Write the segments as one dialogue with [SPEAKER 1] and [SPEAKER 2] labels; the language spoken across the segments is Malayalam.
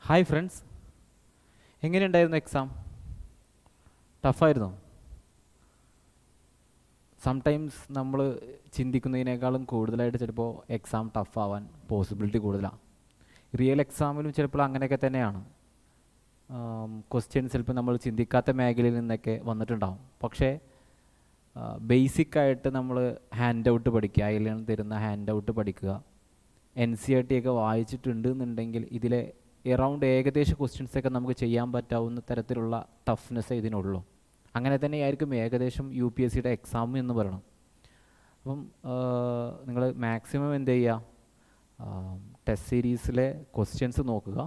[SPEAKER 1] ഹായ് ഫ്രണ്ട്സ്, എങ്ങനെയുണ്ടായിരുന്നു എക്സാം? ടഫായിരുന്നോ? സംടൈംസ് നമ്മൾ ചിന്തിക്കുന്നതിനേക്കാളും കൂടുതലായിട്ട് ചിലപ്പോൾ എക്സാം ടഫാവാൻ പോസിബിലിറ്റി കൂടുതലാണ്. റിയൽ എക്സാമിലും ചിലപ്പോൾ അങ്ങനെയൊക്കെ തന്നെയാണ്. ക്വസ്റ്റ്യൻസ് ചിലപ്പോൾ നമ്മൾ ചിന്തിക്കാത്ത മേഖലയിൽ നിന്നൊക്കെ വന്നിട്ടുണ്ടാവും. പക്ഷേ ബേസിക്കായിട്ട് നമ്മൾ ഹാൻഡ് ഔട്ട് പഠിക്കുക, അതിൽ നിന്ന് തരുന്ന ഹാൻഡ് ഔട്ട് പഠിക്കുക, NCERT ഒക്കെ വായിച്ചിട്ടുണ്ട് എന്നുണ്ടെങ്കിൽ ഇതിലെ എറൗണ്ട് ഏകദേശ ക്വസ്റ്റ്യൻസൊക്കെ നമുക്ക് ചെയ്യാൻ പറ്റാവുന്ന തരത്തിലുള്ള ടഫ്നെസ് ഇതിനുള്ളൂ. അങ്ങനെ തന്നെയായിരിക്കും ഏകദേശം UPSCയുടെ എക്സാം എന്ന് പറയണം. അപ്പം നിങ്ങൾ മാക്സിമം എന്ത് ചെയ്യുക, ടെസ്റ്റ് സീരീസിലെ ക്വസ്റ്റ്യൻസ് നോക്കുക,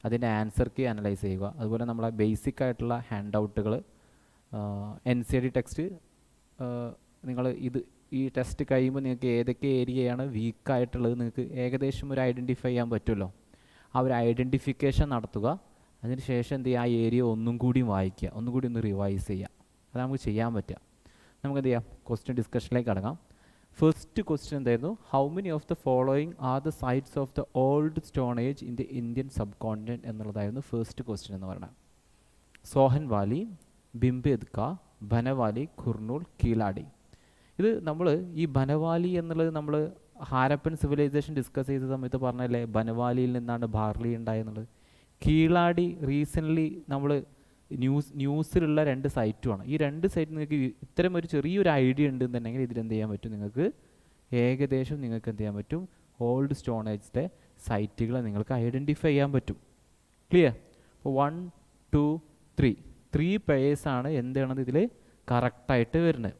[SPEAKER 1] അതിൻ്റെ ആൻസർ കീ അനലൈസ് ചെയ്യുക. അതുപോലെ നമ്മളെ ബേസിക് ആയിട്ടുള്ള ഹാൻഡ് ഔട്ടുകൾ, NCERT ടെക്സ്റ്റ് നിങ്ങൾ ഈ ടെസ്റ്റ് കഴിയുമ്പോൾ നിങ്ങൾക്ക് ഏതൊക്കെ ഏരിയയാണ് വീക്കായിട്ടുള്ളത് നിങ്ങൾക്ക് ഏകദേശം ഒരു ഐഡൻറ്റിഫൈ ചെയ്യാൻ പറ്റുമല്ലോ. ആ ഒരു ഐഡൻറ്റിഫിക്കേഷൻ നടത്തുക. അതിനുശേഷം എന്ത് ചെയ്യുക, ആ ഏരിയ ഒന്നും കൂടി വായിക്കുക, ഒന്നും കൂടി ഒന്ന് റിവൈസ് ചെയ്യുക. അത് നമുക്ക് ചെയ്യാൻ പറ്റുക. നമുക്ക് എന്ത് ചെയ്യാം, ക്വസ്റ്റ്യൻ ഡിസ്കഷനിലേക്ക് കടങ്ങാം. ഫസ്റ്റ് ക്വസ്റ്റ്യൻ എന്തായിരുന്നു? How many of the following are the sites of the old stone age in the Indian sub continent എന്നുള്ളതായിരുന്നു ഫസ്റ്റ് ക്വസ്റ്റ്യൻ എന്ന് പറയുന്നത്. സോഹൻ വാലി, ബിംബേദ്ക, ബനവാലി, കുർണൂൾ, കീലാടി. ഇത് നമ്മൾ ഈ ബനവാലി എന്നുള്ളത് നമ്മൾ ഹാരപ്പൻ സിവിലൈസേഷൻ ഡിസ്കസ് ചെയ്ത സമയത്ത് പറഞ്ഞല്ലേ, ബനവാലിയിൽ നിന്നാണ് ബാർലി ഉണ്ടായെന്നുള്ളത്. കീളാടി റീസെൻ്റ്ലി നമ്മൾ ന്യൂസിലുള്ള 2 സൈറ്റുമാണ്. ഈ 2 സൈറ്റ് നിങ്ങൾക്ക് ഇത്തരം ഒരു ചെറിയൊരു ഐഡിയ ഉണ്ടെന്നുണ്ടെങ്കിൽ ഇതിലെന്ത് ചെയ്യാൻ പറ്റും, നിങ്ങൾക്ക് ഏകദേശം നിങ്ങൾക്ക് എന്ത് ചെയ്യാൻ പറ്റും, ഓൾഡ് സ്റ്റോൺ ഏജിൻ്റെ സൈറ്റുകളെ നിങ്ങൾക്ക് ഐഡൻറ്റിഫൈ ചെയ്യാൻ പറ്റും. ക്ലിയർ? അപ്പോൾ 1, 2, 3 പേഴ്സാണ് എന്ത് ചെയ്യണത് ഇതിൽ കറക്റ്റായിട്ട് വരുന്നത്.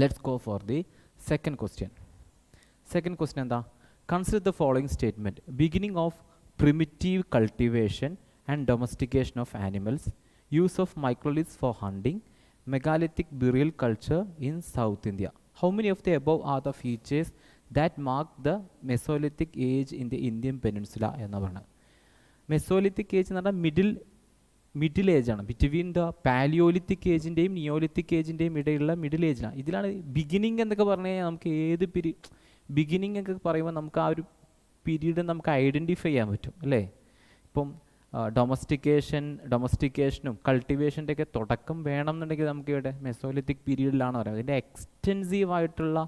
[SPEAKER 1] Let's go for the second question. Second question എന്താ? Consider the following statement. Beginning of primitive cultivation and domestication of animals, use of microliths for hunting, megalithic burial culture in South India. How many of the above are the features that mark the mesolithic age in the Indian peninsula എന്ന് പറഞ്ഞത്. മെസോലിത്തിക് ഏജ് എന്ന് പറഞ്ഞാൽ മിഡിൽ ഏജാണ്. ബിറ്റ്വീൻ ദ പാലിയോലിത്തിക് ഏജിൻ്റെയും നിയോലിത്തിക് ഏജിൻ്റെയും ഇടയിലുള്ള മിഡിൽ ഏജിലാണ്. ഇതിലാണ് ബിഗിനിങ് എന്നൊക്കെ പറഞ്ഞു കഴിഞ്ഞാൽ നമുക്ക് ഏത് ബിഗിനിങ് ഒക്കെ പറയുമ്പോൾ നമുക്ക് ആ ഒരു പീരീഡ് നമുക്ക് ഐഡൻറ്റിഫൈ ചെയ്യാൻ പറ്റും അല്ലേ. ഇപ്പം ഡൊമസ്റ്റിക്കേഷനും കൾട്ടിവേഷൻ്റെ ഒക്കെ തുടക്കം വേണമെന്നുണ്ടെങ്കിൽ നമുക്ക് ഇവിടെ മെസോലിത്തിക് പീരീഡിലാണ് പറയുന്നത്. അതിൻ്റെ എക്സ്റ്റെൻസീവായിട്ടുള്ള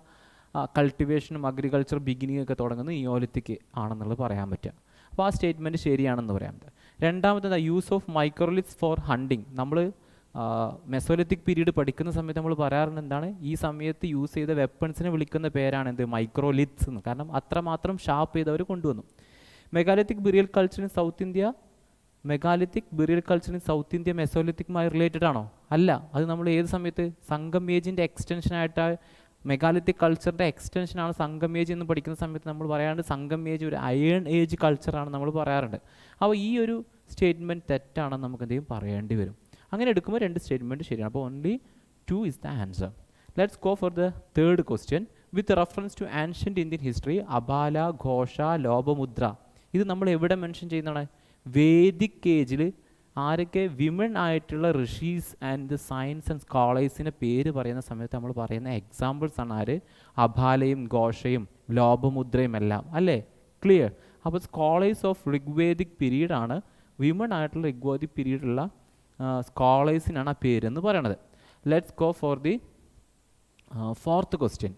[SPEAKER 1] കൾട്ടിവേഷനും അഗ്രികൾച്ചർ ബിഗിനിങ് ഒക്കെ തുടങ്ങുന്നത് നിയോലിത്തിക് ആണെന്നുള്ളത് പറയാൻ പറ്റുക. അപ്പോൾ ആ സ്റ്റേറ്റ്മെൻറ്റ് ശരിയാണെന്ന് പറയാൻ പറ്റും. രണ്ടാമത്തെ use of microliths for hunting. നമ്മൾ മെസോലിത്തിക് പീരീഡ് പഠിക്കുന്ന സമയത്ത് നമ്മൾ പറയാറുണ്ട് എന്താണ്, ഈ സമയത്ത് യൂസ് ചെയ്ത വെപ്പൺസിനെ വിളിക്കുന്ന പേരാണ് എന്ത്, മൈക്രോലിത്സ് എന്ന്. കാരണം അത്രമാത്രം ഷാർപ്പ് ചെയ്തവർ കൊണ്ടുവന്നു. Megalithic burial culture in South India മെസോലിത്തിക്കുമായി റിലേറ്റഡ് ആണോ? അല്ല. അത് നമ്മൾ ഏത് സമയത്ത്, സംഗം ഏജിൻ്റെ എക്സ്റ്റൻഷനായിട്ട് മെഗാലിത്തിക് കൾച്ചറിൻ്റെ എക്സ്റ്റൻഷനാണ് സംഗം ഏജ് എന്ന് പഠിക്കുന്ന സമയത്ത് നമ്മൾ പറയാറുണ്ട് സംഗം ഏജ് ഒരു അയൺ ഏജ് കൾച്ചറാണ് നമ്മൾ പറയാറുണ്ട്. അപ്പോൾ ഈ ഒരു സ്റ്റേറ്റ്മെൻറ്റ് തെറ്റാണെന്ന് നമുക്ക് എന്തെങ്കിലും പറയേണ്ടി വരും. അങ്ങനെ എടുക്കുമ്പോൾ 2 സ്റ്റേറ്റ്മെൻറ്റ് ശരിയാണ്. അപ്പോൾ only 2 is the answer. Let's go for the third question. With reference to ancient Indian history, Apala, Ghosha, Lopamudra. ഇത് നമ്മൾ എവിടെ മെൻഷൻ ചെയ്യുന്നതാണ്? വേദിക് ഏജിൽ ആരൊക്കെ വിമൺ ആയിട്ടുള്ള ഋഷീസ് ആൻഡ് സയൻസ് ആൻഡ് സ്കോളേഴ്സിൻ്റെ പേര് പറയുന്ന സമയത്ത് നമ്മൾ പറയുന്ന എക്സാമ്പിൾസ് ആണ് ആര്? അബാലയും ഘോഷയും ലോപമുദ്രയും എല്ലാം അല്ലേ. ക്ലിയർ? അപ്പോൾ സ്കോളേഴ്സ് ഓഫ് ഋഗ്വേദിക് പീരീഡാണ്, വിമൺ ആയിട്ടുള്ള ഋഗ്വേദിക് പീരീഡുള്ള സ്കോളേഴ്സിനാണ് ആ പേരെന്ന് പറയണത്. Let's go for the fourth question.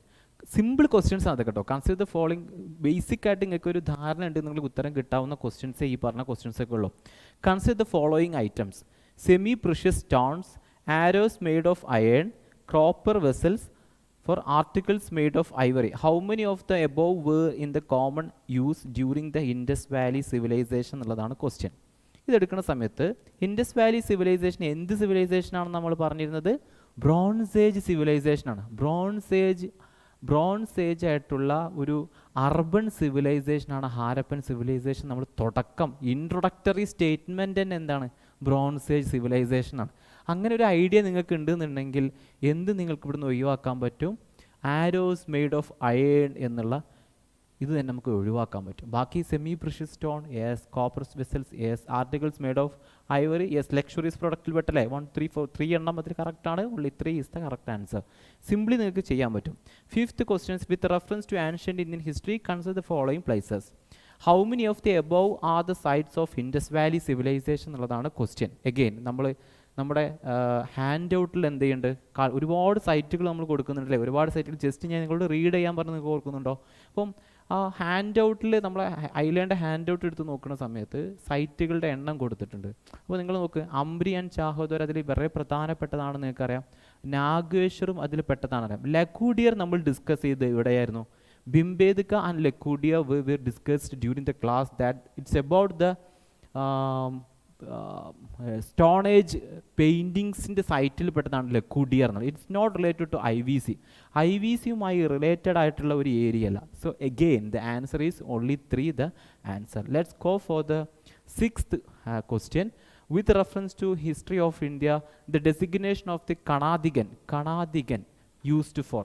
[SPEAKER 1] Simple questions ആണ് കേട്ടോ. Consider the following. ബേസിക് ആയിട്ട് നിങ്ങൾക്ക് ഒരു ധാരണ ഉണ്ട്, നിങ്ങൾക്ക് ഉത്തരം കിട്ടാവുന്ന ക്വസ്റ്റ്യൻസേ ഈ പറഞ്ഞ ക്വസ്റ്റ്യൻസ് ഒക്കെ ഉള്ളൂ. Consider the following items. Semi precious stones, arrows made of iron, copper vessels for articles made of ivory. How many of the above were in the common use during the Indus Valley Civilisation എന്നുള്ളതാണ് ക്വസ്റ്റ്യൻ. ഇതെടുക്കുന്ന സമയത്ത് ഇൻഡസ് വാലി സിവിലൈസേഷൻ എന്ത് സിവിലൈസേഷനാണെന്ന് നമ്മൾ പറഞ്ഞിരുന്നത്? ബ്രോൺസ് ഏജ് സിവിലൈസേഷനാണ്. ബ്രോൺസ് ഏജ് ആയിട്ടുള്ള ഒരു അർബൻ സിവിലൈസേഷനാണ് ഹാരപ്പൻ സിവിലൈസേഷൻ. നമ്മൾ തുടക്കം ഇൻട്രൊഡക്ടറി സ്റ്റേറ്റ്മെൻറ്റ് തന്നെ എന്താണ്? ബ്രോൺസ് ഏജ് സിവിലൈസേഷനാണ്. അങ്ങനെ ഒരു ഐഡിയ നിങ്ങൾക്ക് ഉണ്ടെന്നുണ്ടെങ്കിൽ എന്ത് നിങ്ങൾക്ക് ഇവിടുന്ന് ഒഴിവാക്കാൻ പറ്റും? ആരോസ് മെയ്ഡ് ഓഫ് അയൺ എന്നുള്ള ഇത് തന്നെ നമുക്ക് ഒഴിവാക്കാൻ പറ്റും. ബാക്കി semi precious stone, yes. Copper vessels, yes. Articles made of ivory, yes. Luxuries പ്രൊഡക്റ്റിൽ പെട്ടല്ലേ? 1, 3, 4 3 എണ്ണം അതിൽ കറക്റ്റാണ്. Only 3 is the correct answer. Simply നിങ്ങൾക്ക് ചെയ്യാൻ പറ്റും. Fifth questions. With reference to ancient Indian history, consider the following places. How many of the above are the sites of Indus Valley Civilisation എന്നുള്ളതാണ് ക്വസ്റ്റ്യൻ. എഗെയിൻ നമ്മൾ നമ്മുടെ ഹാൻഡ് ഔട്ടിൽ എന്ത് ചെയ്യുന്നുണ്ട്, ഒരുപാട് സൈറ്റുകൾ നമ്മൾ കൊടുക്കുന്നുണ്ടല്ലേ, ഒരുപാട് സൈറ്റുകൾ. ജസ്റ്റ് ഞാൻ നിങ്ങളോട് റീഡ് ചെയ്യാൻ പറഞ്ഞ് നിങ്ങൾക്ക് ഓർക്കുന്നുണ്ടോ? അപ്പം ആ ഹാൻഡ് ഔട്ടിൽ നമ്മൾ ഐലൻഡ് ഹാൻഡ് ഔട്ട് എടുത്ത് നോക്കുന്ന സമയത്ത് സൈറ്റുകളുടെ എണ്ണം കൊടുത്തിട്ടുണ്ട്. അപ്പോൾ നിങ്ങൾ നോക്ക്, അംബ്രി ആൻഡ് ചാഹോദർ അതിൽ വളരെ പ്രധാനപ്പെട്ടതാണെന്ന് നിങ്ങൾക്കറിയാം. നാഗേശ്വറും അതിൽ പെട്ടതാണ്. ലക്കൂഡിയർ നമ്മൾ ഡിസ്കസ് ചെയ്ത് എവിടെയായിരുന്നു? Bhimbetka and Lakhudiyar were discussed during the class that it's about the stone age പെയിൻറ്റിങ്സിൻ്റെ സൈറ്റിൽ പെട്ടതാണ് ലക്കൂഡിയർ എന്നുള്ളത്. It's not related to IVC. IVCയുമായി റിലേറ്റഡ് ആയിട്ടുള്ള ഒരു ഏരിയ അല്ല. So again the answer is only 3 the answer. Let's go for the 6th question. With reference to history of India, the designation of the Kanadigan used for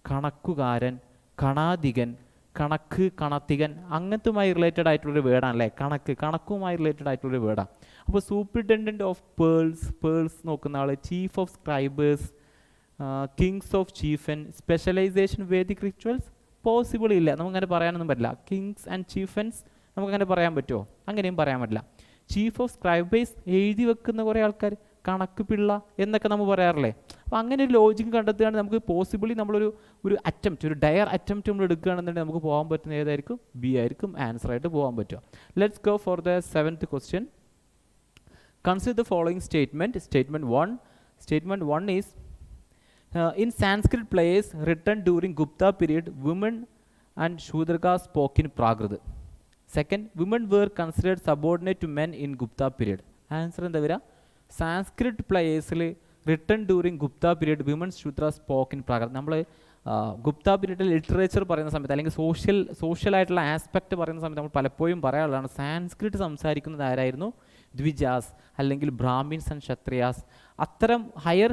[SPEAKER 1] കണക്കുകാരൻ, കണാദികൻ, കണക്ക്, കണത്തികൻ, അങ്ങനത്തുമായി റിലേറ്റഡ് ആയിട്ടുള്ളൊരു വേർഡാണ് അല്ലേ. കണക്കുമായി റിലേറ്റഡ് ആയിട്ടുള്ളൊരു വേർഡാണ്. അപ്പോൾ സൂപ്രിൻറ്റൻഡൻറ്റ് ഓഫ് പേൾസ് നോക്കുന്ന ആൾ, chief of scribes, kings of chieftain, specialisation Vedic rituals possible ഇല്ല, നമുക്കങ്ങനെ പറയാനൊന്നും പറ്റില്ല. കിങ്സ് ആൻഡ് ചീഫൻസ് നമുക്കങ്ങനെ പറയാൻ പറ്റുമോ? അങ്ങനെയും പറയാൻ പറ്റില്ല. ചീഫ് ഓഫ് സ്ക്രൈബേഴ്സ് എഴുതി വെക്കുന്ന കുറേ ആൾക്കാർ, കണക്ക് പിള്ള എന്നൊക്കെ നമ്മൾ പറയാറില്ലേ. അപ്പോൾ അങ്ങനെ ഒരു ലോജിക്ക് കണ്ടെത്തുകയാണ് നമുക്ക് പോസിബിളി നമ്മളൊരു അറ്റംപ്റ്റ്, ഒരു ഡയർ അറ്റംപ്റ്റ് നമ്മൾ എടുക്കുകയാണെന്നുണ്ടെങ്കിൽ നമുക്ക് പോകാൻ പറ്റുന്ന ഏതായിരിക്കും? ബി ആയിരിക്കും ആൻസർ ആയിട്ട് പോകാൻ പറ്റുക. Let's go for the 7th question. Consider the following statement. Statement 1 is in Sanskrit plays written during Gupta period, women and Shudra spoke in Prakrit. Second, women were considered subordinate to men in Gupta period. Answer എന്താ വരിക? സാൻസ്ക്രിറ്റ് പ്ലേയേഴ്സിൽ written during Gupta period women's Shudra spoke in Prakrit. നമ്മൾ ഗുപ്ത പീരീഡിൽ ലിറ്ററേച്ചർ പറയുന്ന സമയത്ത് അല്ലെങ്കിൽ സോഷ്യൽ ആയിട്ടുള്ള ആസ്പെക്റ്റ് പറയുന്ന സമയത്ത് നമ്മൾ പലപ്പോഴും പറയാനുള്ളതാണ് സാൻസ്ക്രിറ്റ് സംസാരിക്കുന്നത് ആരായിരുന്നു? ദ്വിജാസ് അല്ലെങ്കിൽ ബ്രാഹ്മിൻസ് ആൻഡ് ക്ഷത്രിയാസ്, അത്തരം ഹയർ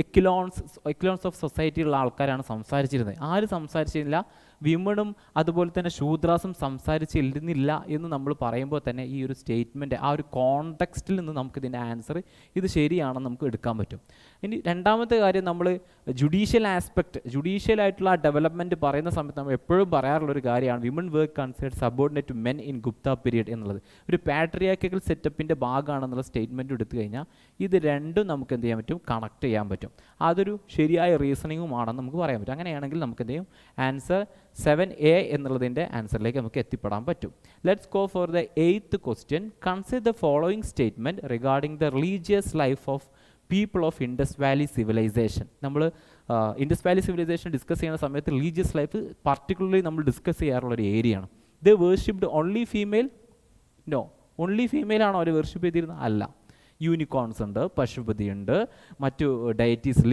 [SPEAKER 1] എക്കിലോൺസ് ഓഫ് സൊസൈറ്റിയിലുള്ള ആൾക്കാരാണ് സംസാരിച്ചിരുന്നത്. ആര് സംസാരിച്ചിരുന്നില്ല? വിമണും അതുപോലെ തന്നെ ശൂദ്രാസും സംസാരിച്ചിരുന്നില്ല എന്ന് നമ്മൾ പറയുമ്പോൾ തന്നെ ഈ ഒരു സ്റ്റേറ്റ്മെൻറ്റ്, ആ ഒരു കോണ്ടെക്സ്റ്റിൽ നിന്ന് നമുക്കിതിൻ്റെ ആൻസർ ഇത് ശരിയാണെന്ന് നമുക്ക് എടുക്കാൻ പറ്റും. ഇനി രണ്ടാമത്തെ കാര്യം, നമ്മൾ ജുഡീഷ്യൽ ആയിട്ടുള്ള ഡെവലപ്മെൻറ്റ് പറയുന്ന സമയത്ത് നമ്മൾ എപ്പോഴും പറയാറുള്ളൊരു കാര്യമാണ് women work considered subordinate to men in Gupta period എന്നുള്ളത്. ഒരു പാട്രിയാർക്കൽ സെറ്റപ്പിൻ്റെ ഭാഗമാണെന്നുള്ള സ്റ്റേറ്റ്മെൻറ്റ് എടുത്തു കഴിഞ്ഞാൽ ഇത് രണ്ടും നമുക്ക് എന്ത് ചെയ്യാൻ പറ്റും? കണക്ട് ചെയ്യാൻ പറ്റും. അതൊരു ശരിയായ റീസണിങ്ങുമാണെന്ന് നമുക്ക് പറയാൻ പറ്റും. അങ്ങനെയാണെങ്കിൽ നമുക്ക് എന്ത് ചെയ്യും? ആൻസർ 7A എന്നുള്ളതിൻ്റെ ആൻസറിലേക്ക് നമുക്ക് എത്തിപ്പെടാൻ പറ്റും. Let's go for the 8th question. Consider the following statement regarding the religious life of people of Indus Valley civilisation. നമ്മൾ ഇൻഡസ് വാലി സിവിലൈസേഷൻ ഡിസ്കസ് ചെയ്യുന്ന സമയത്ത് റിലീജിയസ് ലൈഫ് പർട്ടിക്കുലർലി നമ്മൾ ഡിസ്കസ് ചെയ്യാറുള്ളൊരു ഏരിയയാണ്. The worshipped only female? No. Only female ആണോ അവർ വേർഷിപ്പ് ചെയ്തിരുന്നത്? അല്ല. യൂണിക്കോൺസ് ഉണ്ട്, പശുപതി ഉണ്ട്, മറ്റു ഡയറ്റീസ്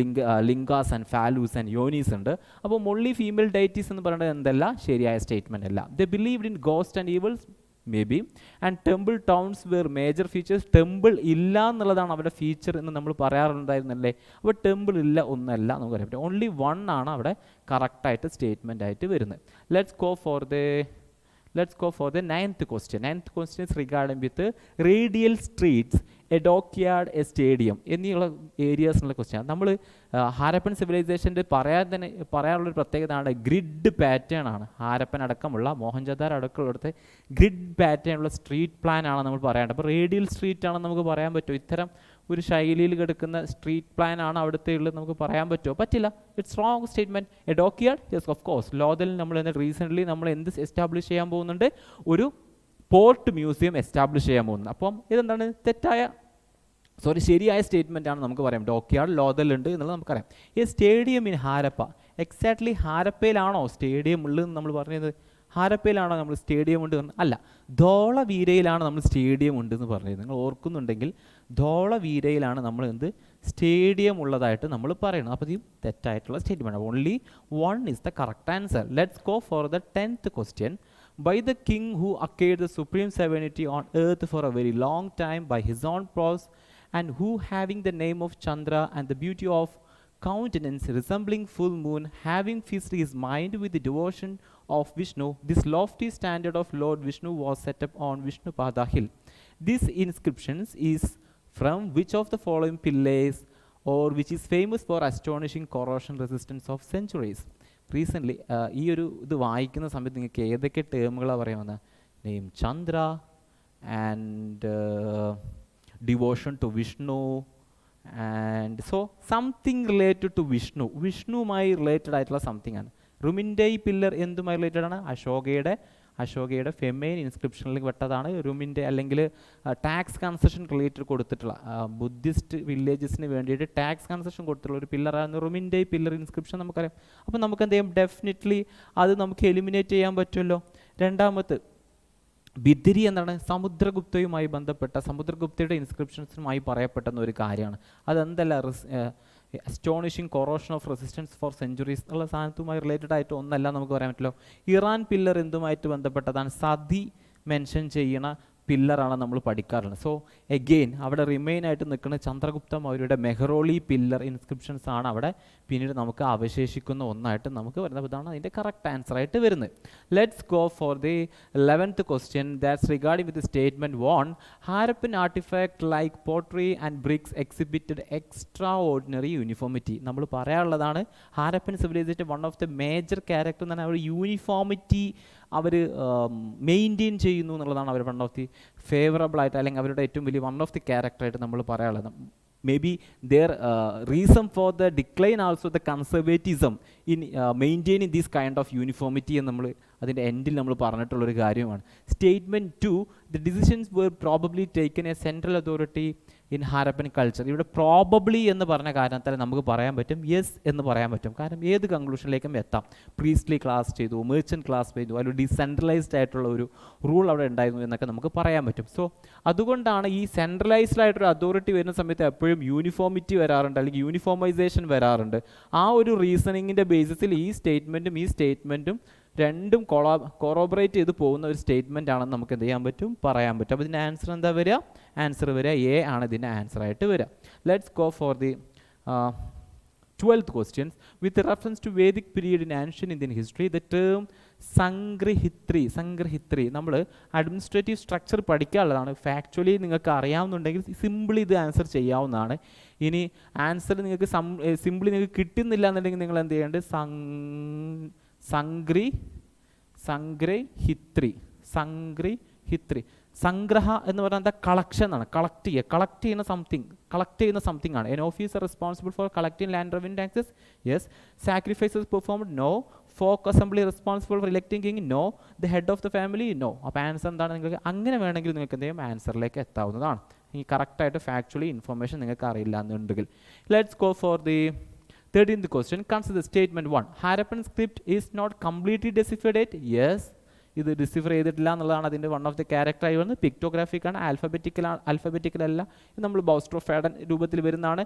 [SPEAKER 1] ലിംഗാസ് ആൻഡ് ഫാലൂസ് ആൻഡ് യോനീസ് ഉണ്ട്. അപ്പോൾ ഓൺലി ഫീമെയിൽ ഡയറ്റീസ് എന്ന് പറയുന്നത് എന്തല്ല? ശരിയായ സ്റ്റേറ്റ്മെൻറ്റ് അല്ല. The believed in ghost and evils may be and temple towns were major features. Temple ഇല്ല എന്നുള്ളതാണ് അവരുടെ ഫീച്ചർ എന്ന് നമ്മൾ പറയാറുണ്ടായിരുന്നല്ലേ. അപ്പോൾ ടെമ്പിൾ ഇല്ല ഒന്നല്ല നമുക്ക് പറയാൻ പറ്റും. ഓൺലി 1 ആണ് അവിടെ കറക്റ്റായിട്ട് സ്റ്റേറ്റ്മെൻ്റ് ആയിട്ട് വരുന്നത്. Let's go four the 9th question. 9th question is regarding with radial streets, a dockyard, a stadium എന്നുള്ള ഏരിയാസിനുള്ള ക്വസ്റ്റ്യൻ. നമ്മൾ ഹാരപ്പൻ സിവിലൈസേഷൻ്റെ പറയാനുള്ളൊരു പ്രത്യേകതയാണ് ഗ്രിഡ് പാറ്റേൺ ആണ്. ഹാരപ്പൻ അടക്കമുള്ള മോഹൻജദാർ അടക്കമുള്ളടത്ത് ഗ്രിഡ് പാറ്റേണുള്ള സ്ട്രീറ്റ് പ്ലാൻ ആണ് നമ്മൾ പറയേണ്ടത്. അപ്പോൾ റേഡിയൽ സ്ട്രീറ്റ് ആണെന്ന് നമുക്ക് പറയാൻ പറ്റുമോ? ഇത്തരം ഒരു ശൈലിയിൽ കിടക്കുന്ന സ്ട്രീറ്റ് പ്ലാൻ ആണ് അവിടുത്തെ ഉള്ളത് നമുക്ക് പറയാൻ പറ്റുമോ? പറ്റില്ല. It's wrong statement. A dockyard? Yes of course. Lothal നമ്മൾ റീസെൻ്റ്ലി നമ്മൾ എന്ത് എസ്റ്റാബ്ലിഷ് ചെയ്യാൻ പോകുന്നുണ്ട്? ഒരു പോർട്ട് മ്യൂസിയം എസ്റ്റാബ്ലിഷ് ചെയ്യാൻ പോകുന്നത്. അപ്പം ഇതെന്താണ്? ശരിയായ സ്റ്റേറ്റ്മെൻ്റ് ആണ് നമുക്ക് പറയാം. ഡോക്യാർഡ് ലോതലുണ്ട് എന്നുള്ളത് നമുക്കറിയാം. ഈ സ്റ്റേഡിയം ഇൻ ഹാരപ്പ, എക്സാക്ട്ലി ഹാരപ്പയിലാണോ സ്റ്റേഡിയം ഉള്ളതെന്ന് നമ്മൾ പറഞ്ഞത്? ഹാരപ്പയിലാണോ നമ്മൾ സ്റ്റേഡിയം ഉണ്ട്? അല്ല, ധോളവീരയിലാണ് നമ്മൾ സ്റ്റേഡിയം ഉണ്ടെന്ന് പറഞ്ഞത്. നിങ്ങൾ ഓർക്കുന്നുണ്ടെങ്കിൽ ധോളവീരയിലാണ് നമ്മൾ സ്റ്റേഡിയം ഉള്ളതായിട്ട് നമ്മൾ പറയുന്നത്. അപ്പോൾ ഇത് തെറ്റായിട്ടുള്ള statement. Only 1 is the correct answer. Let's go for the 10th question. By the king who acquired the supreme sovereignty on earth for a very long time by his own prowess, and who having the name of Chandra and the beauty of countenance resembling full moon, having fixed his mind with the devotion of Vishnu, this lofty standard of Lord Vishnu was set up on Vishnupada hill. This inscription is from which of the following pillars or which is famous for astonishing corrosion resistance of centuries? Recently ഈ ഒരു ഇത് വായിക്കുന്ന സമയത്ത് നിങ്ങൾക്ക് ഏതൊക്കെ ടേമുകളാണ് പറയാമെന്ന്? Name Chandra and devotion to Vishnu and so something related to വിഷ്ണുവുമായി റിലേറ്റഡ് ആയിട്ടുള്ള സംതിങ് ആണ്. റുമിൻ്റെ പില്ലർ എന്തുമായി റിലേറ്റഡ് ആണ്? അശോകയുടെ ഫെമൈൻ ഇൻസ്ക്രിപ്ഷനിൽ പെട്ടതാണ് റുമിൻ്റെ, അല്ലെങ്കിൽ ടാക്സ് കൺസെഷൻ റിലേറ്റഡ് കൊടുത്തിട്ടുള്ള ബുദ്ധിസ്റ്റ് വില്ലേജസിന് വേണ്ടിയിട്ട് ടാക്സ് കൺസെഷൻ കൊടുത്തിട്ടുള്ള ഒരു പില്ലറാണ് റുമിൻ്റെ പില്ലർ ഇൻസ്ക്രിപ്ഷൻ നമുക്കറിയാം. അപ്പോൾ നമുക്ക് എന്ത് ചെയ്യാം? ഡെഫിനറ്റ്ലി അത് നമുക്ക് എലിമിനേറ്റ് ചെയ്യാൻ പറ്റുമല്ലോ. രണ്ടാമത്തെ ബിദിരി എന്താണ്? സമുദ്രഗുപ്തയുമായി ബന്ധപ്പെട്ട സമുദ്രഗുപ്തയുടെ ഇൻസ്ക്രിപ്ഷൻസുമായി പറയപ്പെട്ടെന്ന ഒരു കാര്യമാണ്. അതെന്തല്ല astonishing corrosion of resistance for centuries എന്നുള്ള സാധനത്തുമായി റിലേറ്റഡ് ആയിട്ട് ഒന്നല്ല നമുക്ക് പറയാൻ പറ്റില്ലോ. ഇറാൻ പില്ലർ എന്തുമായിട്ട് ബന്ധപ്പെട്ടതാണ്? സതി മെൻഷൻ ചെയ്യണ പില്ലറാണ് നമ്മൾ പഠിക്കാറുള്ളത്. സോ എഗെയിൻ അവിടെ റിമെയിൻ ആയിട്ട് നിൽക്കുന്ന ചന്ദ്രഗുപ്ത മൗര്യയുടെ മെഹ്റോളി പില്ലർ ഇൻസ്ക്രിപ്ഷൻസ് ആണ് അവിടെ പിന്നീട് നമുക്ക് അവശേഷിക്കുന്ന ഒന്നായിട്ട് നമുക്ക് വരുന്നത്. ഇതാണ് അതിൻ്റെ കറക്റ്റ് ആൻസർ ആയിട്ട് വരുന്നത്. Let's go for the 11th question that's regarding with statement 1. Harappan artifact like pottery and bricks exhibited extraordinary uniformity. നമ്മൾ പറയാനുള്ളതാണ് Harappan civilisation one of the major character എന്ന് പറഞ്ഞാൽ അവർ യൂണിഫോമിറ്റി അവർ മെയിൻറ്റെയിൻ ചെയ്യുന്നു എന്നുള്ളതാണ് അവർ വൺ ഓഫ് ദി ഫേവറബിൾ ആയിട്ട്, അല്ലെങ്കിൽ അവരുടെ ഏറ്റവും വലിയ വൺ ഓഫ് ദി ക്യാരക്ടറായിട്ട് നമ്മൾ പറയാനുള്ളത്. May be their reason for the decline also the conservatism in maintaining these kind of uniformity എന്ന് നമ്മൾ അതിൻ്റെ എൻഡിൽ നമ്മൾ പറഞ്ഞിട്ടുള്ളൊരു കാര്യമാണ്. Statement 2, the decisions were probably taken a central authority in Harappan culture. ഇവിടെ പ്രോബബ്ലി എന്ന് പറഞ്ഞ കാരണത്താൽ നമുക്ക് പറയാൻ പറ്റും യെസ് എന്ന് പറയാൻ പറ്റും. കാരണം ഏത് കൺക്ലൂഷനിലേക്കും എത്താം. പ്രീസ്റ്റ്ലി ക്ലാസ് ചെയ്തു, മെർച്ചൻ്റ് ക്ലാസ് ചെയ്തു, അതിൽ ഡീസെൻട്രലൈസ്ഡ് ആയിട്ടുള്ള ഒരു റൂൾ അവിടെ ഉണ്ടായിരുന്നു എന്നൊക്കെ നമുക്ക് പറയാൻ പറ്റും. സോ അതുകൊണ്ടാണ് ഈ സെൻട്രലൈസ്ഡ് ആയിട്ടൊരു അതോറിറ്റി വരുന്ന സമയത്ത് എപ്പോഴും യൂണിഫോമിറ്റി വരാറുണ്ട്, അല്ലെങ്കിൽ യൂണിഫോമൈസേഷൻ വരാറുണ്ട്. ആ ഒരു റീസണിങ്ങിൻ്റെ ബേസിസിൽ ഈ സ്റ്റേറ്റ്മെൻറ്റും രണ്ടും കൊറോബറേറ്റ് ചെയ്ത് പോകുന്ന ഒരു സ്റ്റേറ്റ്മെൻ്റ് ആണെന്ന് നമുക്ക് എന്ത് ചെയ്യാൻ പറ്റും? പറയാൻ പറ്റും. അപ്പോൾ ഇതിൻ്റെ ആൻസർ എന്താ വരിക? ആൻസർ വരിക എ ആണ് ഇതിൻ്റെ ആൻസർ ആയിട്ട് വരിക. Let's go for the 12th questions. With reference to Vedic period in ancient Indian history, the term സംഗ്രഹിത്രി നമ്മൾ അഡ്മിനിസ്ട്രേറ്റീവ് സ്ട്രക്ചർ പഠിക്കാനുള്ളതാണ്. ഫാക്ച്വലി നിങ്ങൾക്ക് അറിയാവുന്നുണ്ടെങ്കിൽ സിമ്പിളി ഇത് ആൻസർ ചെയ്യാവുന്നതാണ്. ഇനി ആൻസർ നിങ്ങൾക്ക് സിമ്പിളി നിങ്ങൾക്ക് കിട്ടുന്നില്ല എന്നുണ്ടെങ്കിൽ നിങ്ങൾ എന്ത് ചെയ്യേണ്ടത്? സംഗ്രഹിത്രി. സംഗ്രഹ എന്ന് പറഞ്ഞാൽ എന്താ? കളക്ഷൻ ആണ്. കളക്ട് ചെയ്യുന്ന സംതിങ് ആണ്. An officer responsible for collecting land revenue taxes? Yes. Sacrifices performed? No. Folk assembly responsible for electing king? No. The head of the family? No. അപ്പോൾ ആൻസർ എന്താണ്? നിങ്ങൾക്ക് അങ്ങനെ വേണമെങ്കിൽ നിങ്ങൾക്ക് എന്ത് ചെയ്യും? ആൻസറിലേക്ക് എത്താവുന്നതാണ്. ഈ കറക്റ്റായിട്ട് ഫാക്ച്വലി ഇൻഫർമേഷൻ നിങ്ങൾക്ക് അറിയില്ല എന്നുണ്ടെങ്കിൽ. Let's go for the 13th question. Consider statement 1. Harappan script is not completely deciphered. Yes. ഇത് ഡിസിഫർ ചെയ്തിട്ടില്ല എന്നുള്ളതാണ് അതിൻ്റെ വൺ ഓഫ് ദി ക്യാരക്ടറായി വരുന്നത്. പിക്ടോഗ്രാഫിക്കാണ്, ആൽഫബറ്റിക്കൽ അല്ല. ഇത് നമ്മൾ ബൗസ്ട്രോഫാഡൻ രൂപത്തിൽ വരുന്നതാണ്.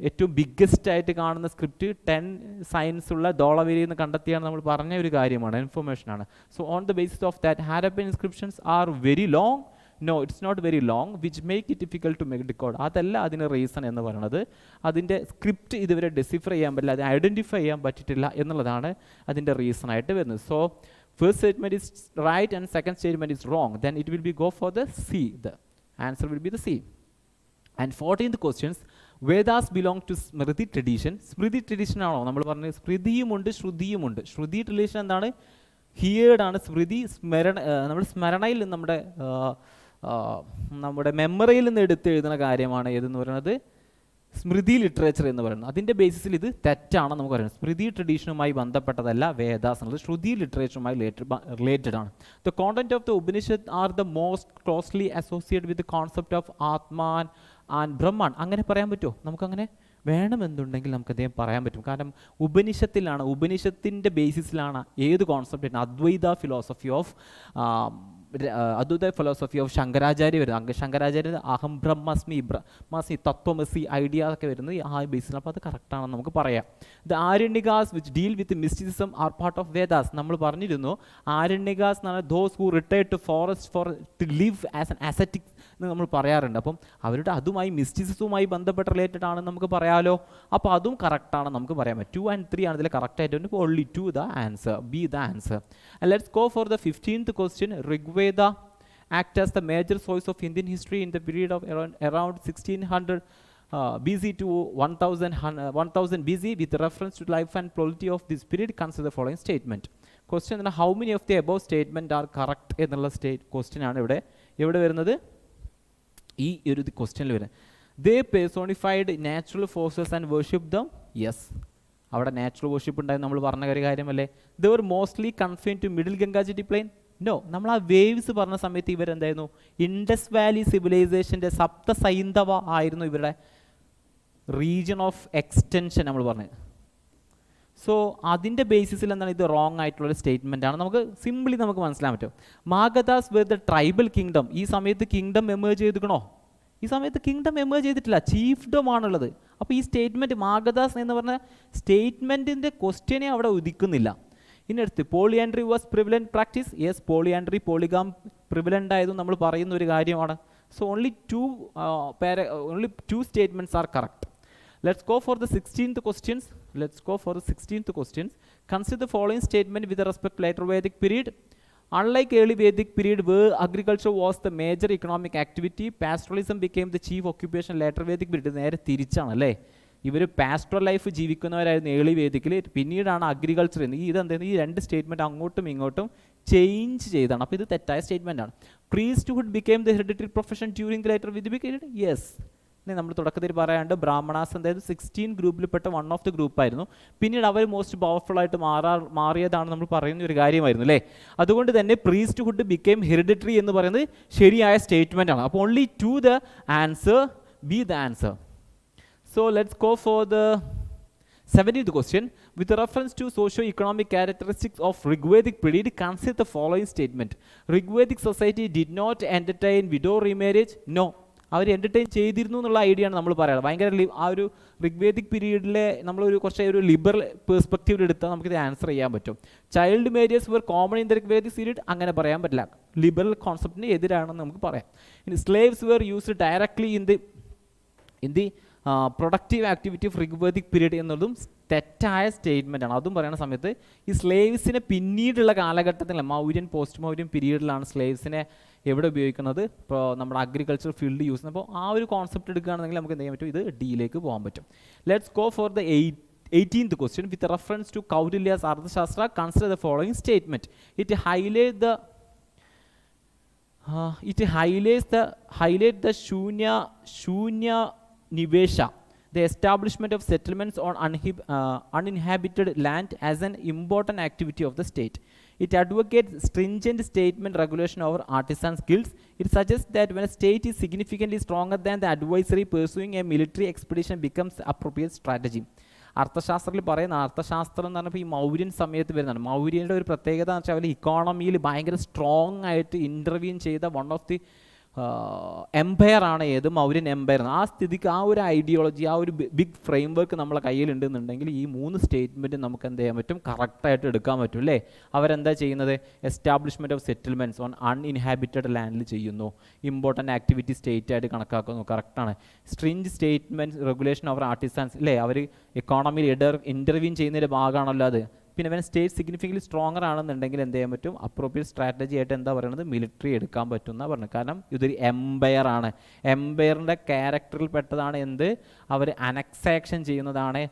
[SPEAKER 1] ഏറ്റവും ബിഗ്ഗസ്റ്റ് ആയിട്ട് കാണുന്ന സ്ക്രിപ്റ്റ് 10 സൈൻസ് ഉള്ള ധോളവരി എന്ന് കണ്ടെത്തിയാണ് നമ്മൾ പറഞ്ഞ ഒരു കാര്യമാണ്, ഇൻഫർമേഷനാണ്. So on the basis of that Harappan inscriptions are very long. No, it's not very long, which make it difficult to make decode. അതല്ല അതിന് റീസൺ എന്ന് പറയുന്നത്. അതിൻ്റെ സ്ക്രിപ്റ്റ് ഇതുവരെ ഡിസിഫർ ചെയ്യാൻ പറ്റില്ല, അത് ഐഡൻറ്റിഫൈ ചെയ്യാൻ പറ്റിയിട്ടില്ല എന്നുള്ളതാണ് അതിൻ്റെ റീസൺ ആയിട്ട് വരുന്നത്. So first statement is right and second statement is wrong, then it will be go for the C. The answer will be the C. And 14th questions. Vedas belong to Smriti tradition. Smriti tradition ആണോ നമ്മൾ പറഞ്ഞത്? സ്മൃതിയുമുണ്ട് ശ്രുതിയുമുണ്ട്. ശ്രുതി ട്രഡീഷൻ എന്താണ്? ഹിയേർഡ് ആണ്. സ്മൃതി നമ്മൾ സ്മരണയിൽ നമ്മുടെ മെമ്മറിയിൽ നിന്ന് എടുത്ത് എഴുതുന്ന കാര്യമാണ് ഏതെന്ന് പറയുന്നത്? സ്മൃതി ലിറ്ററേച്ചർ എന്ന് പറയുന്നത്. അതിൻ്റെ ബേസിസിൽ ഇത് തെറ്റാണെന്ന് നമുക്ക് പറയുന്നത്. സ്മൃതി ട്രഡീഷനുമായി ബന്ധപ്പെട്ടതല്ല വേദാസ് എന്നുള്ളത്, ശ്രുതി ലിറ്ററേച്ചറുമായി റിലേറ്റഡ് ആണ്. The content of the Upanishad are the most closely associated with the concept of Atman and Brahman. അങ്ങനെ പറയാൻ പറ്റുമോ? നമുക്കങ്ങനെ വേണമെന്നുണ്ടെങ്കിൽ നമുക്ക് അദ്ദേഹം പറയാൻ പറ്റും. കാരണം ഉപനിഷത്തിൻ്റെ ബേസിസിലാണ് ഏത് concept? Adwaita philosophy of Shankaracharya വരുന്നത്. ശങ്കരാചാര്യ അഹം ബ്രഹ്മസ്മി തത്വമസി ഐഡിയ ഒക്കെ വരുന്നത് ആ ബേസിലാണ്. അപ്പോൾ അത് കറക്റ്റാണെന്ന് നമുക്ക് പറയാം. The Aranyakas which deal with mysticism are part of Vedas. നമ്മൾ പറഞ്ഞിരുന്നു ആരണ്യകാസ് എന്നാണ് those who retired to forest for to live as an ascetic എന്ന് നമ്മൾ പറയാറുണ്ട്. അപ്പം അവരുടെ അതുമായി മിസ്റ്റിസിസവുമായി ബന്ധപ്പെട്ട് റിലേറ്റഡ് ആണെന്ന് നമുക്ക് പറയാമല്ലോ. അപ്പോൾ അതും കറക്റ്റാണെന്ന് നമുക്ക് പറയാൻ പറ്റും. 2 and 3 ആണ് ഇതിൽ കറക്റ്റായിട്ട്. Only 2 the answer, B the answer. And let's go for the 15th question. Rigveda act as the major source of Indian history in the period of around 1600 BC to 1000 BC with reference to life and polity of this period, consider the following statement. Question is, how many of the above statement are correct എന്നുള്ള question ആണ് ഇവിടെ വരുന്നത്. ഈ ഒരു ക്വസ്റ്റ്യനിൽ വരുന്നത് they personified natural forces and worship them. Yes, അവിടെ നാച്ചുറൽ വർഷിപ്പ് ഉണ്ടായിരുന്നു, നമ്മൾ പറഞ്ഞ ഒരു കാര്യമല്ലേ. they were mostly confined to middle Gangaji plain. No, നമ്മൾ ആ വേവ്സ് പറഞ്ഞ സമയത്ത് ഇവരെന്തായിരുന്നു, ഇൻഡസ് വാലി സിവിലൈസേഷൻ്റെ സപ്തസൈന്ധവ ആയിരുന്നു ഇവരുടെ റീജിയൻ ഓഫ് എക്സ്റ്റൻഷൻ നമ്മൾ പറഞ്ഞത്. സോ അതിൻ്റെ ബേസിസിൽ എന്താണ് ഇത് റോങ് ആയിട്ടുള്ളൊരു സ്റ്റേറ്റ്മെൻ്റ് ആണ്. സിംപിളി നമുക്ക് മനസ്സിലാൻ പറ്റും. മാഗധാസ് വെർ ദ ട്രൈബൽ കിങ്ഡം. ഈ സമയത്ത് കിങ്ഡം എമേർജ് ചെയ്തിക്കണോ? ഈ സമയത്ത് കിങ്ഡം എമേർജ് ചെയ്തിട്ടില്ല, ചീഫ്ഡം ആണുള്ളത്. അപ്പോൾ ഈ സ്റ്റേറ്റ്മെൻറ്റ് മാഗധാസ് എന്ന് പറഞ്ഞ സ്റ്റേറ്റ്മെൻറ്റിൻ്റെ ക്വസ്റ്റ്യനെ അവിടെ ഉദിക്കുന്നില്ല. ഇനടുത്ത് polyandry was prevalent practice. Yes, polyandry polygamy prevalent ആയതും നമ്മൾ പറയുന്ന ഒരു കാര്യമാണ്. So only two statements are correct. Let's go for the 16th questions. Consider the following statement with respect to later Vedic period. Unlike early Vedic period where agriculture was the major economic activity, pastoralism became the chief occupation later Vedic period. നേരെ തിരിച്ചാണ് അല്ലേ. ഇവർ പാസ്റ്ററൽ ലൈഫ് ജീവിക്കുന്നവരായിരുന്നു ഏർലി വേദിക്കിൽ, പിന്നീടാണ് അഗ്രികൾച്ചർ എന്ന്. ഇതെന്തായിരുന്നു, ഈ രണ്ട് സ്റ്റേറ്റ്മെൻറ്റ് അങ്ങോട്ടും ഇങ്ങോട്ടും ചേഞ്ച് ചെയ്താണ്. അപ്പോൾ ഇത് തെറ്റായ സ്റ്റേറ്റ്മെൻ്റ് ആണ്. Priesthood became the hereditary profession during the later Vedic period. Yes, നമ്മൾ തുടക്കത്തിൽ പറയാണ്ട് ബ്രാഹ്മണാസ് എന്തായാലും 16 ഗ്രൂപ്പിൽപ്പെട്ട വൺ ഓഫ് ദി ഗ്രൂപ്പായിരുന്നു. പിന്നീട് അവർ മോസ്റ്റ് പവർഫുൾ ആയിട്ട് മാറിയതാണ് നമ്മൾ പറയുന്ന ഒരു കാര്യമായിരുന്നു അല്ലേ. അതുകൊണ്ട് തന്നെ പ്രീസ്റ്റ്ഹുഡ് ബിക്കെയിം ഹെറിഡിറ്ററി എന്ന് പറയുന്നത് ശരിയായ സ്റ്റേറ്റ്മെൻ്റ് ആണ്. അപ്പോൾ only two the answer B the answer. So let's go for the 17th question. With reference to socio-economic characteristics of Rigvedic period, consider the following statement. Rigvedic society did not entertain widow remarriage. No, our entertain ചെയ്തിരുന്നു എന്നുള്ള ഐഡിയ ആണ് നമ്മൾ പറയുന്നത്. ഭയങ്കര ആ ഒരു റിഗ്വേദിക് പീരീഡിലെ നമ്മളൊരു കുറച്ച് ഒരു ലിബറൽ പെർസ്പെക്റ്റീവിൽ എടുത്താൽ നമുക്കിത് ആൻസർ ചെയ്യാൻ പറ്റും. Child marriages were common in the Rigvedic period, അങ്ങനെ പറയാൻ പറ്റില്ല, ലിബറൽ കോൺസെപ്റ്റിന് എതിരാണെന്ന് നമുക്ക് പറയാം. ഇനി slaves were used directly in the productive activity of Rigvedic period എന്നുള്ളതും തെറ്റായ സ്റ്റേറ്റ്മെൻ്റ് ആണ്. അതും പറയുന്ന സമയത്ത് ഈ സ്ലേവ്സിനെ പിന്നീടുള്ള കാലഘട്ടത്തിൽ മൗര്യൻ പോസ്റ്റ് മൗര്യൻ പീരീഡിലാണ് സ്ലേവ്സിനെ എവിടെ ഉപയോഗിക്കുന്നത്, ഇപ്പോൾ നമ്മുടെ അഗ്രികൾച്ചർ ഫീൽഡ് യൂസ് ചെയ്യുന്നത്. അപ്പോൾ ആ ഒരു കോൺസെപ്റ്റ് എടുക്കുകയാണെങ്കിൽ നമുക്ക് എന്ത് ചെയ്യാൻ പറ്റും, ഇത് ഡിയിലേക്ക് പോകാൻ പറ്റും. Let's go for the 18th question. With reference to Kautilya's Arthashastra, consider the following statement. It highlights the Shunya Nivesha, the establishment of settlements on uninhabited land as an important activity of the state. It advocates stringent statement regulation over artisan skills. It suggests that when a state is significantly stronger than the adversary, pursuing a military expedition becomes appropriate strategy. അർത്ഥശാസ്ത്രത്തിൽ പറയുന്ന അർത്ഥശാസ്ത്രം എന്ന് പറഞ്ഞപ്പോൾ ഈ മൗര്യൻ സമയത്ത് വരുന്നതാണ്. മൗര്യൻ്റെ ഒരു പ്രത്യേകത എന്ന് വെച്ചാൽ അവർ ഇക്കോണമിയിൽ ഭയങ്കര സ്ട്രോങ് ആയിട്ട് ഇൻ്റർവ്യൂ ചെയ്ത വൺ ഓഫ് ദി എംപയർ ആണ് ഏത്, മൗര്യൻ എംപയർ. ആ സ്ഥിതിക്ക് ആ ഒരു ഐഡിയോളജി, ആ ഒരു ബിഗ് ഫ്രെയിം വർക്ക് നമ്മളെ കയ്യിലുണ്ടെന്നുണ്ടെങ്കിൽ ഈ 3 സ്റ്റേറ്റ്മെൻറ്റ് നമുക്ക് എന്ത് ചെയ്യാൻ പറ്റും, കറക്റ്റായിട്ട് എടുക്കാൻ പറ്റും അല്ലേ. അവരെന്താ ചെയ്യുന്നത്, establishment of settlements on uninhabited ലാൻഡിൽ ചെയ്യുന്നു, ഇമ്പോർട്ടൻ്റ് ആക്ടിവിറ്റി സ്റ്റേറ്റ് ആയിട്ട് കണക്കാക്കുന്നു, കറക്റ്റാണ്. Stringent statement regulation over artisans അല്ലേ, അവർ എക്കോണമിയിൽ ഇൻ്റർവ്യൂ ചെയ്യുന്നതിൻ്റെ ഭാഗമാണല്ലോ അത്. പിന്നെ അവൻ സ്റ്റേറ്റ് സിഗ്നിഫിക്കൻ്റ്ലി സ്ട്രോങ്ങർ ആണെന്നുണ്ടെങ്കിൽ എന്ത് ചെയ്യാൻ പറ്റും, അപ്രോപ്രിയേറ്റ് സ്ട്രാറ്റജി ആയിട്ട് എന്താ പറയുന്നത്, മിലിറ്ററി എടുക്കാൻ പറ്റും എന്നാണ് പറഞ്ഞത്. കാരണം ഇതൊരു എംപയർ ആണ്. എംപയറിൻ്റെ ക്യാരക്ടറിൽ പെട്ടതാണ് എന്ത്, അവർ അനക്സാക്ഷൻ ചെയ്യുന്നതാണ്,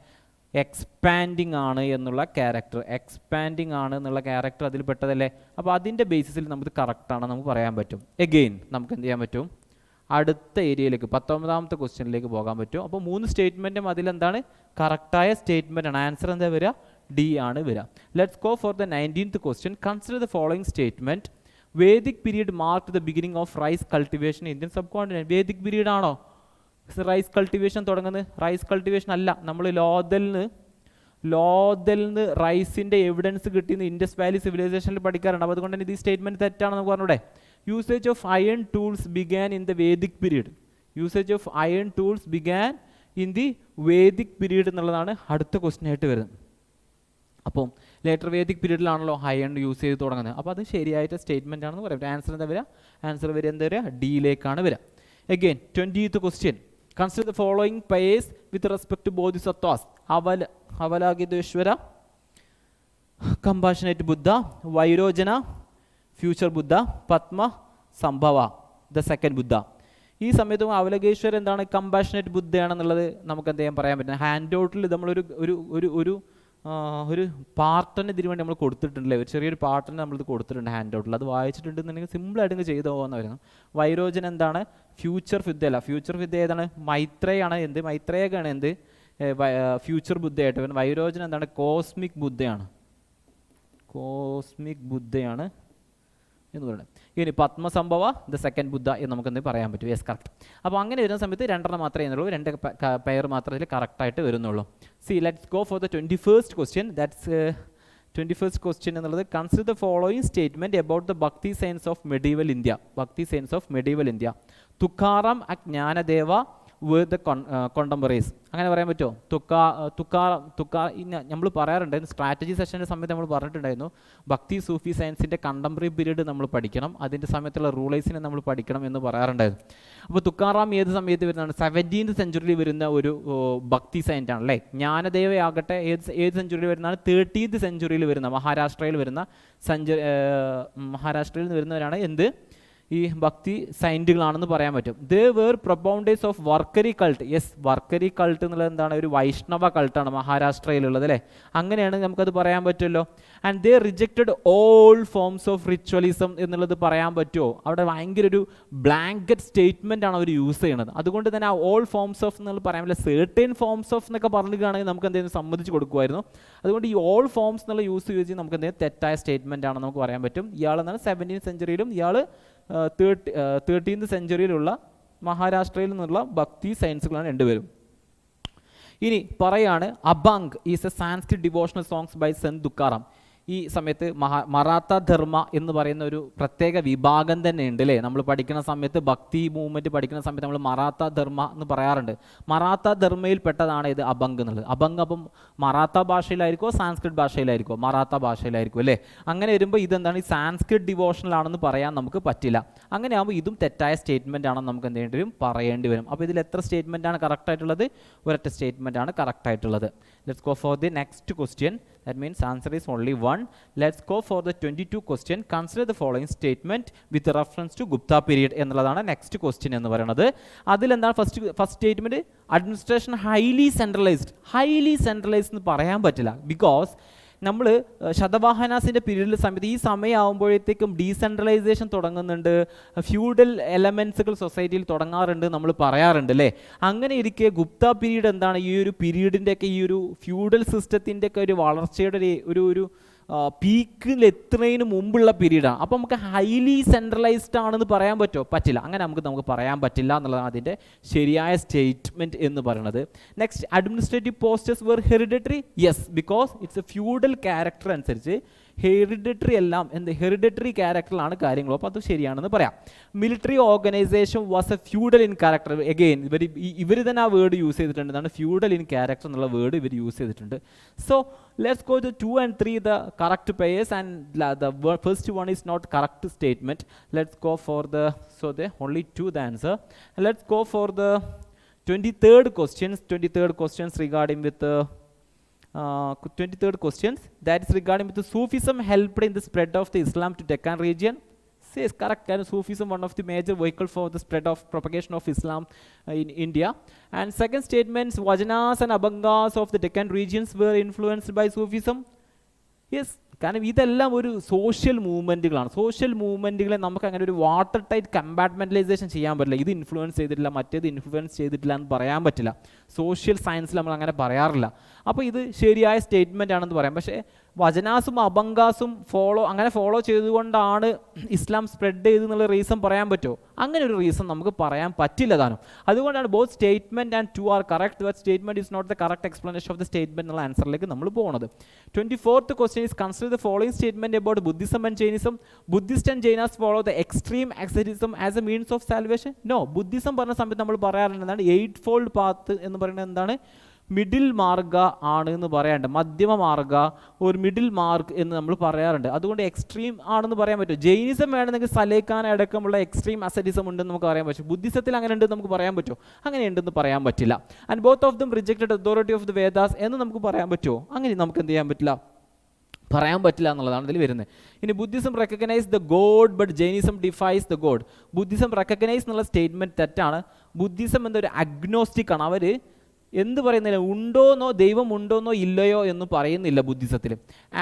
[SPEAKER 1] എക്സ്പാൻഡിങ് ആണ് എന്നുള്ള ക്യാരക്ടർ, എക്സ്പാൻഡിങ് ആണ് എന്നുള്ള ക്യാരക്ടർ അതിൽ പെട്ടതല്ലേ. അപ്പോൾ അതിൻ്റെ ബേസിസിൽ നമുക്ക് കറക്റ്റാണെന്ന് നമുക്ക് പറയാൻ പറ്റും. എഗെയിൻ നമുക്ക് എന്ത് ചെയ്യാൻ പറ്റും, അടുത്ത ഏരിയയിലേക്ക് 19ാമത്തെ ക്വസ്റ്റ്യനിലേക്ക് പോകാൻ പറ്റും. അപ്പോൾ 3 സ്റ്റേറ്റ്മെൻറ്റും അതിലെന്താണ്, കറക്റ്റായ സ്റ്റേറ്റ്മെൻ്റ് ആണ്. ആൻസർ എന്താ വരിക, ഡി ആണ് വരിക. Let's go for the 19th question. Consider the following statement. Vedic period marked the beginning of rice cultivation in Indian subcontinent. Vedic period ആണോ റൈസ് കൾട്ടിവേഷൻ തുടങ്ങുന്നത്? റൈസ് കൾട്ടിവേഷൻ അല്ല. നമ്മൾ ലോതലിന് റൈസിൻ്റെ എവിഡൻസ് കിട്ടിയെന്ന് ഇൻഡസ് വാലി സിവിലൈസേഷനിൽ പഠിക്കാറുണ്ട്. അപ്പോൾ അതുകൊണ്ട് തന്നെ ഇത് ഈ സ്റ്റേറ്റ്മെൻറ്റ് തെറ്റാണ് നമുക്ക് പറഞ്ഞൂടെ. Usage of iron tools began in the Vedic period. Usage of iron tools began in the Vedic period എന്നുള്ളതാണ് അടുത്ത ക്വസ്റ്റ്യൻ ആയിട്ട് വരുന്നത്. അപ്പം ലേറ്റർ വേദിക് പീരീഡിലാണല്ലോ അയൺ യൂസ് ചെയ്ത് തുടങ്ങുന്നത്. അപ്പോൾ അത് ശരിയായിട്ട് സ്റ്റേറ്റ്മെൻ്റ് ആണെന്ന് പറയാം. ആൻസർ എന്താ വരിക, ആൻസർ വരിക എന്താ വരിക, ഡിയിലേക്കാണ് വരിക. Again 20th question. Consider the following pairs with respect to bodhisattvas. Avalokiteshvara, compassionate Buddha, Vairochana, future Buddha, Padma Sambhava, the second ബുദ്ധ. ഈ സമയത്തും അവലഗേശ്വർ എന്താണ് കമ്പാഷനേറ്റ് ബുദ്ധയാണെന്നുള്ളത് നമുക്ക് എന്ത് ചെയ്യാൻ പറയാൻ പറ്റും. ഹാൻഡ് ഔട്ടിൽ നമ്മളൊരു ഒരു ഒരു ഒരു ഒരു പാർട്ടന് ഇതിനു വേണ്ടി നമ്മൾ കൊടുത്തിട്ടുണ്ടല്ലേ, ഒരു ചെറിയൊരു പാർട്ടന് നമ്മളിത് കൊടുത്തിട്ടുണ്ട് ഹാൻഡ് ഔട്ടിൽ. അത് വായിച്ചിട്ടുണ്ടെന്നുണ്ടെങ്കിൽ സിമ്പിളായിട്ട് ഇങ്ങ് ചെയ്തു പോകാമെന്നായിരുന്നു. വൈരോചൻ എന്താണ്? ഫ്യൂച്ചർ വിദ്യ അല്ല, ഫ്യൂച്ചർ വിദ്യ ഏതാണ്? മൈത്രയാണ്. എന്ത് മൈത്രേയൊക്കെയാണ് എന്ത് ഫ്യൂച്ചർ ബുദ്ധയായിട്ട്. വൈരോചൻ എന്താണ്? കോസ്മിക് ബുദ്ധയാണ്, കോസ്മിക് ബുദ്ധയാണ് എന്ന് പറയുന്നത്. ഇനി പത്മസംഭവ ദ സെക്കൻഡ് ബുദ്ധ എന്ന് നമുക്ക് എന്ത് പറയാൻ പറ്റും. Yes, correct. അപ്പോൾ അങ്ങനെ വരുന്ന സമയത്ത് രണ്ടെണ്ണം മാത്രമേ ചെയ്യുന്നുള്ളൂ, രണ്ട് പെയർ മാത്രമേ ഇതിൽ കറക്റ്റായിട്ട് വരുന്നുള്ളൂ. See let's go for the 21st question. That's 21st question എന്നുള്ളത് consider the following statement about the Bhakti saints of medieval India. Bhakti saints of medieval India. Tukaram Jnanadeva with the contemporaries. അങ്ങനെ പറയാൻ പറ്റുമോ? നമ്മൾ പറയാറുണ്ട് സ്ട്രാറ്റജി സെഷൻ്റെ സമയത്ത് നമ്മൾ പറഞ്ഞിട്ടുണ്ടായിരുന്നു ഭക്തി സൂഫി സയൻസിൻ്റെ കണ്ടംപററി പീരീഡ് നമ്മൾ പഠിക്കണം, അതിൻ്റെ സമയത്തുള്ള റൂളേഴ്സിനെ നമ്മൾ പഠിക്കണം എന്ന് പറയാറുണ്ടായിരുന്നു. അപ്പോൾ തുക്കാറാം ഏത് സമയത്ത് വരുന്നതാണ്? 17th സെഞ്ച്വറിയിൽ വരുന്ന ഒരു ഭക്തി സയൻറ്റ് ആണല്ലേ. ജ്ഞാനദേവയാകട്ടെ ഏത് സെഞ്ച്വറിയിൽ വരുന്നതാണ്? 30th സെഞ്ച്വറിയിൽ വരുന്ന മഹാരാഷ്ട്രയിൽ വരുന്ന മഹാരാഷ്ട്രയിൽ നിന്ന് വരുന്നവരാണ് എന്ത് ഈ ഭക്തി സൈൻറ്റുകളാണെന്ന് പറയാൻ പറ്റും. They were propounders of Varkari cult. Yes, Varkari cult എന്നുള്ളത് എന്താണ്? ഒരു വൈഷ്ണവ കൾട്ടാണ് മഹാരാഷ്ട്രയിലുള്ളത് അല്ലേ. അങ്ങനെയാണ് നമുക്കത് പറയാൻ പറ്റുമല്ലോ. And they rejected all forms of ritualism എന്നുള്ളത് പറയാൻ പറ്റുമോ? അവിടെ ഭയങ്കര ഒരു ബ്ലാങ്കറ്റ് സ്റ്റേറ്റ്മെൻ്റ് ആണ് അവർ യൂസ് ചെയ്യുന്നത്. അതുകൊണ്ട് തന്നെ ആ ഓൾ ഫോംസ് ഓഫ് എന്നുള്ളത് പറയാൻ പറ്റില്ല, സേർട്ടൈൻ ഫോംസ് ഓഫ് എന്നൊക്കെ പറഞ്ഞിട്ടാണെങ്കിൽ നമുക്ക് എന്തെങ്കിലും സമ്മതിച്ച് കൊടുക്കുമായിരുന്നു. അതുകൊണ്ട് ഈ ഓൾ ഫോംസ് എന്നുള്ള യൂസ് ചെയ്ത് നമുക്ക് എന്തെങ്കിലും തെറ്റായ സ്റ്റേറ്റ്മെൻ്റ് ആണെന്ന് നമുക്ക് പറയാൻ പറ്റും. ഇയാളെന്നാണ് 17th സെഞ്ച്വറിയിലും ഇയാൾ 13th സെഞ്ച്വറിയിലുള്ള മഹാരാഷ്ട്രയിൽ നിന്നുള്ള ഭക്തി സയൻസുകളാണ് രണ്ടുപേരും. ഇനി പറയാണ് അബാങ് is a Sanskrit devotional songs by saint Tukaram. ഈ സമയത്ത് മറാത്ത ധർമ്മ എന്ന് പറയുന്ന ഒരു പ്രത്യേക വിഭാഗം തന്നെ ഉണ്ട് അല്ലേ. നമ്മൾ പഠിക്കുന്ന സമയത്ത് ഭക്തി മൂവ്മെൻറ്റ് പഠിക്കുന്ന സമയത്ത് നമ്മൾ മറാത്ത ധർമ്മ എന്ന് പറയാറുണ്ട്. മറാത്ത ധർമ്മയിൽ പെട്ടതാണ് ഇത് അബംഗ് എന്നുള്ളത്. അബംഗ് അപ്പം മറാത്ത ഭാഷയിലായിരിക്കുമോ സാൻസ്ക്രിറ്റ് ഭാഷയിലായിരിക്കുമോ? മറാത്ത ഭാഷയിലായിരിക്കും അല്ലേ. അങ്ങനെ വരുമ്പോൾ ഇതെന്താണ്? ഈ സാൻസ്ക്രിറ്റ് ഡിവോഷണൽ ആണെന്ന് പറയാൻ നമുക്ക് പറ്റില്ല. അങ്ങനെ ആകുമ്പോൾ ഇതും തെറ്റായ സ്റ്റേറ്റ്മെൻ്റ് ആണെന്ന് നമുക്ക് എന്ത് ചെയ്യേണ്ടി വരും? പറയേണ്ടി വരും. അപ്പോൾ ഇതിൽ എത്ര സ്റ്റേറ്റ്മെൻ്റ് ആണ് കറക്റ്റ് ആയിട്ടുള്ളത്? ഒരൊറ്റ സ്റ്റേറ്റ്മെൻ്റ് ആണ് കറക്റ്റ് ആയിട്ടുള്ളത്. Let's go for the next question. That means answer is only one. Let's go for the 22 question. Consider the following statement with reference to Gupta period എന്നുള്ളതാണ് നെക്സ്റ്റ് ക്വസ്റ്റ്യൻ എന്ന് പറയുന്നത്. അതിലെന്താണ് first statement? Administration highly centralised എന്ന് പറയാൻ പറ്റില്ല. ബിക്കോസ് നമ്മൾ ശതവാഹനാസിൻ്റെ പീരീഡിൽ സമയത്ത് ഈ സമയമാകുമ്പോഴത്തേക്കും ഡീസെൻട്രലൈസേഷൻ തുടങ്ങുന്നുണ്ട്, ഫ്യൂഡൽ എലമെൻസുകൾ സൊസൈറ്റിയിൽ തുടങ്ങാറുണ്ട്, നമ്മൾ പറയാറുണ്ട് അല്ലേ. അങ്ങനെ ഇരിക്കെ ഗുപ്ത പീരീഡ് എന്താണ്? ഈ ഒരു പീരീഡിൻ്റെയൊക്കെ ഈ ഒരു ഫ്യൂഡൽ സിസ്റ്റത്തിൻ്റെയൊക്കെ ഒരു വളർച്ചയുടെ ഒരു പീക്കിൽ എത്തുന്നതിന് മുമ്പുള്ള പീരീഡാണ്. അപ്പോൾ നമുക്ക് ഹൈലി സെൻട്രലൈസ്ഡ് ആണെന്ന് പറയാൻ പറ്റുമോ? പറ്റില്ല. അങ്ങനെ നമുക്ക് പറയാൻ പറ്റില്ല എന്നുള്ളതാണ് അതിൻ്റെ ശരിയായ സ്റ്റേറ്റ്മെൻറ്റ് എന്ന് പറയുന്നത്. Next, administrative posters were hereditary. Yes, because it's a feudal character അനുസരിച്ച് ഹെറിഡിറ്ററി എല്ലാം ഹെറിഡിറ്ററി ക്യാരക്ടറിലാണ് കാര്യങ്ങൾ. അപ്പോൾ അത് ശരിയാണെന്ന് പറയാം. Military organisation was a feudal in character. Again ഇവർ തന്നെ ആ വേർഡ് യൂസ് ചെയ്തിട്ടുണ്ട്. എന്താണ്? ഫ്യൂഡൽ ഇൻ ക്യാരക്ടർ എന്നുള്ള വേർഡ് ഇവർ യൂസ് ചെയ്തിട്ടുണ്ട്. So let's go to 2 and 3 the correct pairs, and the first one is not correct statement. Let's go for the only 2 the answer. And let's go for the 23rd questions regarding with 23rd questions, that is regarding with the Sufism helped in the spread of the Islam to Deccan region. Says correct. And Sufism one of the major vehicle for the spread of propagation of Islam in India. And second statements, Vajanas and Abhangas of the Deccan regions were influenced by Sufism. Yes, കാരണം ഇതെല്ലാം ഒരു സോഷ്യൽ മൂവ്മെൻറ്റുകളാണ്. സോഷ്യൽ മൂവ്മെൻറ്റുകളെ നമുക്ക് അങ്ങനെ ഒരു വാട്ടർ ടൈറ്റ് കമ്പാർട്ട്മെൻറ്റലൈസേഷൻ ചെയ്യാൻ പറ്റില്ല. ഇത് ഇൻഫ്ലുവൻസ് ചെയ്തിട്ടില്ല, മറ്റേത് ഇൻഫ്ലുവൻസ് ചെയ്തിട്ടില്ല എന്ന് പറയാൻ പറ്റില്ല. സോഷ്യൽ സയൻസിൽ നമ്മൾ അങ്ങനെ പറയാറില്ല. അപ്പോൾ ഇത് ശരിയായ സ്റ്റേറ്റ്മെൻ്റ് ആണെന്ന് പറയാം. പക്ഷേ വചനാസും അബങ്കാസും ഫോളോ ചെയ്തുകൊണ്ടാണ് ഇസ്ലാം സ്പ്രെഡ് ചെയ്തെന്നുള്ള റീസൺ പറയാൻ പറ്റുമോ? അങ്ങനെ ഒരു റീസൺ നമുക്ക് പറയാൻ പറ്റില്ല താനും. അതുകൊണ്ടാണ് both statement and 2 are correct, but statement is not the correct explanation of the statement എന്നുള്ള ആൻസറിലേക്ക് നമ്മൾ പോകുന്നത്. 24th question is consider the following statement about Buddhism and Jainism. Buddhists and Jainas follow the extreme asceticism as a means of salvation. No, Buddhism പറഞ്ഞ സമയത്ത് നമ്മൾ പറയാറുണ്ട് എന്താണ്? 8-fold path എന്ന് പറയുന്നത് എന്താണ്? മിഡിൽ മാർഗ ആണ് എന്ന് പറയാറുണ്ട്. മധ്യമ മാർഗ ഒരു മിഡിൽ മാർഗ് എന്ന് നമ്മൾ പറയാറുണ്ട്. അതുകൊണ്ട് എക്സ്ട്രീം ആണെന്ന് പറയാൻ പറ്റും. ജൈനിസം വേണമെങ്കിൽ സലേഖാൻ അടക്കമുള്ള എക്സ്ട്രീം അസറ്റിസം ഉണ്ടെന്ന് നമുക്ക് പറയാൻ പറ്റും. ബുദ്ധിസത്തിൽ അങ്ങനെ ഉണ്ടെന്ന് നമുക്ക് പറയാൻ പറ്റുമോ? അങ്ങനെ ഉണ്ടെന്ന് പറയാൻ പറ്റില്ല. And both of them rejected authority of the Vedas എന്ന് നമുക്ക് പറയാൻ പറ്റുമോ? അങ്ങനെ നമുക്ക് എന്ത് ചെയ്യാൻ പറ്റില്ല, പറയാൻ പറ്റില്ല എന്നുള്ളതാണ് ഇതിൽ വരുന്നത്. ഇനി Buddhism recognise the god but Jainism defies the god. Buddhism recognise എന്നുള്ള സ്റ്റേറ്റ്മെൻറ്റ് തെറ്റാണ്. ബുദ്ധിസം എന്നൊരു അഗ്നോസ്റ്റിക് ആണ്. അവർ എന്ത് പറയുന്നില്ല, ഉണ്ടോന്നോ ദൈവം ഉണ്ടോന്നോ ഇല്ലയോ എന്ന് പറയുന്നില്ല ബുദ്ധിസത്തിൽ.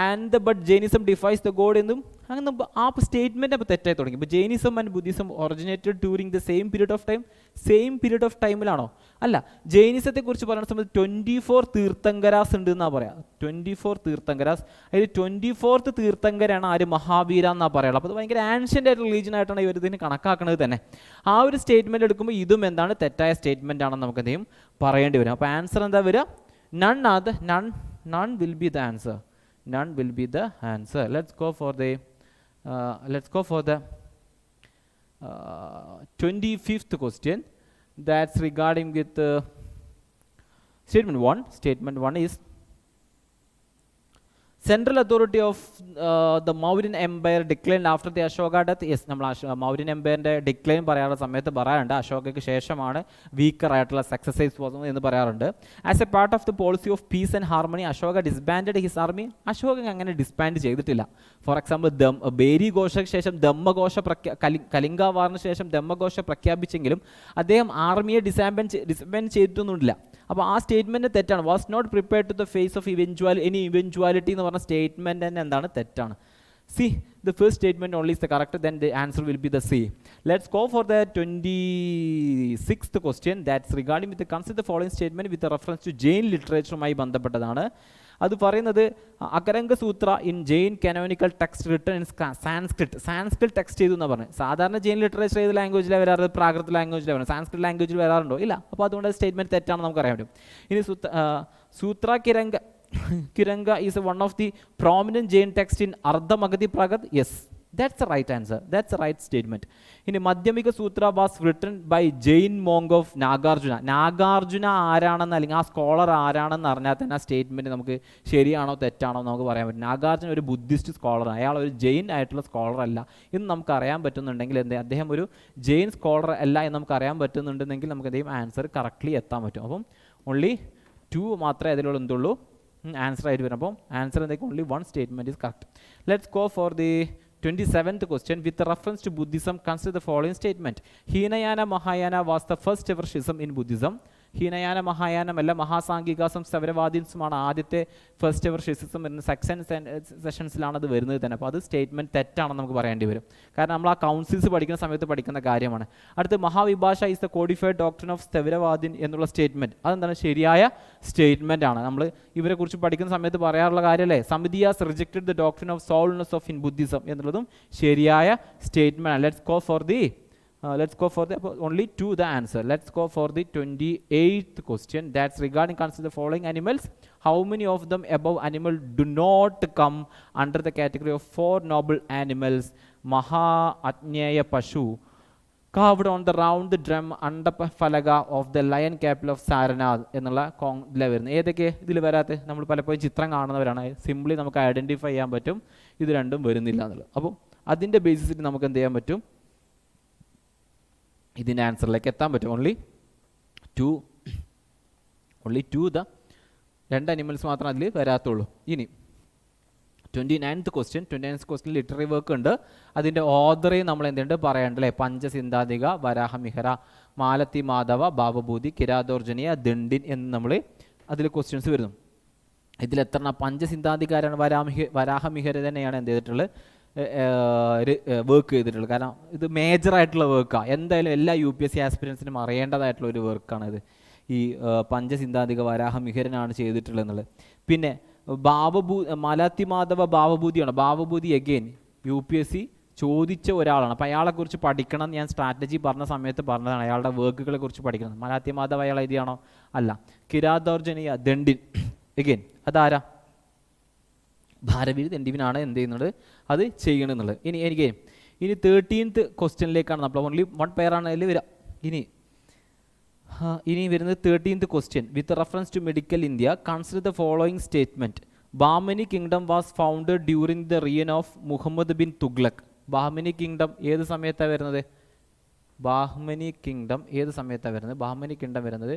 [SPEAKER 1] And but Jainism defies the god എന്നും അങ്ങനെ ആ സ്റ്റേറ്റ്മെൻറ്റ് അപ്പോൾ തെറ്റായി തുടങ്ങി. ഇപ്പോൾ Jainism and Buddhism originated during the same period of time. Same period of ടൈമിലാണോ? അല്ല. ജൈനിസത്തെക്കുറിച്ച് പറയുന്ന സമയത്ത് 24 തീർത്ഥങ്കരാസ് ഉണ്ട് എന്നാണ് പറയാം. 24 തീർത്ഥങ്കരാസ്. അതിൽ 24th തീർത്ഥങ്കരാണ് ആര്? മഹാവീര എന്നാണ് പറയുള്ളത്. അപ്പോൾ അത് ഭയങ്കര ആൻഷ്യൻ്റ് ആയിട്ട് റിലീജിയൻ ആയിട്ടാണ് ഇവർ ഇതിന് കണക്കാക്കുന്നത് തന്നെ. ആ ഒരു സ്റ്റേറ്റ്മെൻറ്റ് എടുക്കുമ്പോൾ ഇതും എന്താണ്? തെറ്റായ സ്റ്റേറ്റ്മെൻ്റ് ആണെന്ന് നമുക്ക് എന്തെങ്കിലും പറയേണ്ടി വരും. അപ്പോൾ ആൻസർ എന്താ വരിക? None will be the answer. None will be the answer. Let's go for the 25th question. That's regarding with statement 1. Statement 1 is central authority of the Mauryan Empire declined after the Ashoka death. Yes, നമ്മൾ മൗര്യൻ എംപയറിൻ്റെ ഡിക്ലൈൻ പറയാറുള്ള സമയത്ത് പറയാറുണ്ട് അശോകയ്ക്ക് ശേഷമാണ് വീക്കർ ആയിട്ടുള്ള സക്സസൈസ് വന്നത് എന്ന് പറയാറുണ്ട്. As a part of the policy of peace and harmony Ashoka disbanded his army. Ashoka അങ്ങനെ ഡിസ്ബാൻഡ് ചെയ്തിട്ടില്ല. ഫോർ എക്സാമ്പിൾ ബേരി ഘോഷയ്ക്ക് ശേഷം കലിംഗ വാറിന് ശേഷം ദമ്മഘോഷ പ്രഖ്യാപിച്ചെങ്കിലും അദ്ദേഹം ആർമിയെ ഡിസ്ബാൻഡ് ചെയ്തിട്ടൊന്നുമില്ല. അപ്പോൾ ആ സ്റ്റേറ്റ്മെൻറ്റ് തെറ്റാണ്. Was not prepared to the face of any eventuality എന്ന് പറഞ്ഞ സ്റ്റേറ്റ്മെൻറ്റ് തന്നെ എന്താണ്? തെറ്റാണ്. See the first statement only is the correct, then the answer will be the C. Let's go for the 26th question. That's regarding with the consider the following statement with a reference to Jain literature-മായി ബന്ധപ്പെട്ടതാണ്. അത് പറയുന്നത് Acharanga Sutra in Jain canonical text written in Sanskrit text ചെയ്തു എന്നാണ് പറഞ്ഞത്. സാധാരണ ജെയിൻ ലിറ്ററേച്ചർ ഏത് ലാംഗ്വേജിലാണ് വരാറ്? പ്രാകൃത ലാംഗ്വേജിലാണ് വരുന്നത്. സാൻസ്ക്രിറ്റ് ലാംഗ്വേജിൽ വരാറുണ്ടോ? ഇല്ല. അപ്പോൾ അതുകൊണ്ട് സ്റ്റേറ്റ്മെൻറ്റ് തെറ്റാണെന്ന് നമുക്ക് അറിയാൻ പറ്റും. ഇനി സൂത്ര Kiranga is one of the prominent Jain texts in Ardha Magadhi Pragat. Yes, that's the right answer. That's the right statement. In Madhyamika Sutra was written by Jain monk of Nagarjuna. Nagarjuna ആരാണെന്ന് അല്ലെങ്കിൽ ആ സ്കോളർ ആരാണെന്ന് അറിഞ്ഞാൽ തന്നെ ആ സ്റ്റേറ്റ്മെൻറ്റ് നമുക്ക് ശരിയാണോ തെറ്റാണോ നമുക്ക് പറയാൻ പറ്റും. നാഗാർജുന ഒരു ബുദ്ധിസ്റ്റ് സ്കോളർ, അയാൾ ഒരു ജെയിൻ ആയിട്ടുള്ള സ്കോളർ അല്ല എന്ന് നമുക്ക് അറിയാൻ പറ്റുന്നുണ്ടെങ്കിൽ അദ്ദേഹം ഒരു ജെയിൻ സ്കോളർ അല്ല എന്ന് നമുക്ക് അറിയാൻ പറ്റുന്നുണ്ടെങ്കിൽ നമുക്ക് എന്തെങ്കിലും ആൻസർ കറക്റ്റ്ലി എത്താൻ പറ്റും. അപ്പം ഓൺലി 2 മാത്രമേ അതിലുള്ള എന്തുള്ളൂ ആൻസർ ആയിട്ട് വരും. അപ്പോൾ ആൻസർ എന്തൊക്കെ? Only 1 statement is correct. Let's go for the 27th question. With reference to Buddhism, consider the following statement. Hinayana Mahayana was the first ever schism in Buddhism. Hinayana മഹായാനം അല്ല, മഹാസാംഘികാസം സൗരവാദീൻസുമാണ് ആദ്യത്തെ ഫസ്റ്റ് എവർ ഷിസിസം വരുന്നത്. സെഷൻസിലാണ് അത് വരുന്നത് തന്നെ. അപ്പോൾ അത് സ്റ്റേറ്റ്മെൻറ്റ് തെറ്റാണെന്ന് നമുക്ക് പറയേണ്ടി വരും. കാരണം നമ്മൾ ആ കൗൺസിൽസ് പഠിക്കുന്ന സമയത്ത് പഠിക്കുന്ന കാര്യമാണ്. അടുത്ത് Mahavibhasha is the codified doctrine of സൗരവാദീൻ എന്നുള്ള സ്റ്റേറ്റ്മെൻറ്റ് അതെന്താണ്? ശരിയായ സ്റ്റേറ്റ്മെൻ്റ് ആണ്. നമ്മൾ ഇവരെ കുറിച്ച് പഠിക്കുന്ന സമയത്ത് പറയാറുള്ള കാര്യമല്ലേ, Sammitiyas rejected the doctrine of soulness of in Buddhism എന്നുള്ളതും ശരിയായ സ്റ്റേറ്റ്മെൻ്റ് ആണ്. Let's go for the only 2 the answer. Let's go for the 28th question. That's regarding consider the following animals. How many of them above animal do not come under the category of 4 noble animals? Maha Atnaya Pashu carved on the round drum Andapafalaga of the lion capital of Sarnath എന്നുള്ള ഇതിലാണ് വരുന്നത്. ഏതൊക്കെ ഇതിൽ വരാത്ത? നമ്മൾ പലപ്പോഴും ചിത്രം കാണുന്നവരാണ്, സിംപ്ലി നമുക്ക് ഐഡൻറ്റിഫൈ ചെയ്യാൻ പറ്റും ഇത് രണ്ടും വരുന്നില്ല എന്നുള്ളത്. അപ്പോൾ അതിൻ്റെ ബേസിസിൽ നമുക്ക് എന്ത് ചെയ്യാൻ പറ്റും? ഇതിൻ്റെ ആൻസറിലേക്ക് എത്താൻ പറ്റും. ഓൺലി ടു ദ 2 അനിമൽസ് മാത്രം അതിൽ വരാത്തുള്ളൂ. ഇനി 29th question ലിറ്റററി വർക്ക് ഉണ്ട്. അതിൻ്റെ ഓദറെ നമ്മൾ എന്തുണ്ട് പറയേണ്ടല്ലേ? പഞ്ചസിന്ധാതിക, വരാഹമിഹര, മാലത്തി മാധവ, ബാബഭൂതി, കിരാതോർജനിയ, ദണ്ഡിൻ എന്ന് നമ്മൾ അതിൽ ക്വസ്റ്റ്യൻസ് വരുന്നു. ഇതിൽ എത്ര പഞ്ചസിന്ധാതികാരാണ്? വരാഹമിഹര തന്നെയാണ് എന്ത് ചെയ്തിട്ടുള്ളത്? വർക്ക് ചെയ്തിട്ടുള്ളത്. കാരണം ഇത് മേജറായിട്ടുള്ള വർക്കാണ്. എന്തായാലും എല്ലാ UPSC ആസ്പിരൻസിനും അറിയേണ്ടതായിട്ടുള്ള ഒരു വർക്കാണിത്. ഈ പഞ്ചസിന്ധാതിക വരാഹമിഹരനാണ് ചെയ്തിട്ടുള്ളത് എന്നുള്ളത്. പിന്നെ മലാത്തി മാധവ ബാബഭൂതിയാണ്. ബാബഭൂതി അഗെയിൻ UPSC ചോദിച്ച ഒരാളാണ്. അപ്പോൾ അയാളെക്കുറിച്ച് പഠിക്കണം. ഞാൻ സ്ട്രാറ്റജി പറഞ്ഞ സമയത്ത് പറഞ്ഞതാണ് അയാളുടെ വർക്കുകളെ കുറിച്ച് പഠിക്കണം. മലാത്തി മാധവ അയാൾ എഴുതിയാണോ? അല്ല. കിരാതോർജനിയ ദണ്ഡിൻ അഗെയിൻ അതാരാ? ഭാരവീർ ദണ്ഡിനാണ് എന്ത് ചെയ്യുന്നത്? അത് ചെയ്യണമെന്നുള്ളത്. ഇനി 13th ക്വസ്റ്റ്യനിലേക്കാണ് നമ്മൾ ഓൺലി 1 പെയറാണ് അതിൽ വരിക. ഇനി വരുന്നത് 13th question. With reference to medical India consider the following statement. Bahmani kingdom was founded during the reign of Muhammad bin Tughlaq. Bahmani kingdom ഏത് സമയത്താണ് വരുന്നത്? ബാഹ്മനി കിങ്ഡം വരുന്നത്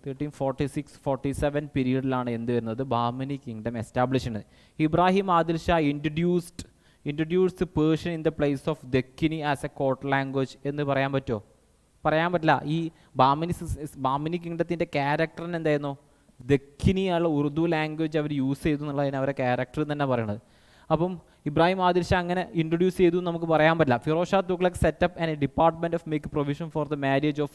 [SPEAKER 1] 1346-47 പീരീഡിലാണ് എന്ത് വരുന്നത്, ബാമിനി കിങ്ഡം എസ്റ്റാബ്ലിഷ് ചെയ്യുന്നത്. Ibrahim Adil Shah introduced Persian in the place of Dakhini as a court language എന്ന് പറയാൻ പറ്റുമോ? പറയാൻ പറ്റില്ല. ഈ ബാമിനി കിങ്ഡത്തിൻ്റെ ക്യാരക്ടറിന് എന്തായിരുന്നു, ദക്കിനിയുള്ള ഉറുദു ലാംഗ്വേജ് അവർ യൂസ് ചെയ്തു എന്നുള്ളതിന് അവരുടെ ക്യാരക്ടർ തന്നെ പറയണത്. അപ്പം ഇബ്രാഹിം ആദിൽ ഷാ അങ്ങനെ ഇൻട്രൊഡ്യൂസ് ചെയ്തു എന്ന് നമുക്ക് പറയാൻ പറ്റില്ല. Firoz Shah Tughlaq set up and department of make provision for the marriage of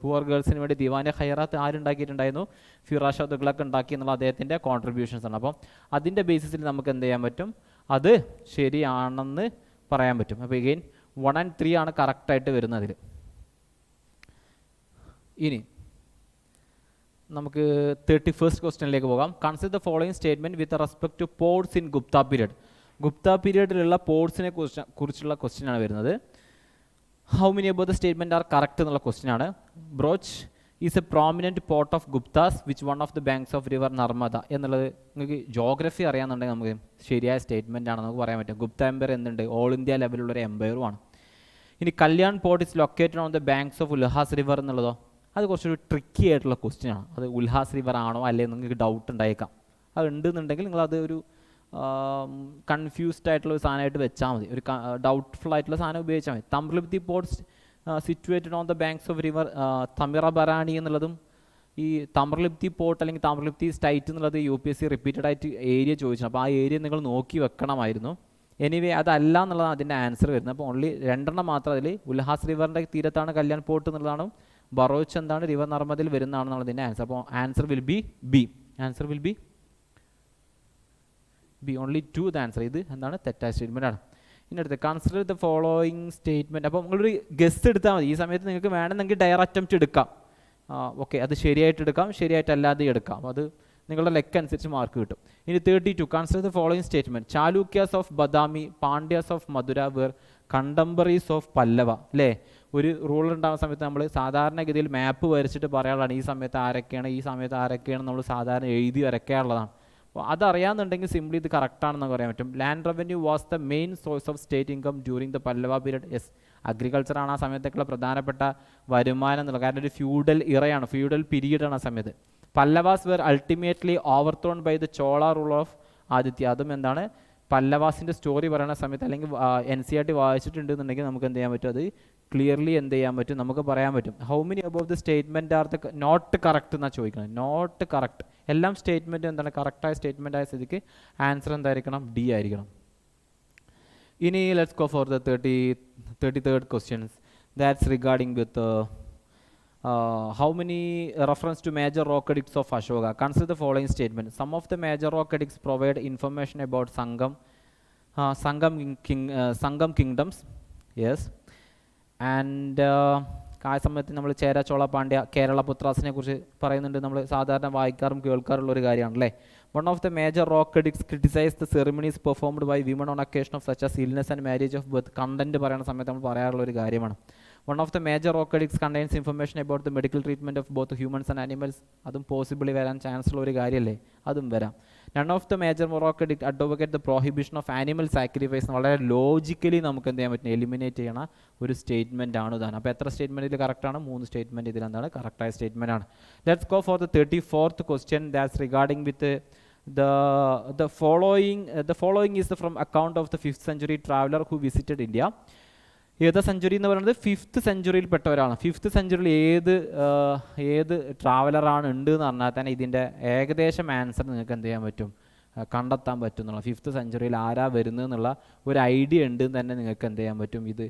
[SPEAKER 1] poor ഗേൾസിന് വേണ്ടി ദിവാനെ ഖൈറാത്ത് ആരുണ്ടാക്കിയിട്ടുണ്ടായിരുന്നു, ഫിറോസ് ഷാ തുഗ്ലക് ഉണ്ടാക്കി എന്നുള്ള അദ്ദേഹത്തിൻ്റെ കോൺട്രിബ്യൂഷൻസ് ആണ്. അപ്പം അതിൻ്റെ ബേസിസിൽ നമുക്ക് എന്ത് ചെയ്യാൻ പറ്റും, അത് ശരിയാണെന്ന് പറയാൻ പറ്റും. അപ്പോൾ എഗെയിൻ 1 and 3 ആണ് കറക്റ്റായിട്ട് വരുന്നതിൽ. ഇനി നമുക്ക് 31st ക്വസ്റ്റ്യനിലേക്ക് പോകാം. Consider the following statement with respect to ports in Gupta period. Gupta പീരിയഡിലുള്ള പോർട്സിനെ കുറിച്ചുള്ള ക്വസ്റ്റ്യനാണ് വരുന്നത്. How many about the statement are correct എന്നുള്ള ക്വസ്റ്റ്യനാണ്. Broach is a prominent port of Guptas which one of the banks of river Narmada എന്നുള്ളത് നിങ്ങൾക്ക് ജോഗ്രഫി അറിയാമെന്നുണ്ടെങ്കിൽ നമുക്ക് ശരിയായ സ്റ്റേറ്റ്മെൻ്റ് ആണ് നമുക്ക് പറയാൻ പറ്റും. ഗുപ്ത എംപയർ എന്തുണ്ട്, ഓൾ ഇന്ത്യ ലെവലിലുള്ളൊരു എംപയറുമാണ്. ഇനി Kalyan port is located on the banks of Ulhas river എന്നുള്ളതോ, അത് കുറച്ചൊരു ട്രിക്കി ആയിട്ടുള്ള ക്വസ്റ്റ്യനാണ്. അത് ഉൽഹാസ് റിവർ ആണോ അല്ലെങ്കിൽ നിങ്ങൾക്ക് ഡൗട്ട് ഉണ്ടായേക്കാം. അത് ഉണ്ടെന്നുണ്ടെങ്കിൽ നിങ്ങളത് ഒരു കൺഫ്യൂസ്ഡ് ആയിട്ടുള്ള ഒരു സാധനമായിട്ട് വെച്ചാൽ മതി, ഒരു ഡൗട്ട്ഫുൾ ആയിട്ടുള്ള സാധനം ഉപയോഗിച്ചാൽ മതി. Tamralipti ports situated on the banks of river Thamirabarani എന്നുള്ളതും ഈ തമ്രലിപ്തി പോർട്ട് അല്ലെങ്കിൽ തമ്രലിപ്തി സ്റ്റേറ്റ് എന്നുള്ളത് UPSC റിപ്പീറ്റഡ് ആയിട്ട് ഏരിയ ചോദിച്ചു. അപ്പോൾ ആ ഏരിയ നിങ്ങൾ നോക്കി വെക്കണമായിരുന്നു. എനിവേ അതല്ല എന്നുള്ളതാണ് അതിൻ്റെ ആൻസർ വരുന്നത്. അപ്പോൾ ഓൺലി 2 മാത്രം അതിൽ ഉൽഹാസ് റിവറിൻ്റെ തീരത്താണ് കല്യാൺ പോർട്ട് എന്നുള്ളതാണ്, ബറോച്ച് എന്താണ് റിവർ നർമ്മദയിൽ വരുന്നതാണെന്നുള്ളതിൻ്റെ ആൻസർ. അപ്പോൾ answer will be B. Answer will be B. Only 2 the answer. ഇത് എന്താണ്, തെറ്റായ സ്റ്റേറ്റ്മെൻ്റ് ആണ്. ഇനി അടുത്ത് കൺസിഡർ ദ ഫോളോയിങ് സ്റ്റേറ്റ്മെൻറ്റ്. അപ്പോൾ നിങ്ങളൊരു ഗസ് എടുത്താൽ മതി. ഈ സമയത്ത് നിങ്ങൾക്ക് വേണമെന്നെങ്കിൽ ഡയർ അറ്റംപ്റ്റ് എടുക്കാം. ഓക്കെ, അത് ശരിയായിട്ട് എടുക്കാം, ശരിയായിട്ടല്ലാതെ എടുക്കാം. അപ്പോൾ അത് നിങ്ങളുടെ ലെക്ക് അനുസരിച്ച് മാർക്ക് കിട്ടും. ഇനി 32 consider the following statement. Chalukyas of Badami, Pandyas of Madurai were contemporaries of Pallava. അല്ലേ, ഒരു റൂൾ ഉണ്ടാകുന്ന സമയത്ത് നമ്മൾ സാധാരണഗതിയിൽ മാപ്പ് വരച്ചിട്ട് പറയാനുള്ളതാണ് ഈ സമയത്ത് ആരൊക്കെയാണ്, ഈ സമയത്ത് ആരൊക്കെയാണ് നമ്മൾ സാധാരണ എഴുതി വരയ്ക്കാനുള്ളതാണ്. അപ്പോൾ അതറിയാമെന്നുണ്ടെങ്കിൽ സിംപ്ലി ഇത് കറക്റ്റാണെന്ന് പറയാൻ പറ്റും. Land revenue was the main source of state income during the Pallava period. Yes, അഗ്രികൾച്ചറാണ് ആ സമയത്തേക്കുള്ള പ്രധാനപ്പെട്ട വരുമാനം എന്നുള്ളത്. കാരണം ഒരു ഫ്യൂഡൽ ഇറയാണ്, ഫ്യൂഡൽ പീരീഡാണ് ആ സമയത്ത്. Pallavas were ultimately overthrown by the Chola rule of Aditya. അതും എന്താണ്, പല്ലവാസിൻ്റെ സ്റ്റോറി പറയുന്ന സമയത്ത് അല്ലെങ്കിൽ NCERT വായിച്ചിട്ടുണ്ടെന്നുണ്ടെങ്കിൽ നമുക്ക് എന്ത് ചെയ്യാൻ പറ്റും, അത് ക്ലിയർലി എന്ത് ചെയ്യാൻ പറ്റും, നമുക്ക് പറയാൻ പറ്റും. How many above the statement are the not correct എന്നാണ് ചോദിക്കുന്നത്. നോട്ട് കറക്റ്റ്, എല്ലാം സ്റ്റേറ്റ്മെൻറ്റ് എന്താണ് കറക്റ്റായ സ്റ്റേറ്റ്മെൻ്റ് ആയ സ്ഥിതിക്ക് ആൻസർ എന്തായിരിക്കണം, ഡി ആയിരിക്കണം. ഇനി let's go for the 33rd questions. That's regarding with how many reference to major rock edicts of Ashoka. Consider the following statement. Some of the major rock edicts provide information about Sangam kingdoms. Yes. And ആ സമയത്ത് നമ്മൾ ചേര, ചോള, പാണ്ഡ്യ, കേരള പുത്രാസിനെ കുറിച്ച് പറയുന്നുണ്ട്. നമ്മൾ സാധാരണ വായിക്കാറും കേൾക്കാറുള്ള ഒരു കാര്യമാണ് അല്ലേ. One of the major rock edicts criticise the ceremonies performed by women on occasion of such as illness and marriage of birth. Content പറയുന്ന സമയത്ത് നമ്മൾ പറയാറുള്ള ഒരു കാര്യമാണ്. One of the major rock edicts contains information about the medical treatment of both humans and animals. അതും പോസിബിളി വരാൻ ചാൻസ് ഉള്ള ഒരു കാര്യമല്ലേ, അതും വരാം. None of the major rock edict advocate the prohibition of animal sacrifice. വളരെ ലോജിക്കലി നമുക്ക് എന്ത് ചെയ്യാൻ പറ്റും, എലിമിനേറ്റ് ചെയ്യണ ഒരു സ്റ്റേറ്റ്മെൻ്റ് ആണ് ഇതാണ്. അപ്പോൾ എത്ര സ്റ്റേറ്റ്മെൻറ്റ് ഇതിൽ കറക്റ്റാണ്, 3 സ്റ്റേറ്റ്മെൻറ്റ് ഇതിലെന്താണ് കറക്റ്റായ സ്റ്റേറ്റ്മെൻ്റ് ആണ്. Let's go for the 34th question. That's regarding with the following is from account of the 5th century traveler who visited India. ഏതാ സെഞ്ചുറി എന്ന് പറയുന്നത് 5th സെഞ്ചുറിയിൽ പെട്ടവരാണ്. 5th സെഞ്ചുറിയിൽ ഏത് ട്രാവലറാണ് ഉണ്ട് എന്ന് പറഞ്ഞാൽ തന്നെ ഇതിൻ്റെ ഏകദേശം ആൻസർ നിങ്ങൾക്ക് എന്ത് ചെയ്യാൻ പറ്റും, കണ്ടെത്താൻ പറ്റും എന്നുള്ള. 5th സെഞ്ചുറിയിൽ ആരാ വരുന്നത് എന്നുള്ള ഒരു ഐഡിയ ഉണ്ട് എന്ന് തന്നെ നിങ്ങൾക്ക് എന്ത് ചെയ്യാൻ പറ്റും, ഇത്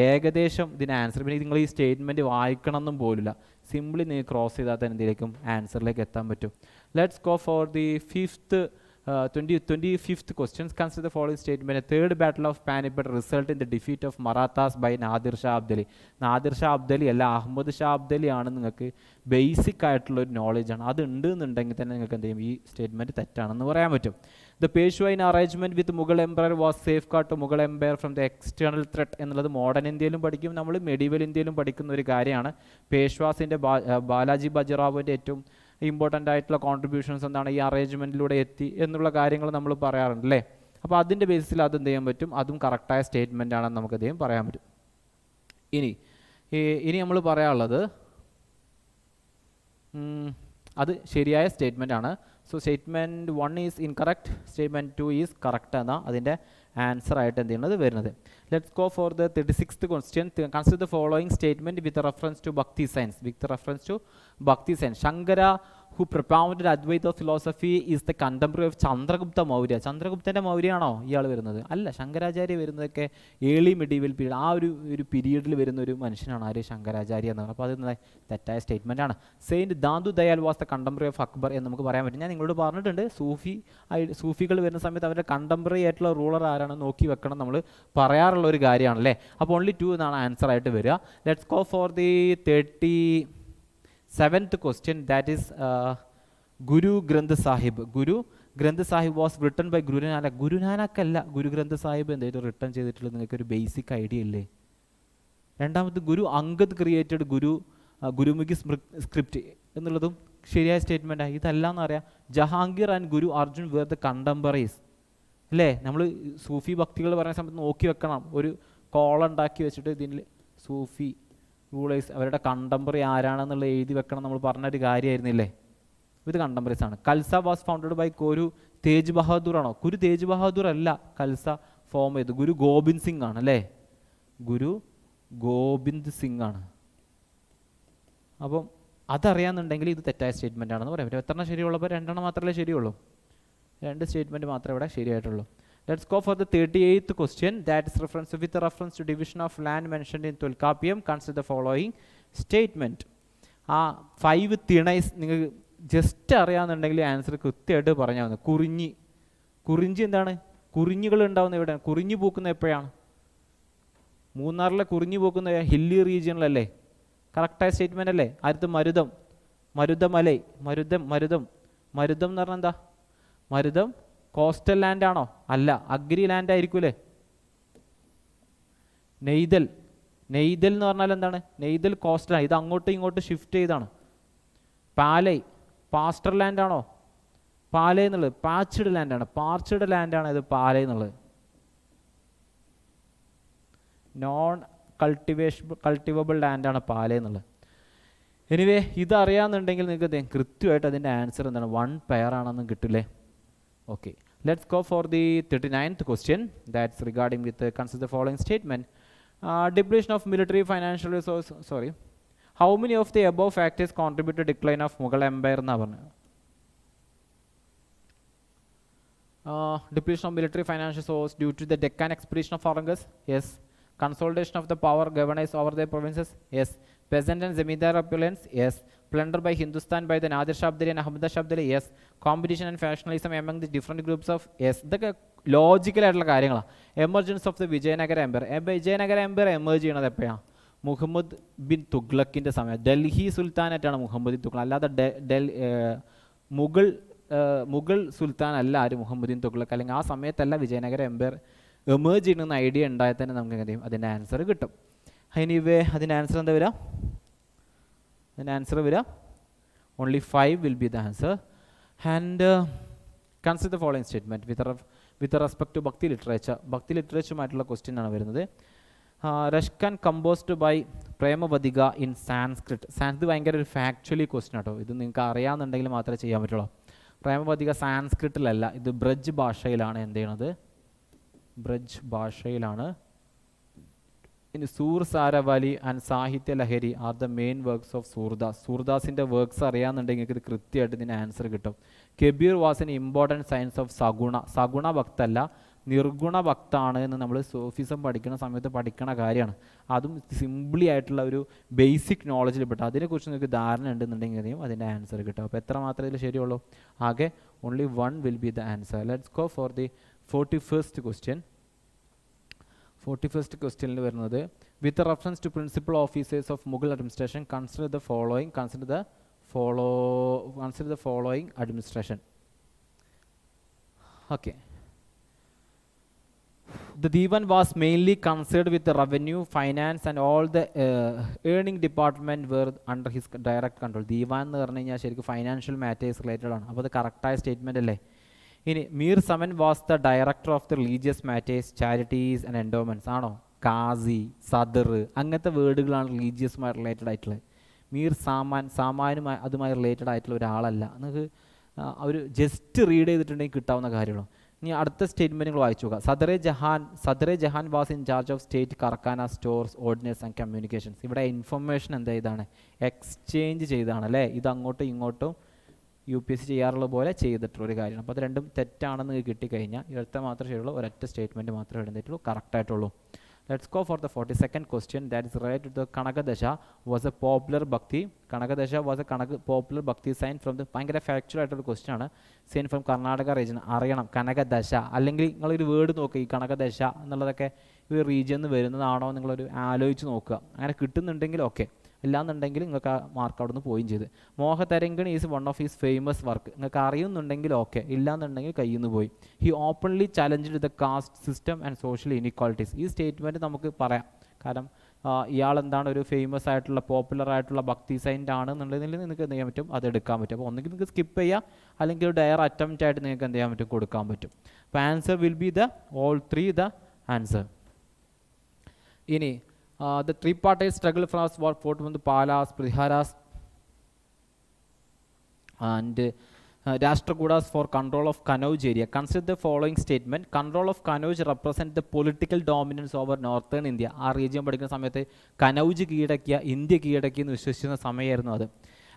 [SPEAKER 1] ഏകദേശം ഇതിന് ആൻസർ. പിന്നെ നിങ്ങൾ ഈ സ്റ്റേറ്റ്മെൻറ്റ് വായിക്കണമെന്നും പോലില്ല, സിംപ്ലി നിങ്ങൾ ക്രോസ് ചെയ്താൽ തന്നെ എന്തിലേക്കും ആൻസറിലേക്ക് എത്താൻ പറ്റും. Let's go for the 25th questions. Consider the following statement. A third battle of Panipat result in the defeat of Marathas by Nadir Shah Abdali. Nadir Shah Abdali അല്ല, അഹമ്മദ് ഷാ അബ്ദലി ആണ്. നിങ്ങൾക്ക് ബേസിക് ആയിട്ടുള്ളൊരു നോളജാണ്. അത് ഉണ്ട് എന്നുണ്ടെങ്കിൽ തന്നെ നിങ്ങൾക്ക് എന്ത് ചെയ്യും, ഈ സ്റ്റേറ്റ്മെൻറ്റ് തെറ്റാണെന്ന് പറയാൻ പറ്റും. The Peshwa in arrangement with Mughal Empire was safe guard to Mughal Empire from the external threat എന്നുള്ളത് മോഡേൺ ഇന്ത്യയിലും പഠിക്കും, നമ്മൾ മെഡീവൽ ഇന്ത്യയിലും പഠിക്കുന്ന ഒരു കാര്യമാണ്. പേഷ്വാസിൻ്റെ ബാലാജി ബജിറാവുവിൻ്റെ ഏറ്റവും ഇമ്പോർട്ടൻ്റ് ആയിട്ടുള്ള കോൺട്രിബ്യൂഷൻസ് എന്താണ്, ഈ അറേഞ്ച്മെൻറ്റിലൂടെ എത്തി എന്നുള്ള കാര്യങ്ങൾ നമ്മൾ പറയാറുണ്ട് അല്ലേ. അപ്പോൾ അതിൻ്റെ ബേസിസിൽ അത് എന്ത് ചെയ്യാൻ പറ്റും, അതും കറക്റ്റായ സ്റ്റേറ്റ്മെൻ്റ് ആണെന്ന് നമുക്ക് എന്ത് ചെയ്യും പറയാൻ പറ്റും. ഇനി നമ്മൾ പറയാനുള്ളത് അത് ശരിയായ സ്റ്റേറ്റ്മെൻ്റ് ആണ്. So statement 1 is incorrect, statement 2 is correct എന്നാണ് അതിൻ്റെ ആൻസർ ആയിട്ട് എന്ത് ചെയ്യുന്നത് വരുന്നത്. Let's go for the 36th question. Consider the following statement with reference to bhakti saints. With reference to bhakti saints. Shankara who propounded Advaita philosophy is the contemporary of Chandragupta Maurya. ചന്ദ്രഗുപ്തൻ്റെ മൗര്യയാണോ ഇയാൾ വരുന്നത്? അല്ല, ശങ്കരാചാര്യ വരുന്നതൊക്കെ ഏർലി മിഡീവൽ പീരീഡ്, ആ ഒരു പീരീഡിൽ വരുന്ന ഒരു മനുഷ്യനാണ് ആര്? ശങ്കരാചാര്യ എന്ന് പറയുന്നത്. അപ്പോൾ അത് തെറ്റായ സ്റ്റേറ്റ്മെൻ്റ് ആണ്. സെയിൻറ്റ് ദാന്തു Dayal was the contemporary of Akbar എന്ന് നമുക്ക് പറയാൻ പറ്റും. ഞാൻ നിങ്ങളോട് പറഞ്ഞിട്ടുണ്ട്, സൂഫികൾ വരുന്ന സമയത്ത് അവരുടെ കണ്ടംപററി ആയിട്ടുള്ള റൂളർ ആരാണ് നോക്കി വെക്കണം നമ്മൾ പറയാറുള്ള ഒരു കാര്യമാണല്ലേ. അപ്പോൾ ഓൺലി 2 എന്നാണ് ആൻസർ ആയിട്ട് വരിക. Let's go for the 37th question, that is Guru Granth Sahib. Guru Granth Sahib was written by Guru Nanak. Guru Nanak അല്ല Guru Granth Sahib എന്തായിട്ട് റിട്ടേൺ ചെയ്തിട്ടുള്ളത് നിങ്ങൾക്കൊരു ബേസിക് ഐഡിയ ഇല്ലേ? രണ്ടാമത് ഗുരു അംഗദ് ക്രിയേറ്റഡ് ഗുരുമുഖി സ്ക്രിപ്റ്റ് എന്നുള്ളതും ശരിയായ സ്റ്റേറ്റ്മെൻറ്റാണ്. ഇതല്ലാന്ന് പറയാം Jahangir and Guru Arjun were the contemporaries അല്ലേ. നമ്മൾ സൂഫി ഭക്തികൾ പറയുന്ന സമയത്ത് നോക്കി വെക്കണം, ഒരു കോളുണ്ടാക്കി വെച്ചിട്ട് ഇതിൽ സൂഫി റൂളേഴ്സ് അവരുടെ കണ്ടംപററി ആരാണെന്നുള്ള എഴുതി വെക്കണം നമ്മൾ പറഞ്ഞൊരു കാര്യമായിരുന്നില്ലേ. ഇത് കണ്ടംപററീസ് ആണ്. Khalsa was founded by Guru Tegh Bahadur ആണോ? ഗുരു തേജ് ബഹാദൂർ അല്ല കൽസ ഫോം ചെയ്ത്, ഗുരു ഗോബിന്ദ് സിംഗ് ആണ് അല്ലേ. ഗുരു ഗോബിന്ദ് സിംഗ് ആണ്. അപ്പം അതറിയാമെന്നുണ്ടെങ്കിൽ ഇത് തെറ്റായ സ്റ്റേറ്റ്മെൻ്റ് ആണെന്ന് പറയാം പറ്റും. എത്ര ശരിയുള്ളപ്പോൾ 2 മാത്രമേ ശരിയുള്ളൂ, 2 സ്റ്റേറ്റ്മെൻറ്റ് മാത്രമേ ഇവിടെ ശരിയായിട്ടുള്ളൂ. Let's go for the 38th question, that is with reference to division of land mentioned in Tolkappiyam. Consider the following statement. 5 തിണൈസ് നിങ്ങൾക്ക് ജസ്റ്റ് അറിയാമെന്നുണ്ടെങ്കിൽ ആൻസർ കൃത്യമായിട്ട് പറഞ്ഞാൽ മതി. കുറിഞ്ഞി എന്താണ്? കുറിഞ്ഞികൾ ഉണ്ടാവുന്ന എവിടെയാണ്? കുറിഞ്ഞി പൂക്കുന്ന എപ്പോഴാണ്? മൂന്നാറിലെ കുറിഞ്ഞി പൂക്കുന്ന ഹില്ലി റീജിയണിലല്ലേ? കറക്റ്റായ സ്റ്റേറ്റ്മെൻ്റ് അല്ലേ? അടുത്ത് മരുതമലൈ മരുതം എന്ന് പറഞ്ഞാൽ എന്താ? മരുതം കോസ്റ്റൽ ലാൻഡ് ആണോ? അല്ല, അഗ്രി ലാൻഡ് ആയിരിക്കൂലേ. നെയ്തൽ എന്ന് പറഞ്ഞാൽ എന്താണ്? നെയ്തൽ കോസ്റ്റലാണ്, ഇത് അങ്ങോട്ടും ഇങ്ങോട്ടും ഷിഫ്റ്റ് ചെയ്താണ്. പാലൈ പാസ്റ്റർ ലാൻഡ് ആണോ? പാലൈ എന്നുള്ളത് പാർച്ച്ഡ് ലാൻഡാണ് ഇത് പാലൈ എന്നുള്ളത്. നോൺ കൾട്ടിവബിൾ ലാൻഡാണ് പാലൈ എന്നുള്ളത്. എനിവേ ഇതറിയാമെന്നുണ്ടെങ്കിൽ നിങ്ങൾക്ക് കൃത്യമായിട്ട് അതിൻ്റെ ആൻസർ എന്താണ്? 1 പെയർ ആണെന്ന് കിട്ടില്ലേ. Okay, let's go for the 39th question, that's regarding with consider the following statement. Depletion of military financial resources. How many of the above factors contribute to decline of Mughal Empire na parna? Depletion of military financial resources due to the Deccan expedition of Aurangzeb. Yes. Consolidation of the power governors over their provinces. Yes. Peasant and Zamindar opulence. Yes. Plunder by Hindustan by the Nadir Shah Abdali and Ahmad Shah Abdali. Yes. Competition and factionalism among the different groups of. Yes. ഇതൊക്കെ ലോജിക്കൽ ആയിട്ടുള്ള കാര്യങ്ങളാണ്. Emergence of the Vijayanagara empire. Vijayanagara empire emerge ചെയ്യണത് എപ്പോഴാണ്? മുഹമ്മദ് ബിൻ തുഗ്ലക്കിൻ്റെ സമയം. ഡൽഹി സുൽത്താനായിട്ടാണ് മുഹമ്മദ് ബിൻ തുഗ്ലക്, അല്ലാതെ മുഗൾ സുൽത്താൻ അല്ല ആര്? മുഹമ്മദ് ബിൻ തുഗ്ലക്. അല്ലെങ്കിൽ ആ സമയത്തല്ല വിജയനഗര എംപയർ എമേർജ് ചെയ്യണമെന്ന് ഐഡിയ ഉണ്ടായാൽ തന്നെ നമുക്ക് എന്ത് ചെയ്യും? അതിൻ്റെ ആൻസർ കിട്ടും. എനിവേ അതിൻ്റെ ആൻസർ എന്താ വരിക? അതിൻ്റെ ആൻസർ വരിക only 5 will be the answer. And consider the following statement with respect to bhakti ലിറ്ററേച്ചറുമായിട്ടുള്ള ക്വസ്റ്റ്യൻ ആണ് വരുന്നത്. Raskhan composed by Premavatika in Sanskrit. ഇത് ഭയങ്കര ഒരു ഫാക്ച്വലി ക്വസ്റ്റ്യൻ ആട്ടോ. ഇത് നിങ്ങൾക്ക് അറിയാമെന്നുണ്ടെങ്കിൽ മാത്രമേ ചെയ്യാൻ പറ്റുള്ളൂ. പ്രേമവതിക സാൻസ്ക്രിറ്റിലല്ല, ഇത് ബ്രജ് ഭാഷയിലാണ് എന്ത് ചെയ്യണത്? ബ്രജ് ഭാഷയിലാണ്. ഇനി സൂർ സാരവാലി and Sahitya Lahari are the main works of Surdas. സൂർദാസിൻ്റെ വർക്ക്സ് അറിയാമെന്നുണ്ടെങ്കിൽ ഇത് കൃത്യമായിട്ട് ഇതിന് ആൻസർ കിട്ടും. Kabir was an important saint of Saguna ഭക്തല്ല, നിർഗുണ ഭക്താണ് എന്ന് നമ്മൾ സോഫിസം പഠിക്കുന്ന സമയത്ത് പഠിക്കണ കാര്യമാണ്. അതും സിംപിളി ആയിട്ടുള്ള ഒരു ബേസിക് നോളജിൽ പെട്ടു. അതിനെക്കുറിച്ച് നിങ്ങൾക്ക് ധാരണ ഉണ്ടെന്നുണ്ടെങ്കിൽ അതിൻ്റെ ആൻസർ കിട്ടും. അപ്പോൾ എത്ര മാത്രമേ ഇതിൽ ശരിയുള്ളൂ? ആകെ only 1 will be the answer. Let's go for the 41st question. 41st ക്വസ്റ്റ്യനിൽ വരുന്നത് with reference to principal officers of Mughal administration consider the following administration. Okay. The Diwan was mainly concerned with the revenue, finance and all the earning department were under his direct control. Diwan എന്ന് പറഞ്ഞു കഴിഞ്ഞാൽ ശരിക്കും ഫൈനാൻഷ്യൽ മാറ്റേഴ്സ് റിലേറ്റഡ് ആണ്. അപ്പോൾ അത് കറക്റ്റായ സ്റ്റേറ്റ്മെൻ്റ് അല്ലേ? ഇനി Mir Saman was the director of the religious matters, charities and endowments ആണോ? കാസി, സദർ അങ്ങനത്തെ വേർഡുകളാണ് റിലീജിയസുമായി റിലേറ്റഡ് ആയിട്ടുള്ളത്. മീർ സാമാനുമായി അതുമായി റിലേറ്റഡ് ആയിട്ടുള്ള ഒരാളല്ല. നിങ്ങൾക്ക് ഒരു ജസ്റ്റ് റീഡ് ചെയ്തിട്ടുണ്ടെങ്കിൽ കിട്ടാവുന്ന കാര്യമുള്ളൂ. ഇനി അടുത്ത സ്റ്റേറ്റ്മെൻറ്റ് നിങ്ങൾ വായിച്ചു നോക്കുക. സദറെ Jahan was in charge of state karkhana stores ordinaries and communications. ഇവിടെ ഇൻഫർമേഷൻ എന്താ ഇതാണ്, എക്സ്ചേഞ്ച് ചെയ്താണ് അല്ലേ. ഇത് അങ്ങോട്ടും ഇങ്ങോട്ടും UPSC ചെയ്യാറുള്ള പോലെ ചെയ്തിട്ടുള്ളൊരു കാര്യമാണ്. അപ്പോൾ അത് രണ്ടും തെറ്റാണെന്ന് കിട്ടിക്കഴിഞ്ഞാൽ ഇടത്തെ മാത്രമേ ശരിയുള്ളൂ, ഒരൊറ്റ സ്റ്റേറ്റ്മെൻറ്റ് മാത്രമേ എഴുതിയിട്ടുള്ളൂ, കറക്റ്റായിട്ടുള്ളൂ. Let's go for the 42nd question that is related to the Kanakadasha was a popular bhakti. Kanakadasha was a popular bhakti sign from the ഭയങ്കര ഫാക്ച്വൽ ആയിട്ടൊരു ക്വസ്റ്റ്യൻ ആണ്. സെയിൻ ഫ്രം കർണാടക റീജിയൻ. അറിയണം കനകദശ, അല്ലെങ്കിൽ നിങ്ങളൊരു വേർഡ് നോക്കുക, ഈ കനകദശ എന്നുള്ളതൊക്കെ ഈ റീജിയൻ നിന്ന് വരുന്നതാണോ നിങ്ങളൊരു ആലോചിച്ച് നോക്കുക. അങ്ങനെ കിട്ടുന്നുണ്ടെങ്കിൽ ഓക്കെ, ഇല്ലാന്നുണ്ടെങ്കിൽ നിങ്ങൾക്ക് ആ മാർക്ക് അവിടെ നിന്ന് പോയും ചെയ്ത്. Mohatarangini is one of his famous work. നിങ്ങൾക്ക് അറിയുന്നുണ്ടെങ്കിൽ ഓക്കെ, ഇല്ലാന്നുണ്ടെങ്കിൽ കയ്യിൽ നിന്ന് പോയി. He openly challenged the caste system and social inequalities. ഈ സ്റ്റേറ്റ്മെൻറ്റ് നമുക്ക് പറയാം, കാരണം ഇയാൾ എന്താണ് ഒരു ഫേമസ് ആയിട്ടുള്ള പോപ്പുലർ ആയിട്ടുള്ള ഭക്തി സൈൻ്റ് ആണെന്നുള്ളതിൽ നിങ്ങൾക്ക് എന്ത് ചെയ്യാൻ പറ്റും, അത് എടുക്കാൻ പറ്റും. അപ്പോൾ ഒന്നുകിൽ നിങ്ങൾക്ക് സ്കിപ്പ് ചെയ്യാം, അല്ലെങ്കിൽ ഒരു ഡയർ അറ്റംപ്റ്റ് ആയിട്ട് നിങ്ങൾക്ക് എന്ത് ചെയ്യാൻ പറ്റും, കൊടുക്കാൻ പറ്റും. അപ്പോൾ answer will be the all three the answer. ഇനി the tripartite struggle for us was fought from the Palas, Priharas and Rashtrakudas for control of Kanauj area. Consider the following statement. Control of Kanauj represent the political dominance over northern India. ആ റീജിയൻ പഠിക്കുന്ന സമയത്ത് കനൗജ് കീഴടക്കിയ, ഇന്ത്യ കീഴടക്കി എന്ന് വിശ്വസിക്കുന്ന സമയമായിരുന്നു അത്.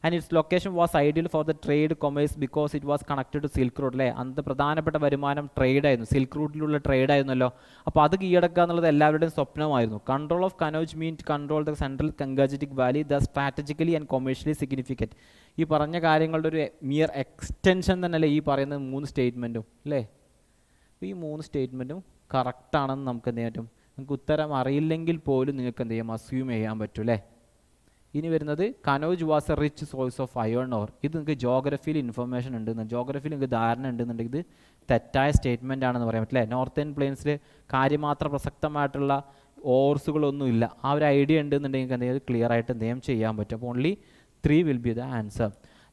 [SPEAKER 1] And its location was ideal for the trade commerce because it was connected to silk route അല്ലേ. അന്നത്തെ പ്രധാനപ്പെട്ട വരുമാനം ട്രേഡായിരുന്നു, സിൽക്ക് റൂട്ടിലുള്ള ട്രേഡായിരുന്നല്ലോ. അപ്പോൾ അത് കീഴടക്കുക എന്നുള്ളത് എല്ലാവരുടെയും സ്വപ്നമായിരുന്നു. Control of Kannauj means control the central Gangetic valley the strategically and commercially significant. ഈ പറഞ്ഞ കാര്യങ്ങളുടെ ഒരു മിയർ എക്സ്റ്റൻഷൻ തന്നെയല്ലേ ഈ പറയുന്ന 3 സ്റ്റേറ്റ്മെൻറ്റും അല്ലേ. അപ്പോൾ ഈ 3 സ്റ്റേറ്റ്മെൻറ്റും കറക്റ്റാണെന്ന് നമുക്ക് എന്ത് ചെയ്യാൻ പറ്റും, നിങ്ങൾക്ക് ഉത്തരം അറിയില്ലെങ്കിൽ പോലും നിങ്ങൾക്ക് എന്ത് ചെയ്യാം, അസ്യൂം ചെയ്യാൻ പറ്റും അല്ലേ. ഇനി വരുന്നത് Kannauj was A rich source of iron or. ഇത് നിങ്ങൾക്ക് ജോഗ്രഫിയിൽ ഇൻഫർമേഷൻ ഉണ്ടെന്ന്, ജോഗ്രഫിയിൽ നിങ്ങൾക്ക് ധാരണ ഉണ്ടെന്നുണ്ടെങ്കിൽ ഇത് തെറ്റായ സ്റ്റേറ്റ്മെൻ്റ് ആണെന്ന് പറയാൻ പറ്റില്ല. നോർത്തേൺ പ്ലെയിൻസിൽ കാര്യമാത്ര പ്രസക്തമായിട്ടുള്ള ഓർസുകളൊന്നും ഇല്ല. ആ ഒരു ഐഡിയ ഉണ്ടെന്നുണ്ടെങ്കിൽ എന്തെങ്കിലും ക്ലിയർ ആയിട്ട് എന്തെങ്കിലും ചെയ്യാൻ പറ്റും. അപ്പോൾ only 3 will be the answer.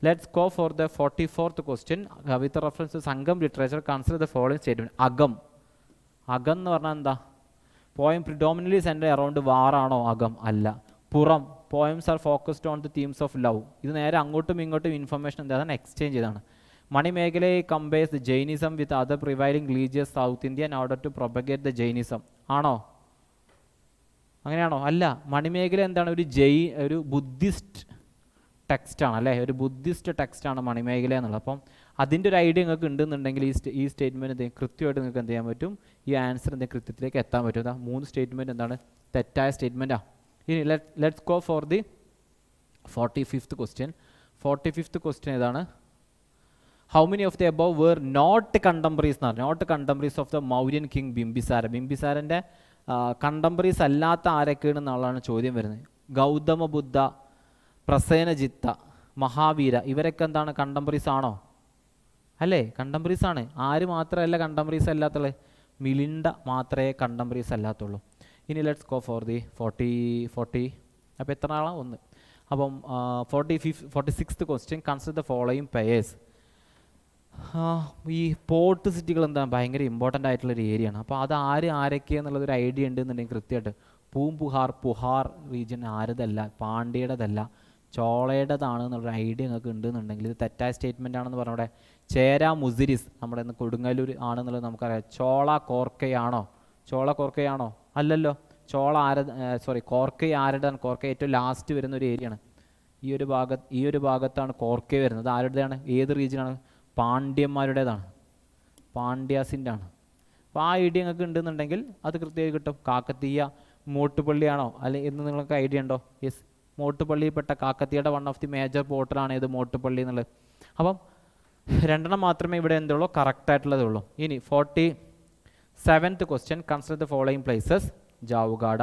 [SPEAKER 1] Let's go for the 44th question with reference to Sangam literature. Consider the following statement. Akam എന്ന് പറഞ്ഞാൽ എന്താ? പോയം പ്രിഡോമിനറ്റ്ലി സെൻറ്റർ അറൗണ്ട് വാറാണോ? അകം അല്ല. Puram poems are focused on the themes of love. ഇത് നേരെ അങ്ങോട്ടും ഇങ്ങോട്ടും ഇൻഫർമേഷൻ എന്താണ്, എക്സ്ചേഞ്ച് ചെയ്താണ്. മണിമേഖലയെ compares the Jainism with other prevailing religious south India in order to propagate the Jainism. ആണോ? അങ്ങനെയാണോ? അല്ല. മണിമേഖല എന്താണ്, ഒരു ബുദ്ധിസ്റ്റ് ടെക്സ്റ്റാണ് അല്ലേ, ഒരു ബുദ്ധിസ്റ്റ് ടെക്സ്റ്റാണ് മണിമേഖല എന്നുള്ളത്. അപ്പം അതിൻ്റെ ഒരു ഐഡിയ നിങ്ങൾക്ക് ഉണ്ടെന്നുണ്ടെങ്കിൽ ഈ സ്റ്റേറ്റ്മെൻറ്റ് കൃത്യമായിട്ട് നിങ്ങൾക്ക് എന്ത് ചെയ്യാൻ പറ്റും, ഈ ആൻസർ കൃത്യത്തിലേക്ക് എത്താൻ പറ്റും. 3 സ്റ്റേറ്റ്മെൻറ്റ് എന്താണ്, തെറ്റായ സ്റ്റേറ്റ്മെൻറ്റാണ്. ഇനി let's go for the 45th question. 45th question ഏതാണ്? How many of the above were not contemporaries എന്ന് പറഞ്ഞു. Not contemporaries of the Mauryan king Bimbisara. ബിംബിസാരൻ്റെ കണ്ടംപറീസ് അല്ലാത്ത ആരൊക്കെയാണെന്നുള്ളതാണ് ചോദ്യം വരുന്നത്. ഗൗതമ ബുദ്ധ, പ്രസേനജിത്ത, മഹാവീര, ഇവരൊക്കെ എന്താണ്, കണ്ടംപറീസ് ആണോ? അല്ലേ, കണ്ടംപറീസ് ആണ്. ആര് മാത്രമല്ല കണ്ടംപറീസ് അല്ലാത്തുള്ളത്? മിലിൻഡ മാത്രമേ കണ്ടംപറീസ് അല്ലാത്തുള്ളൂ. ഇനി ലെറ്റ്സ് ഗോ ഫോർ ദി 40. അപ്പോൾ എത്ര ആളാണ്? 1. അപ്പം 46th question. Consider the following pairs. ഈ പോർട്ട് സിറ്റികൾ എന്താ ഭയങ്കര ഇമ്പോർട്ടൻ്റ് ആയിട്ടുള്ളൊരു ഏരിയയാണ്. അപ്പോൾ അത് ആരൊക്കെയെന്നുള്ളതൊരു ഐഡിയ ഉണ്ടെന്നുണ്ടെങ്കിൽ കൃത്യമായിട്ട് പുഹാർ റീജിയൻ ആരതല്ല, പാണ്ഡ്യയുടേതല്ല, ചോളയുടേതാണ് എന്നുള്ളൊരു ഐഡിയ നിങ്ങൾക്ക് ഉണ്ടെന്നുണ്ടെങ്കിൽ ഇത് തെറ്റായ സ്റ്റേറ്റ്മെൻ്റ് ആണെന്ന് പറഞ്ഞ അവിടെ. ചേര മുസിരിസ് നമ്മുടെ ഇന്ന് കൊടുങ്ങല്ലൂർ ആണെന്നുള്ളത് നമുക്കറിയാം. ചോള കോർക്കയാണോ? അല്ലല്ലോ. കോർക്കൈ ആരുടെയാണ്? കോർക്കൈ ഏറ്റവും ലാസ്റ്റ് വരുന്ന ഒരു ഏരിയയാണ്. ഈ ഒരു ഭാഗത്താണ് കോർക്കൈ വരുന്നത്. ആരുടേതാണ്? ഏത് റീജിയനാണ്? പാണ്ഡ്യന്മാരുടേതാണ്, പാണ്ഡ്യാസിൻ്റെ ആണ്. അപ്പോൾ ആ ഐഡിയ നിങ്ങൾക്ക് ഉണ്ടെന്നുണ്ടെങ്കിൽ അത് കൃത്യമായി കിട്ടും. കാക്കത്തീയ മോട്ടുപള്ളിയാണോ അല്ലെങ്കിൽ എന്ന് നിങ്ങൾക്ക് ഐഡിയ ഉണ്ടോ? യെസ്, മോട്ടുപള്ളിയിൽപ്പെട്ട കാക്കത്തീയുടെ വൺ ഓഫ് ദി മേജർ പോർട്ടറാണ് ഇത് മോട്ടുപള്ളി എന്നുള്ളത്. അപ്പം 2 മാത്രമേ ഇവിടെ എന്തുള്ളൂ, കറക്റ്റായിട്ടുള്ളതേ ഉള്ളൂ. ഇനി 47th question. Consider the following places. Jaugada,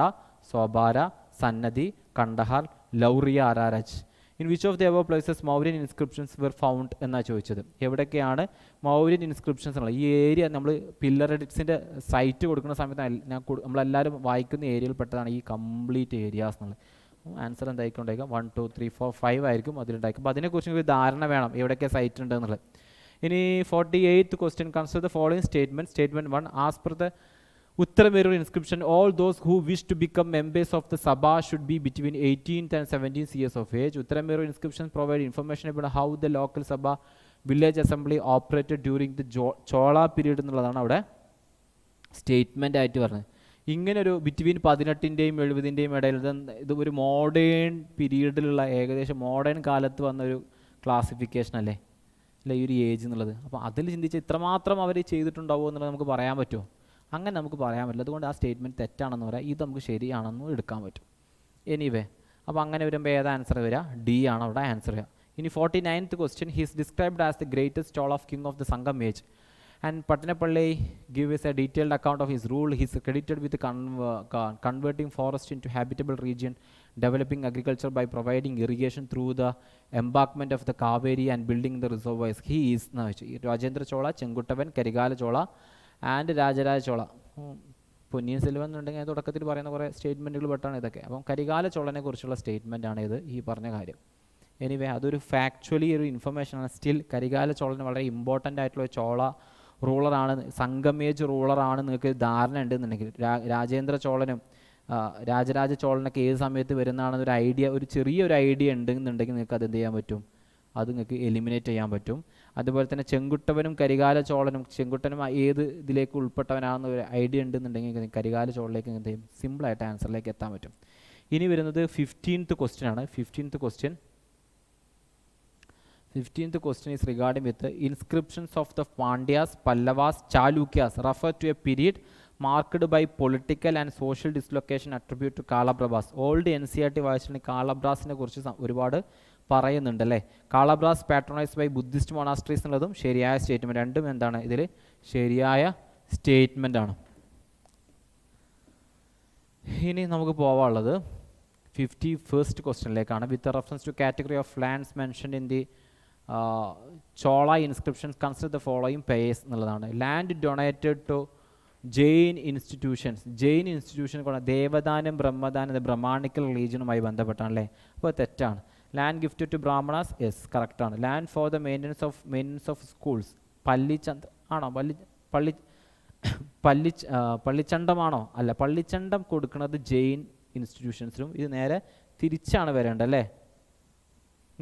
[SPEAKER 1] Sopara, Sannati, Kandahar, Lauriya, Araraj. In which of the above places Mauryan inscriptions were found എന്നാണ് ചോദിച്ചത്. എവിടെയൊക്കെയാണ് മൗര്യൻ ഇൻസ്ക്രിപ്ഷൻസ് ഉള്ളത്? ഈ ഏരിയ നമ്മൾ പില്ലർ എഡിറ്റ്സിൻ്റെ സൈറ്റ് കൊടുക്കുന്ന സമയത്ത് നമ്മളെല്ലാവരും വായിക്കുന്ന ഏരിയയിൽ പെട്ടതാണ് ഈ കംപ്ലീറ്റ് ഏരിയാസ് എന്നുള്ളത്. ആൻസർ എന്തായിരിക്കും ഉണ്ടായിരിക്കും? 1 2 3 4 5 ആയിരിക്കും അതിലുണ്ടായിരിക്കും. അപ്പോൾ അതിനെക്കുറിച്ച് ഒരു ധാരണ വേണം എവിടെയൊക്കെ സൈറ്റ് ഉണ്ട് എന്നുള്ളത്. ഇനി 48th question. Consider the following statement. Statement 1. As per the Uttaramerur inscription, all those who wish to become members of the Sabha should be between 18th and 17th years of age. ഉത്തരമേരൂർ inscriptions provide information about how the local Sabha village assembly operated during the Chola period എന്നുള്ളതാണ് അവിടെ സ്റ്റേറ്റ്മെൻ്റ് ആയിട്ട് പറഞ്ഞത്. ഇങ്ങനെ ഒരു ബിറ്റ്വീൻ 18ൻ്റെയും 70ൻ്റെയും ഇടയിൽ ഇത് ഒരു മോഡേൺ പീരീഡിലുള്ള ഏകദേശം മോഡേൺ കാലത്ത് വന്നൊരു ക്ലാസിഫിക്കേഷൻ അല്ലേ ഈ ഒരു ഏജ് എന്നുള്ളത്. അപ്പോൾ അതിൽ ചിന്തിച്ച് ഇത്രമാത്രം അവർ ചെയ്തിട്ടുണ്ടാവുമോ എന്നുള്ളത് നമുക്ക് പറയാൻ പറ്റുമോ? അങ്ങനെ നമുക്ക് പറയാൻ പറ്റില്ല. അതുകൊണ്ട് ആ സ്റ്റേറ്റ്മെൻറ്റ് തെറ്റാണെന്ന് പറയാം, ഇത് നമുക്ക് ശരിയാണെന്നും എടുക്കാൻ പറ്റും. എനിവേ അപ്പോൾ അങ്ങനെ വരുമ്പോൾ ഏതാ ആൻസർ വരിക? ഡി ആണ് അവിടെ ആൻസർ വരിക. ഇനി 49th question, he is described as the greatest Chola of king of the Sangam age and Pattanapalli gives a detailed account of his rule. He is credited with converting forest into habitable region, developing agriculture by providing irrigation through the embankment of the Kaveri and building the reservoirs. He is Rajendra Chola, Chenguttavan, Karigala Chola and Rajaraja Chola. Ponniyin Selvan എന്നുണ്ടെങ്കിൽ അത് തുടക്കത്തിൽ പറയുന്ന കുറേ സ്റ്റേറ്റ്മെൻറ്റുകൾ പെട്ടാണ് ഇതൊക്കെ. അപ്പം കരികാല ചോളനെ കുറിച്ചുള്ള സ്റ്റേറ്റ്മെൻറ്റാണ് ഇത് ഈ പറഞ്ഞ കാര്യം. എനിവേ അതൊരു ഫാക്ച്വലി ഒരു ഇൻഫർമേഷനാണ്. സ്റ്റിൽ കരികാല ചോളന് വളരെ ഇമ്പോർട്ടൻ്റ് ആയിട്ടുള്ള ചോള റൂളറാണ്, സംഗമേജ് റൂളറാണ് നിങ്ങൾക്ക് ധാരണ ഉണ്ടെന്നുണ്ടെങ്കിൽ, രാജേന്ദ്ര ചോളനും രാജരാജ ചോളനൊക്കെ ഏത് സമയത്ത് വരുന്നതാണെന്നൊരു ഐഡിയ, ഒരു ചെറിയൊരു ഐഡിയ ഉണ്ടെന്നുണ്ടെങ്കിൽ നിങ്ങൾക്ക് അത് എന്ത് ചെയ്യാൻ പറ്റും? അത് നിങ്ങൾക്ക് എലിമിനേറ്റ് ചെയ്യാൻ പറ്റും. അതുപോലെ തന്നെ ചെങ്കുട്ടവനും കരികാല ചോളനും, ചെങ്കുട്ടനും ഏത് ഇതിലേക്ക് ഉൾപ്പെട്ടവനാണെന്ന് ഒരു ഐഡിയ ഉണ്ടെന്നുണ്ടെങ്കിൽ കരികാല ചോളിലേക്ക് എന്ത് ചെയ്യും? സിമ്പിളായിട്ട് ആൻസറിലേക്ക് എത്താൻ പറ്റും. ഇനി വരുന്നത് 15th ക്വസ്റ്റ്യൻ ആണ്. 15th question is regarding with the inscriptions of the Pandyas, Pallavas, Chalukyas refer to a period marked by political and social dislocation attributed to Kalaprabhas. Old NCERT വായിച്ചിട്ടുണ്ടെങ്കിൽ കാളബ്രാസിനെ കുറിച്ച് ഒരുപാട് പറയുന്നുണ്ട് അല്ലേ. കാളബ്രാസ് പാട്രണൈസ്ഡ് ബൈ ബുദ്ധിസ്റ്റ് മൊണാസ്ട്രീസ് എന്നുള്ളതും ശരിയായ സ്റ്റേറ്റ്മെൻറ്റ്. രണ്ടും എന്താണ് ഇതിൽ ശരിയായ സ്റ്റേറ്റ്മെൻ്റ് ആണ്. ഇനി നമുക്ക് പോവാനുള്ളത് 51st ക്വസ്റ്റ്യനിലേക്കാണ്. With reference to category of lands mentioned in the Chola inscriptions consider the following pairs എന്നുള്ളതാണ്. Land donated to Jain institutions. Jain institution കൊണ്ട് ദേവദാനം ബ്രഹ്മദാനം ഇത് ബ്രഹ്മാണിക്കൽ റിലീജിയനുമായി ബന്ധപ്പെട്ടാണ് അല്ലേ. അപ്പോൾ തെറ്റാണ്. Land gifted to Brahmanas, yes കറക്റ്റാണ്. Land for the maintenance of schools, Pallichanda ആണോ? പള്ളിച്ചണ്ടമാണോ? അല്ല, പള്ളിച്ചണ്ടം കൊടുക്കുന്നത് ജെയിൻ ഇൻസ്റ്റിറ്റ്യൂഷൻസിലും. ഇത് നേരെ തിരിച്ചാണ് വരേണ്ടത് അല്ലേ.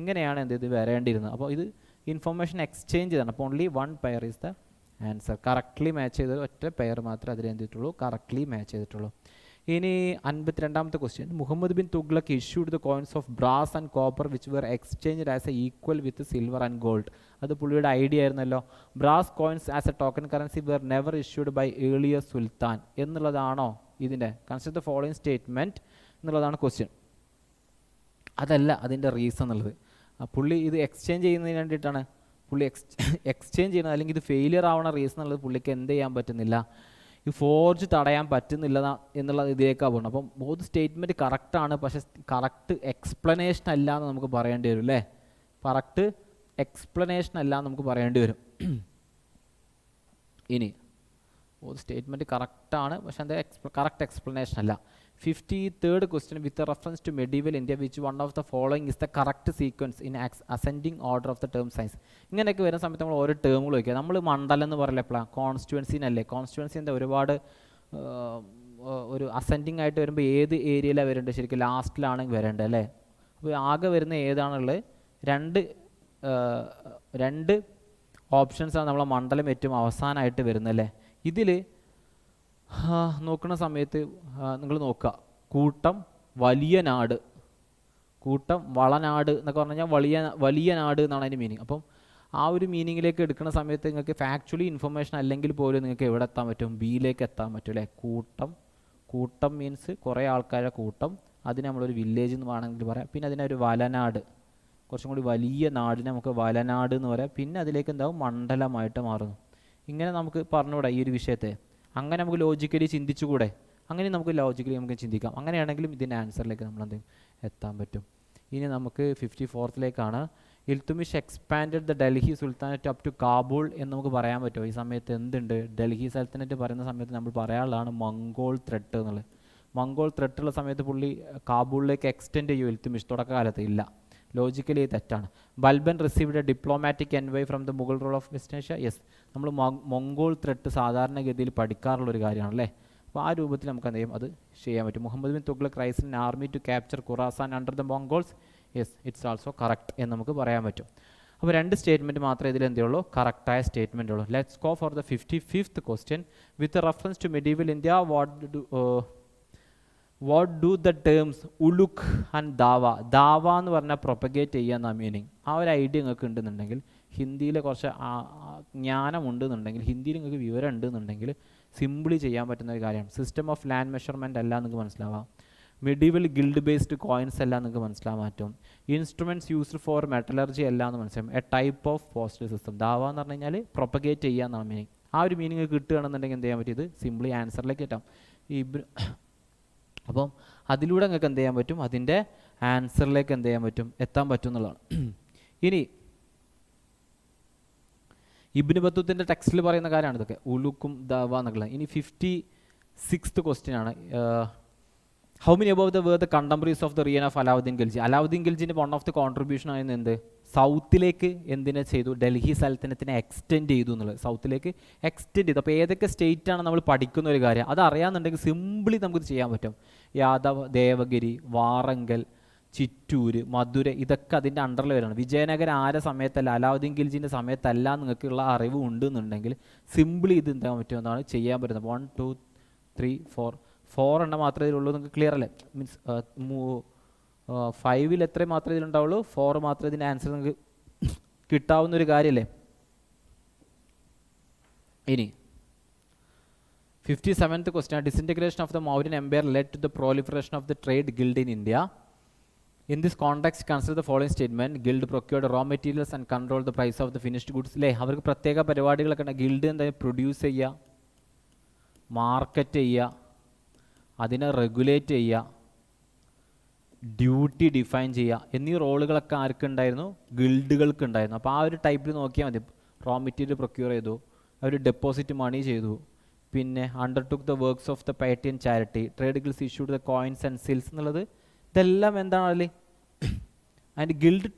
[SPEAKER 1] ഇങ്ങനെയാണ് എന്ത് ഇത് വരേണ്ടിയിരുന്നത്. അപ്പോൾ ഇത് ഇൻഫർമേഷൻ എക്സ്ചേഞ്ച് ചെയ്താണ്. അപ്പോൾ only one pair is the answer. Correctly match ചെയ്തത് ഒറ്റ പെയർ മാത്രമേ അതിൽ എന്തിട്ടുള്ളൂ, കറക്റ്റ്ലി മാച്ച് ചെയ്തിട്ടുള്ളൂ. ഇനി 52ാമത്തെ question, Muhammad bin Tughlaq issued the coins of brass and copper which were exchanged as a equal with silver and gold. അത് പുള്ളിയുടെ ഐഡിയ ആയിരുന്നല്ലോ. Brass coins as a token currency were never issued by earlier sultan എന്നുള്ളതാണോ ഇതിൻ്റെ കൺസിഡർ ദ ഫോളോയിങ് സ്റ്റേറ്റ്മെൻറ്റ് എന്നുള്ളതാണ് ക്വസ്റ്റ്യൻ. അതല്ല അതിൻ്റെ റീസൺ എന്നുള്ളത്. പുള്ളി ഇത് എക്സ്ചേഞ്ച് ചെയ്യുന്നതിന് വേണ്ടിയിട്ടാണ് പുള്ളി എക്സ്ചേഞ്ച് ചെയ്യുന്നത്. അല്ലെങ്കിൽ ഇത് ഫെയിലിയർ ആവണ റീസൺ എന്നുള്ളത് പുള്ളിക്ക് എന്ത് ചെയ്യാൻ പറ്റുന്നില്ല, ഈ ഫോർജ് തടയാൻ പറ്റുന്നില്ല എന്നുള്ളത് ഇതിലേക്കാണ് പോകുന്നത്. അപ്പം ബോത്ത് സ്റ്റേറ്റ്മെൻറ്റ് കറക്റ്റാണ്, പക്ഷേ കറക്റ്റ് എക്സ്പ്ലനേഷൻ അല്ല എന്ന് നമുക്ക് പറയേണ്ടി വരും അല്ലേ. കറക്റ്റ് എക്സ്പ്ലനേഷൻ അല്ല എന്ന് നമുക്ക് പറയേണ്ടി വരും. ഇനി ബോത്ത് സ്റ്റേറ്റ്മെൻറ്റ് കറക്റ്റാണ്, പക്ഷേ അത് കറക്റ്റ് എക്സ്പ്ലനേഷൻ അല്ല. 53rd question, with reference to medieval India, which one of the following is the correct sequence in ascending order of the term science? ഇങ്ങനെയൊക്കെ വരുന്ന സമയത്ത് നമ്മൾ ഓരോ ടേമുകൾ വയ്ക്കുക. നമ്മൾ മണ്ഡലം എന്ന് പറയില്ല എപ്പോഴാണ്, കോൺസ്റ്റുവൻസിനല്ലേ. കോൺസ്റ്റുവൻസിൻ്റെ ഒരുപാട് ഒരു അസെൻഡിങ് ആയിട്ട് വരുമ്പോൾ ഏത് ഏരിയയിലാണ് വരേണ്ടത്? ശരിക്കും ലാസ്റ്റിലാണ് വരേണ്ടത് അല്ലേ. അപ്പോൾ ആകെ വരുന്ന ഏതാണുള്ളത്? രണ്ട് ഓപ്ഷൻസാണ് നമ്മളെ മണ്ഡലം ഏറ്റവും അവസാനമായിട്ട് വരുന്നത് അല്ലേ. ഇതിൽ നോക്കുന്ന സമയത്ത് നിങ്ങൾ നോക്കുക, കൂട്ടം വലിയ നാട്, കൂട്ടം വളനാട് എന്നൊക്കെ പറഞ്ഞു കഴിഞ്ഞാൽ വലിയ നാട് എന്നാണ് അതിൻ്റെ മീനിങ്. അപ്പം ആ ഒരു മീനിങ്ങിലേക്ക് എടുക്കുന്ന സമയത്ത് നിങ്ങൾക്ക് ഫാക്ച്വലി ഇൻഫർമേഷൻ അല്ലെങ്കിൽ പോലും നിങ്ങൾക്ക് എവിടെ എത്താൻ പറ്റും? ബിയിലേക്ക് എത്താൻ പറ്റും അല്ലേ. കൂട്ടം മീൻസ് കുറേ ആൾക്കാരുടെ കൂട്ടം, അതിന് നമ്മളൊരു വില്ലേജ് എന്ന് വേണമെങ്കിൽ പറയാം. പിന്നെ അതിനൊരു വലനാട്, കുറച്ചും കൂടി വലിയ നാടിനെ നമുക്ക് വലനാട് എന്ന് പറയാം. പിന്നെ അതിലേക്ക് എന്താവും? മണ്ഡലമായിട്ട് മാറുന്നു. ഇങ്ങനെ നമുക്ക് പറഞ്ഞുകൂടാ ഈ ഒരു വിഷയത്തെ. അങ്ങനെ നമുക്ക് ലോജിക്കലി ചിന്തിച്ചുകൂടെ? അങ്ങനെ നമുക്ക് ലോജിക്കലി നമുക്ക് ചിന്തിക്കാം. അങ്ങനെയാണെങ്കിലും ഇതിൻ്റെ ആൻസറിലേക്ക് നമ്മൾ എന്തെങ്കിലും എത്താൻ പറ്റും. ഇനി നമുക്ക് 54th Iltutmish expanded the Delhi sultanate up to Kabul എന്ന് നമുക്ക് പറയാൻ പറ്റുമോ? ഈ സമയത്ത് എന്തുണ്ട്? ഡൽഹി സൽത്തനറ്റ് പറയുന്ന സമയത്ത് നമ്മൾ പറയാനുള്ളതാണ് മംഗോൾ ത്രെട്ട് എന്നുള്ളത്. മംഗോൾ ത്രെട്ടുള്ള സമയത്ത് പുള്ളി കാബൂളിലേക്ക് എക്സ്റ്റെൻഡ് ചെയ്യും ഇൽത്തുമിഷ് തുടക്കകാലത്ത്? ഇല്ല. ലോജിക്കലി തെറ്റാണ്. Balban received a diplomatic envoy from the Mughal rule of west Asia. Yes, നമ്മൾ മംഗോൾ ത്രെട്ട് സാധാരണഗതിയിൽ പഠിക്കാറുള്ളൊരു കാര്യമാണല്ലേ. അപ്പോൾ ആ രൂപത്തിൽ നമുക്ക് എന്ത് ചെയ്യും അത് ചെയ്യാൻ പറ്റും. Muhammad bin Tughlaq raise in army to capture Khurasan under the Mongols. Yes, it's also correct എന്ന് നമുക്ക് പറയാൻ പറ്റും. അപ്പോൾ 2 സ്റ്റേറ്റ്മെൻറ്റ് മാത്രമേ ഇതിൽ എന്ത് ഉള്ളൂ, കറക്റ്റായ സ്റ്റേറ്റ്മെൻ്റ് ഉള്ളൂ. Let's go for the 55th question. With reference to medieval India what do the terms Uluq and Dawa. Dawa എന്ന് പറഞ്ഞാൽ പ്രൊപ്പഗേറ്റ് ചെയ്യുക എന്ന മീനിങ്. ആ ഒരു ഐഡിയ നിങ്ങൾക്ക് ഉണ്ടെന്നുണ്ടെങ്കിൽ, ഹിന്ദിയിൽ കുറച്ച് ജ്ഞാനം ഉണ്ടെന്നുണ്ടെങ്കിൽ, ഹിന്ദിയിൽ നിങ്ങൾക്ക് വിവരം ഉണ്ടെന്നുണ്ടെങ്കിൽ സിംപിളി ചെയ്യാൻ പറ്റുന്ന ഒരു കാര്യമാണ്. സിസ്റ്റം ഓഫ് ലാൻഡ് മെഷർമെൻറ്റ് എല്ലാം നിങ്ങൾക്ക് മനസ്സിലാവാം. മെഡീവൽ ഗിൽഡ് ബേസ്ഡ് കോയിൻസ് എല്ലാം നിങ്ങൾക്ക് മനസ്സിലാൻ പറ്റും. ഇൻസ്ട്രുമെൻറ്റ്സ് യൂസ്ഡ് ഫോർ മെറ്റലർജി എല്ലാം എന്ന് മനസ്സിലാവും. A type of postal system. Dawa എന്ന് പറഞ്ഞു കഴിഞ്ഞാൽ പ്രൊപ്പഗേറ്റ് ചെയ്യുക എന്നാണ് മീനിങ്. ആ ഒരു മീനിങ് കിട്ടുകയാണെന്നുണ്ടെങ്കിൽ എന്ത് ചെയ്യാൻ പറ്റും, ഇത് സിംപിളി ആൻസറിലേക്ക് എത്താം. അപ്പം അതിലൂടെ നിങ്ങൾക്ക് എന്ത് ചെയ്യാൻ പറ്റും, അതിൻ്റെ ആൻസറിലേക്ക് എന്ത് ചെയ്യാൻ പറ്റും, എത്താൻ പറ്റും എന്നുള്ളതാണ്. ഇനി ഇബ്നു ബത്തൂത്തിൻ്റെ ടെക്സ്റ്റിൽ പറയുന്ന കാര്യമാണ് ഇതൊക്കെ, ഉലുക്കും ദാവ എന്നുള്ളത്. ഇനി 56th ക്വസ്റ്റ്യൻ ആണ്. How many above the were the contemporaries of the reign of Alauddin Khilji. Alauddin ഖിൽജിൻ്റെ വൺ ഓഫ് ദി കോൺട്രിബ്യൂഷൻ ആയിരുന്നു എന്ത്, സൗത്തിലേക്ക് എന്തിനെ ചെയ്തു, ഡൽഹി സൽത്തനത്തിനെ എക്സ്റ്റെൻഡ് ചെയ്തു എന്നുള്ളത്. സൗത്തിലേക്ക് എക്സ്റ്റെൻഡ് ചെയ്തു. അപ്പോൾ ഏതൊക്കെ സ്റ്റേറ്റ് ആണ് നമ്മൾ പഠിക്കുന്ന ഒരു കാര്യം, അത് അറിയാമെന്നുണ്ടെങ്കിൽ സിംപിളി നമുക്കിത് ചെയ്യാൻ പറ്റും. യാദവ്, ദേവഗിരി, വാറങ്കൽ, ചിറ്റൂര്, മധുര, ഇതൊക്കെ അതിൻ്റെ അണ്ടറിൽ വരണം. വിജയനഗരം ആരെ സമയത്തല്ല, അലാവുദ്ദീൻ ഖിൽജിൻ്റെ സമയത്തല്ല നിങ്ങൾക്കുള്ള അറിവ് ഉണ്ടെന്നുണ്ടെങ്കിൽ സിംപിളി ഇത് എന്താ പറ്റുമെന്നാണ് ചെയ്യാൻ പറ്റുന്നത്. 1 2 3 4 എണ്ണം മാത്രമേ ഇതിലുള്ളൂ. നിങ്ങൾക്ക് ക്ലിയർ അല്ലേ? മീൻസ് 5ൽ എത്ര മാത്രമേ ഇതിലുണ്ടാവുള്ളൂ, 4 മാത്രമേ ഇതിൻ്റെ ആൻസർ നിങ്ങൾക്ക് കിട്ടാവുന്നൊരു കാര്യമല്ലേ. ഇനി 57th question. Disintegration of the Mauryan empire led to the proliferation of the trade guild in India. In this context, consider the following statement. Guild procured raw materials and controlled the price of the finished goods. അല്ലേ, അവർക്ക് പ്രത്യേക പരിപാടികളൊക്കെ ഉണ്ട്. ഗിൽഡ് എന്താ, പ്രൊഡ്യൂസ് ചെയ്യുക, മാർക്കറ്റ് ചെയ്യുക, അതിനെ റെഗുലേറ്റ് ചെയ്യുക, ഡ്യൂട്ടി ഡിഫൈൻ ചെയ്യുക എന്നീ റോളുകളൊക്കെ ആർക്കുണ്ടായിരുന്നു, ഗിൽഡുകൾക്ക് ഉണ്ടായിരുന്നു. അപ്പോൾ ആ ഒരു ടൈപ്പിൽ നോക്കിയാൽ മതി. റോ മെറ്റീരിയൽ പ്രൊക്യൂർ ചെയ്തു, അവർ ഡെപ്പോസിറ്റ് മണി ചെയ്തു, പിന്നെ undertook the works of the piety and charity, trade guilds issued the coins and seals എന്നുള്ളത് ഇതെല്ലാം എന്താണ് അതിൽ. And guild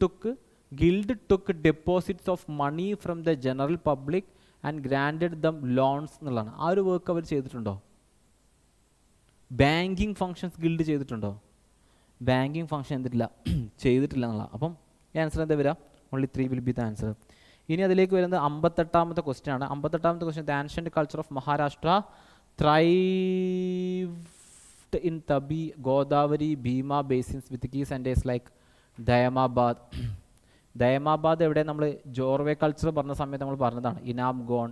[SPEAKER 1] took deposits of money from the general public and granted them loans എന്നുള്ളതാണ്. ആ ഒരു വർക്ക് അവർ ചെയ്തിട്ടുണ്ടോ? ബാങ്കിങ് ഫങ്ഷൻസ് ഗിൽഡ് ചെയ്തിട്ടുണ്ടോ? ബാങ്കിങ് ഫങ്ഷൻ ചെയ്തിട്ടില്ല എന്നുള്ള. അപ്പം ആൻസർ എന്താ വരിക? Only 3 will be the answer. ഇനി അതിലേക്ക് വരുന്നത് 58ാമത്തെ ക്വസ്റ്റ്യൻ ആണ്. 58ാമത്തെ question. The ancient culture of Maharashtra thrived in Tabi, Godavari, Bhima basins with key centers like Dayamabad. ദയമാബാദ് എവിടെ, നമ്മൾ ജോർവേ കൾച്ചർ പറഞ്ഞ സമയത്ത് നമ്മൾ പറഞ്ഞതാണ്. ഇനാംഗോൺ,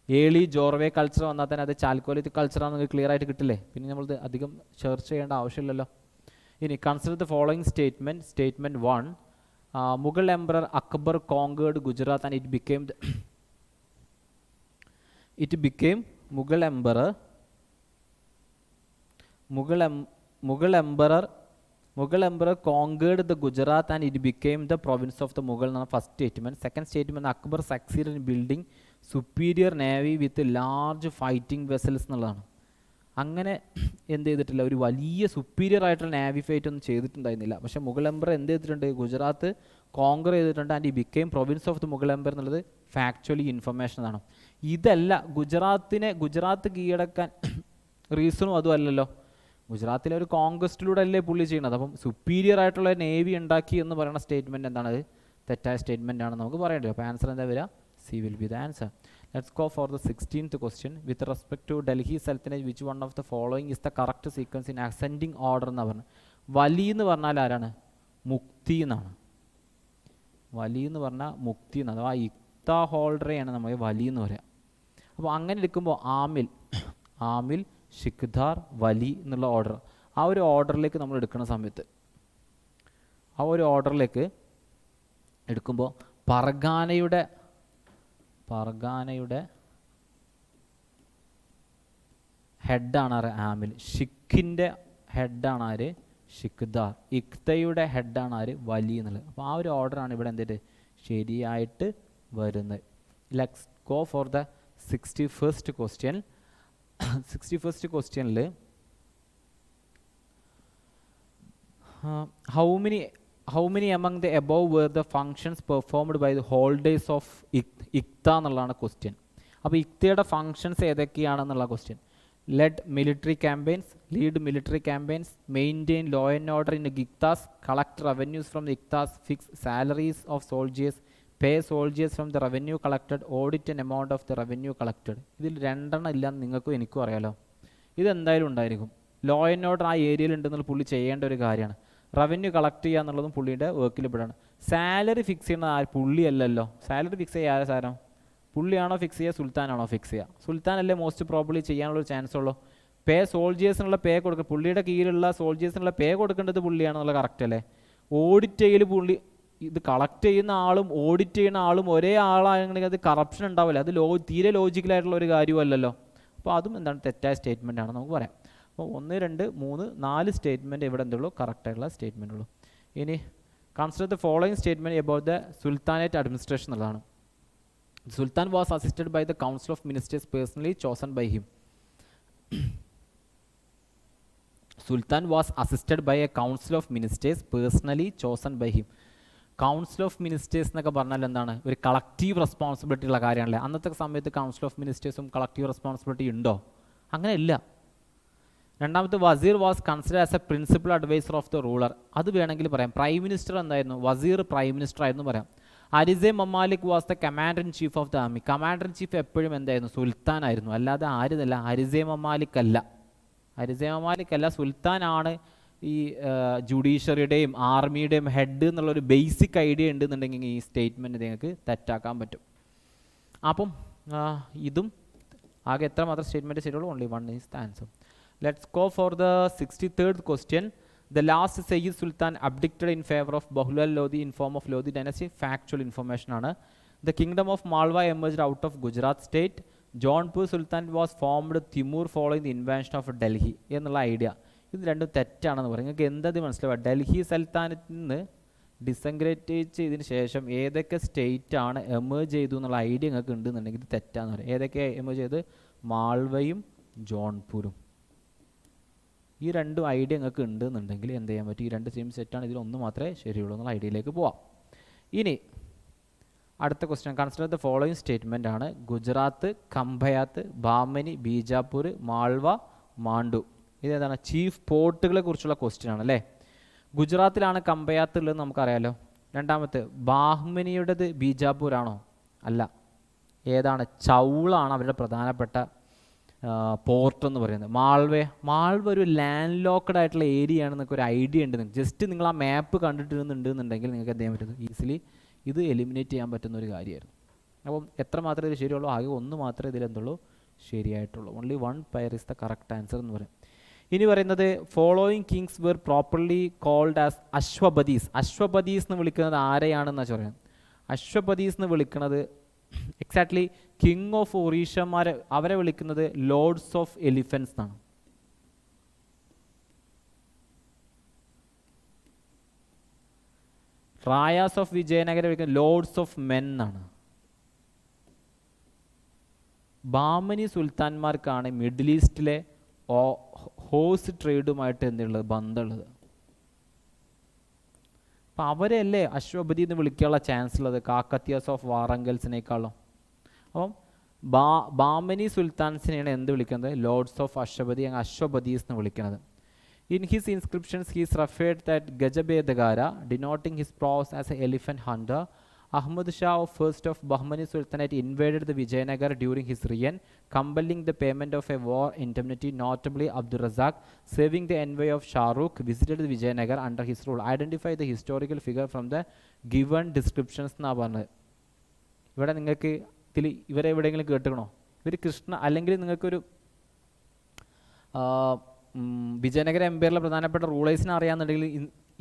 [SPEAKER 1] ഏളി ജോർവേ കൾച്ചർ വന്നാൽ തന്നെ അത് ചാൽക്കോലിക് കൾച്ചറാണ് നിങ്ങൾക്ക് ക്ലിയർ ആയിട്ട് കിട്ടില്ലേ. പിന്നെ നമ്മൾ അധികം സെർച്ച് ചെയ്യേണ്ട ആവശ്യമില്ലല്ലോ. ഇനി consider the following statement. Statement 1. Mughal emperor Akbar conquered Gujarat and it became Mughal emperor conquered the Gujarat and it became the province of the Mughal എന്നാണ് first statement. Second statement, Akbar succeed in building superior navy with large fighting vessels എന്നുള്ളതാണ്. അങ്ങനെ എന്ത് ചെയ്തിട്ടില്ല, ഒരു വലിയ സുപ്പീരിയർ ആയിട്ടുള്ള നാവി ഫൈറ്റ് ഒന്നും ചെയ്തിട്ടുണ്ടായിരുന്നില്ല. പക്ഷേ മുഗൾ എംപറർ എന്ത് ചെയ്തിട്ടുണ്ട്, ഗുജറാത്ത് കോങ്കർ ചെയ്തിട്ടുണ്ട്. ആൻഡ് ഈ became province of the Mughal empire എന്നുള്ളത് ഫാക്ച്വലി ഇൻഫർമേഷൻ ആണ്. ഇതല്ല ഗുജറാത്ത് കീഴടക്കാൻ റീസണും അതും അല്ലല്ലോ. ഗുജറാത്തിലെ ഒരു കോൺക്വസ്റ്റിലൂടെ അല്ലേ പുള്ളി ചെയ്യുന്നത്. അപ്പം സുപ്പീരിയർ ആയിട്ടുള്ള നേവി ഉണ്ടാക്കി എന്ന് പറയുന്ന സ്റ്റേറ്റ്മെൻറ്റ് എന്താണ്, തെറ്റായ സ്റ്റേറ്റ്മെൻ്റ് ആണെന്ന് നമുക്ക് പറയേണ്ടത്. അപ്പോൾ ആൻസർ എന്താ വരിക? C will be the answer. Let's go for the 16th question. With respect to Delhi sultanate which one of the following is the correct sequence in ascending order എന്ന് പറഞ്ഞു. വലി എന്ന് പറഞ്ഞാൽ ആരാണ്? മുക്തി എന്നാണ്. വലി എന്ന് പറഞ്ഞാൽ മുക്തി എന്നാണ്. അഥവാ ഇക്ത ഹോൾഡറെയാണ് നമ്മൾ വലി എന്ന് പറയുക. അപ്പോൾ അങ്ങനെ എടുക്കുമ്പോൾ ആമിൽ ഷിഖ്ദാർ, വലി എന്നുള്ള ഓർഡർ, ആ ഒരു ഓർഡറിലേക്ക് നമ്മൾ എടുക്കുന്ന സമയത്ത്, ആ ഒരു ഓർഡറിലേക്ക് എടുക്കുമ്പോൾ പർഗാനയുടെ ഹെഡാണ് ആര്? ആമിൽ. ഷിഖിൻ്റെ ഹെഡാണ് ആര്? ഷിഖ്ദാർ. ഇക്തയുടെ ഹെഡാണ് ആര്? വലി എന്നുള്ളത്. അപ്പോൾ ആ ഒരു ഓർഡറാണ് ഇവിടെ എന്തിട്ട് ശരിയായിട്ട് വരുന്നത്. Let's go for the 61st question. 61st ക്വസ്റ്റ്യനിൽ how many among the above were the functions performed by the holders of ഇക്ത എന്നുള്ളതാണ് ക്വസ്റ്റ്യൻ. അപ്പോൾ ഇക്തയുടെ ഫങ്ഷൻസ് ഏതൊക്കെയാണെന്നുള്ള question. lead military campaigns, maintain law and order in the Iktas, collect revenues from the Iktas, fix salaries of soldiers, pay soldiers from the revenue collected, audit an amount of the revenue collected. ഇതിൽ രണ്ടെണ്ണം ഇല്ലാന്ന് നിങ്ങൾക്കും എനിക്കും അറിയാലോ. ഇതെന്തായാലും ഉണ്ടായിരിക്കും. ലോ ആൻഡ് ഓർഡർ ആ ഏരിയയിൽ ഉണ്ടെന്നുള്ള പുള്ളി ചെയ്യേണ്ട ഒരു കാര്യമാണ്. റവന്യൂ കളക്ട് ചെയ്യുക എന്നുള്ളതും പുള്ളിയുടെ വർക്കിൽ പെടാണ്. സാലറി ഫിക്സ് ചെയ്യുന്നത് പുള്ളിയല്ലല്ലോ. സാലറി ഫിക്സ് ചെയ്യുക ആരെ സാരം? പുള്ളിയാണോ ഫിക്സ് ചെയ്യുക, സുൽത്താനാണോ ഫിക്സ് ചെയ്യുക? സുൽത്താനല്ലേ മോസ്റ്റ് പ്രോബ്ലി ചെയ്യാനുള്ളൊരു ചാൻസ് ഉള്ളൂ. പേ സോൾജിയേഴ്സിനുള്ള പേ കൊടുക്കുക, പുള്ളിയുടെ കീഴിലുള്ള സോൾജിയേഴ്സിനുള്ള പേ കൊടുക്കേണ്ടത് പുള്ളിയാണെന്നുള്ള കറക്റ്റ് അല്ലേ? ഓഡിറ്റ് ചെയ്യൽ പുള്ളി, ഇത് കളക്ട് ചെയ്യുന്ന ആളും ഓഡിറ്റ് ചെയ്യുന്ന ആളും ഒരേ ആളാണെങ്കിൽ അത് കറപ്ഷൻ ഉണ്ടാവില്ല. അത് തീരെ ലോജിക്കലായിട്ടുള്ള ഒരു കാര്യമല്ലല്ലോ. അപ്പോൾ അതും എന്താണ്, തെറ്റായ സ്റ്റേറ്റ്മെൻ്റ് ആണ് നമുക്ക് പറയാം. അപ്പോൾ 1, 2, 3, 4 സ്റ്റേറ്റ്മെൻറ്റ് ഇവിടെ എന്തുള്ളൂ, കറക്റ്റായിട്ടുള്ള സ്റ്റേറ്റ്മെൻ്റ് ഉള്ളൂ. ഇനി consider the following statement about the sultanate administration എന്നുള്ളതാണ്. Sultan was assisted by the Council of Ministers personally chosen by him. Sultan was assisted by a Council of Ministers personally chosen by him. Council of ministers എന്നൊക്കെ പറഞ്ഞാൽ എന്താണ്, ഒരു കളക്റ്റീവ് റെസ്പോൺസിബിലിറ്റി ഉള്ള കാര്യമാണല്ലേ. അന്നത്തെ സമയത്ത് കൗൺസിൽ ഓഫ് മിനിസ്റ്റേഴ്സും കളക്റ്റീവ് റെസ്പോൺസിബിലിറ്റി ഉണ്ടോ? അങ്ങനെ ഇല്ല. രണ്ടാമത്തെ, wazir was consider as a principal adviser of the ruler. അത് വേണമെങ്കിൽ പറയാം. പ്രൈം മിനിസ്റ്റർ എന്തായിരുന്നു? വസീർ പ്രൈം മിനിസ്റ്റർ ആയിരുന്നു പറയാം. Ariz mamalik was the commander in chief of the army. Commander in chief എപ്പോഴും എന്തായിരുന്നു? സുൽത്താൻ ആയിരുന്നു. അല്ലാതെ ആരുതല്ല, അരിസെ മമാലിക് അല്ല. അരിസെ മമാലിക് അല്ല, സുൽത്താനാണ് ഈ ജുഡീഷ്യറിയുടെയും ആർമിയുടെയും ഹെഡ് എന്നുള്ളൊരു ബേസിക് ഐഡിയ ഉണ്ടെന്നുണ്ടെങ്കിൽ ഈ സ്റ്റേറ്റ്മെൻറ്റ് നിങ്ങൾക്ക് തെറ്റാക്കാൻ പറ്റും. അപ്പം ഇതും ആകെ എത്ര മാത്രം സ്റ്റേറ്റ്മെൻറ്റ് ശരിയുള്ളൂ? Only 1 is the answer. Let's go for the 63rd question. The last Sayyid Sultan abdicated in favor of Bahulal Lodi in form of Lodi dynasty. Factual information ആണ്. The kingdom of Malwa emerged out of Gujarat state. Jaunpur Sultanate was formed Timur following the invasion of Delhi എന്നുള്ള ഐഡിയ. ഇത് രണ്ടും തെറ്റാണെന്ന് പറയും. നിങ്ങൾക്ക് എന്തത് മനസ്സിലാവുക? ഡൽഹി സൽത്താനത്തിൽ നിന്ന് ഡിസംഗ്രേറ്റ് ചെയ്തതിന് ശേഷം ഏതൊക്കെ സ്റ്റേറ്റ് ആണ് എമേർജ് ചെയ്തു എന്നുള്ള ഐഡിയ നിങ്ങൾക്ക് ഉണ്ടെന്നുണ്ടെങ്കിൽ ഇത് തെറ്റാന്ന് പറയും. ഏതൊക്കെ എമേർജ് ചെയ്ത്? മാൾവയും ജോൺപൂരും. ഈ രണ്ടും ഐഡിയ നിങ്ങൾക്ക് ഉണ്ടെന്നുണ്ടെങ്കിൽ എന്ത് ചെയ്യാൻ പറ്റും? ഈ രണ്ട് സെയിം സെറ്റാണ്, ഇതിൽ ഒന്ന് മാത്രമേ ശരിയുള്ളൂ എന്നുള്ള ഐഡിയയിലേക്ക് പോവാം. ഇനി അടുത്ത question, consider the following statement ആണ്. ഗുജറാത്ത്, കമ്പയാത്ത്, ബാമനി, ബീജാപ്പൂർ, മാൾവ, മാണ്ടു. ഇതേതാണ്? ചീഫ് പോർട്ടുകളെ കുറിച്ചുള്ള ക്വസ്റ്റ്യൻ ആണ് അല്ലേ. ഗുജറാത്തിലാണ് കമ്പയാത്ത് ഉള്ളത് നമുക്കറിയാലോ. രണ്ടാമത്തെ, ബാഹ്മനിയുടേത് ബീജാപ്പൂരാണോ? അല്ല. ഏതാണ്? ചൗളാണ് അവരുടെ പ്രധാനപ്പെട്ട പോർട്ട് എന്ന് പറയുന്നത്. മാൾവ ഒരു ലാൻഡ് ലോക്ക്ഡ് ആയിട്ടുള്ള ഏരിയ ആണെന്നൊക്കെ ഒരു ഐഡിയ ഉണ്ട്. ജസ്റ്റ് നിങ്ങൾ ആ മാപ്പ് കണ്ടിട്ടുണ്ടെന്നുണ്ടെങ്കിൽ നിങ്ങൾക്ക് എന്ത് ചെയ്യാൻ പറ്റും? ഈസിലി ഇത് എലിമിനേറ്റ് ചെയ്യാൻ പറ്റുന്ന ഒരു കാര്യമായിരുന്നു. അപ്പം എത്ര മാത്രമേ ഇത് ശരിയുള്ളൂ? ആകെ ഒന്ന് മാത്രമേ ഇതിലെന്തുള്ളൂ ശരിയായിട്ടുള്ളൂ. Only 1 pair is the correct answer എന്ന് പറയും. ഇനി പറയുന്നത്, following kings were properly called as Ashwapatis. Ashwapatis എന്ന് വിളിക്കുന്നത് ആരെയാണെന്നാണ് പറയുന്നത്? അശ്വപതീസ് എന്ന് വിളിക്കുന്നത് എക്സാക്ട്ലി കിങ് ഓഫ് ഒറീഷമാരെ അവരെ വിളിക്കുന്നത് ലോർഡ്സ് ഓഫ് എലിഫൻസ് എന്നാണ്. റായാസ് ഓഫ് വിജയനഗരം വിളിക്കുന്നത് ലോർഡ്സ് ഓഫ് മെൻ എന്നാണ്. ബാമനി സുൽത്താൻമാർക്കാണ് മിഡിൽ ഈസ്റ്റിലെ ഹോഴ്സ് ട്രേഡുമായിട്ട് എന്തുള്ളത് ബന്ധമുള്ളത്. അപ്പം അവരെയല്ലേ അശ്വപതി എന്ന് വിളിക്കാനുള്ള ചാൻസ് ഉള്ളത് കാക്കത്തിയാസ് ഓഫ് വാറങ്കൽസിനേക്കാളും. അപ്പം ബാമനി സുൽത്താൻസിനെയാണ് എന്ത് വിളിക്കുന്നത്? ലോർഡ്സ് ഓഫ് അശ്വപതി, അശ്വപതീസ് എന്ന് വിളിക്കുന്നത്. In his inscriptions, he is referred that Gajabedagara, denoting his prowess as an elephant hunter. Ahmad Shah first of Bahmani Sultanate invaded the Vijayanagar during his reign, compelling the payment of a war indemnity. Notably, Abdul Razak, saving the envy of Shah Rukh, visited the Vijayanagar under his rule. Identify the historical figure from the given descriptions. ഇവിടെ നിങ്ങൾക്ക് ഇവരെ എവിടെയെങ്കിലും കേട്ടുകണോ? ഇവർ കൃഷ്ണ അല്ലെങ്കിൽ നിങ്ങൾക്കൊരു വിജയനഗര എംപയറിലെ പ്രധാനപ്പെട്ട റൂളേഴ്സിനെ അറിയാമെന്നുണ്ടെങ്കിൽ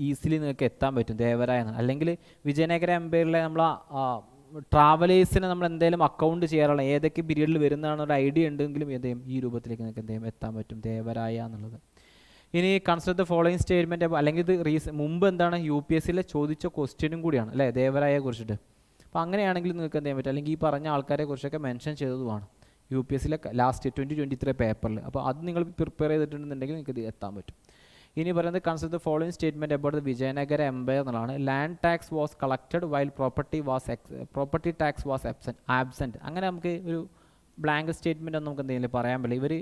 [SPEAKER 1] ഈസിലി നിങ്ങൾക്ക് എത്താൻ പറ്റും ദേവരായ. അല്ലെങ്കിൽ വിജയനഗര എംപയറിലെ നമ്മൾ ട്രാവലേഴ്സിനെ നമ്മൾ എന്തെങ്കിലും അക്കൗണ്ട് ചെയ്യാറുള്ള ഏതൊക്കെ പീരീഡിൽ വരുന്നതാണെന്നൊരു ഐഡിയ ഉണ്ടെങ്കിലും എന്തെയും ഈ രൂപത്തിലേക്ക് നിങ്ങൾക്ക് എന്തെങ്കിലും എത്താൻ പറ്റും ദേവരായ എന്നുള്ളത്. ഇനി കൺസിഡർ ദ ഫോളോയിങ് സ്റ്റേറ്റ്മെൻറ്റ്. അല്ലെങ്കിൽ ഇത് മുമ്പ് എന്താണ് UPSCയിലെ ചോദിച്ച ക്വസ്റ്റ്യനും കൂടിയാണ് അല്ലേ ദേവരായയെ കുറിച്ചിട്ട്. അപ്പോൾ അങ്ങനെയാണെങ്കിൽ നിങ്ങൾക്ക് എന്ത് ചെയ്യാൻ പറ്റും? അല്ലെങ്കിൽ ഈ പറഞ്ഞ ആൾക്കാരെ കുറിച്ചൊക്കെ മെൻഷൻ ചെയ്തതുമാണ് UPSCയിലെ ലാസ്റ്റ് 2023 പേപ്പറിൽ. അപ്പോൾ അത് നിങ്ങൾ പ്രിപ്പയർ ചെയ്തിട്ടുണ്ടെന്നുണ്ടെങ്കിൽ നിങ്ങൾക്ക് ഇത് എത്താൻ പറ്റും. ഇനി പറയുന്നത് consider the following statement about the Vijayanagara empire എന്നുള്ളതാണ്. Land tax was collected while property tax was absent. അങ്ങനെ നമുക്ക് ഒരു ബ്ലാങ്ക് സ്റ്റേറ്റ്മെൻറ്റ് ഒന്നും നമുക്ക് എന്തെങ്കിലും പറയാൻ പറ്റില്ല. ഇവർ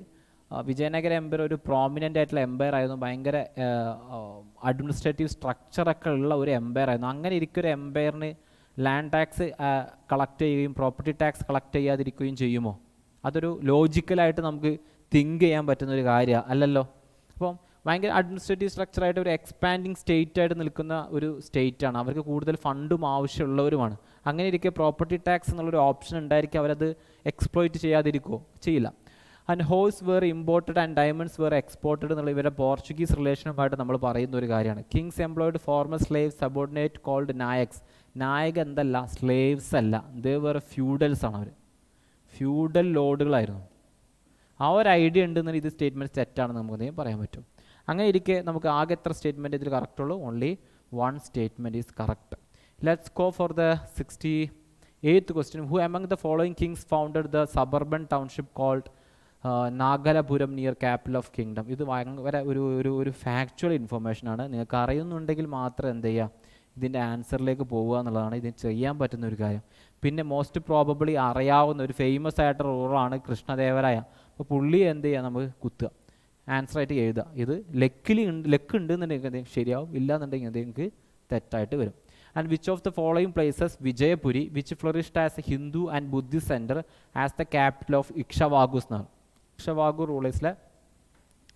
[SPEAKER 1] വിജയനഗര എംപയർ ഒരു പ്രോമിനൻ്റ് ആയിട്ടുള്ള എംപയർ ആയിരുന്നു, ഭയങ്കര അഡ്മിനിസ്ട്രേറ്റീവ് സ്ട്രക്ചറൊക്കെ ഉള്ള ഒരു എംപയർ ആയിരുന്നു. അങ്ങനെ ഇരിക്കൊരു എംപയറിന് ലാൻഡ് ടാക്സ് കളക്ട് ചെയ്യുകയും പ്രോപ്പർട്ടി ടാക്സ് കളക്ട് ചെയ്യാതിരിക്കുകയും ചെയ്യുമോ? അതൊരു ലോജിക്കലായിട്ട് നമുക്ക് തിങ്ക് ചെയ്യാൻ പറ്റുന്നൊരു കാര്യമാണ് അല്ലല്ലോ. അപ്പം ഭയങ്കര അഡ്മിനിസ്ട്രേറ്റീവ് സ്ട്രക്ചറായിട്ട് ഒരു എക്സ്പാൻഡിങ് സ്റ്റേറ്റ് ആയിട്ട് നിൽക്കുന്ന ഒരു സ്റ്റേറ്റാണ്, അവർക്ക് കൂടുതൽ ഫണ്ടും ആവശ്യമുള്ളവരുമാണ്. അങ്ങനെ ഇരിക്കെ പ്രോപ്പർട്ടി ടാക്സ് എന്നുള്ളൊരു ഓപ്ഷൻ ഉണ്ടായിരിക്കും, അവരത് എക്സ്പ്ലോയിറ്റ് ചെയ്യാതിരിക്കുമോ? ചെയ്യില്ല. And horse were imported and diamonds were exported എന്നുള്ള ഇവരുടെ പോർച്ചുഗീസ് റിലേഷനുമായിട്ട് നമ്മൾ പറയുന്ന ഒരു കാര്യമാണ്. Kings employed former slave subordinate called Nayaks. Nayaka എന്തല്ല, സ്ലേവ്സ് അല്ല, ദേ വേർ ഫ്യൂഡൽസ് ആണ്. അവർ ഫ്യൂഡൽ ലോഡുകളായിരുന്നു. ആ ഒരു ഐഡിയ ഉണ്ടെന്നാൽ ഇത് സ്റ്റേറ്റ്മെൻറ്റ് തെറ്റാണെന്ന് നമുക്ക് പറയാൻ പറ്റും. അങ്ങനെ ഇരിക്കെ നമുക്ക് ആകെ എത്ര സ്റ്റേറ്റ്മെൻറ്റ് ഇതിൽ കറക്റ്റുള്ളൂ? Only 1 statement is correct. Let's go for the 68th question. Who among the following kings founded the suburban township called Nagalapuram near capital of kingdom? ഇത് ഭയങ്കര ഒരു ഫാക്ച്വൽ ഇൻഫർമേഷനാണ്. നിങ്ങൾക്ക് അറിയുന്നുണ്ടെങ്കിൽ മാത്രം എന്ത് ചെയ്യുക, ഇതിൻ്റെ ആൻസറിലേക്ക് പോവുക എന്നുള്ളതാണ് ഇതിന് ചെയ്യാൻ പറ്റുന്ന ഒരു കാര്യം. പിന്നെ മോസ്റ്റ് പ്രോബബിളി അറിയാവുന്ന ഒരു ഫേമസ് ആയിട്ട് റൂളറാണ് കൃഷ്ണദേവരായ. അപ്പോൾ പുള്ളി എന്ത് ചെയ്യുക, നമുക്ക് കുത്തുക, ആൻസറായിട്ട് എഴുതുക. ഇത് ലെക്ക് ഉണ്ടെന്നുണ്ടെങ്കിൽ എന്തെങ്കിലും ശരിയാവും, ഇല്ല എന്നുണ്ടെങ്കിൽ എന്തെങ്കിലും തെറ്റായിട്ട് വരും. And which of the following places Vijayapuri which flourished as a Hindu and Buddhist centre as the capital of Ikshvakus എന്നാണ്. ഇക്ഷവാഗു റൂളേഴ്സിലെ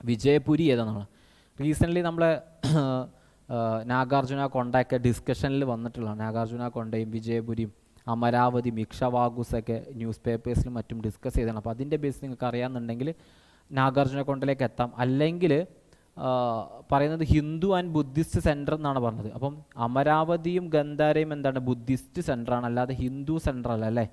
[SPEAKER 1] വിജയപുരി ഏതാണെന്നാണ്. റീസെൻ്റ്ലി നമ്മൾ നാഗാർജുന കൊണ്ടയൊക്കെ ഡിസ്കഷനിൽ വന്നിട്ടുള്ളതാണ്. നാഗാർജുന കൊണ്ടയും വിജയപുരിയും അമരാവതിയും ഇക്ഷവാഗുസൊക്കെ ന്യൂസ് പേപ്പേഴ്സിലും മറ്റും ഡിസ്കസ് ചെയ്തതാണ്. അപ്പോൾ അതിൻ്റെ ബേസ് നിങ്ങൾക്ക് അറിയാമെന്നുണ്ടെങ്കിൽ നാഗാർജുന കൊണ്ടയിലേക്ക് എത്താം. അല്ലെങ്കിൽ പറയുന്നത് ഹിന്ദു ആൻഡ് ബുദ്ധിസ്റ്റ് സെൻറ്റർ എന്നാണ് പറഞ്ഞത്. അപ്പം അമരാവതിയും ഗന്ധാരയും എന്താണ്, ബുദ്ധിസ്റ്റ് സെൻറ്ററാണ്, അല്ലാതെ ഹിന്ദു സെൻറ്റർ അല്ല അല്ലേ.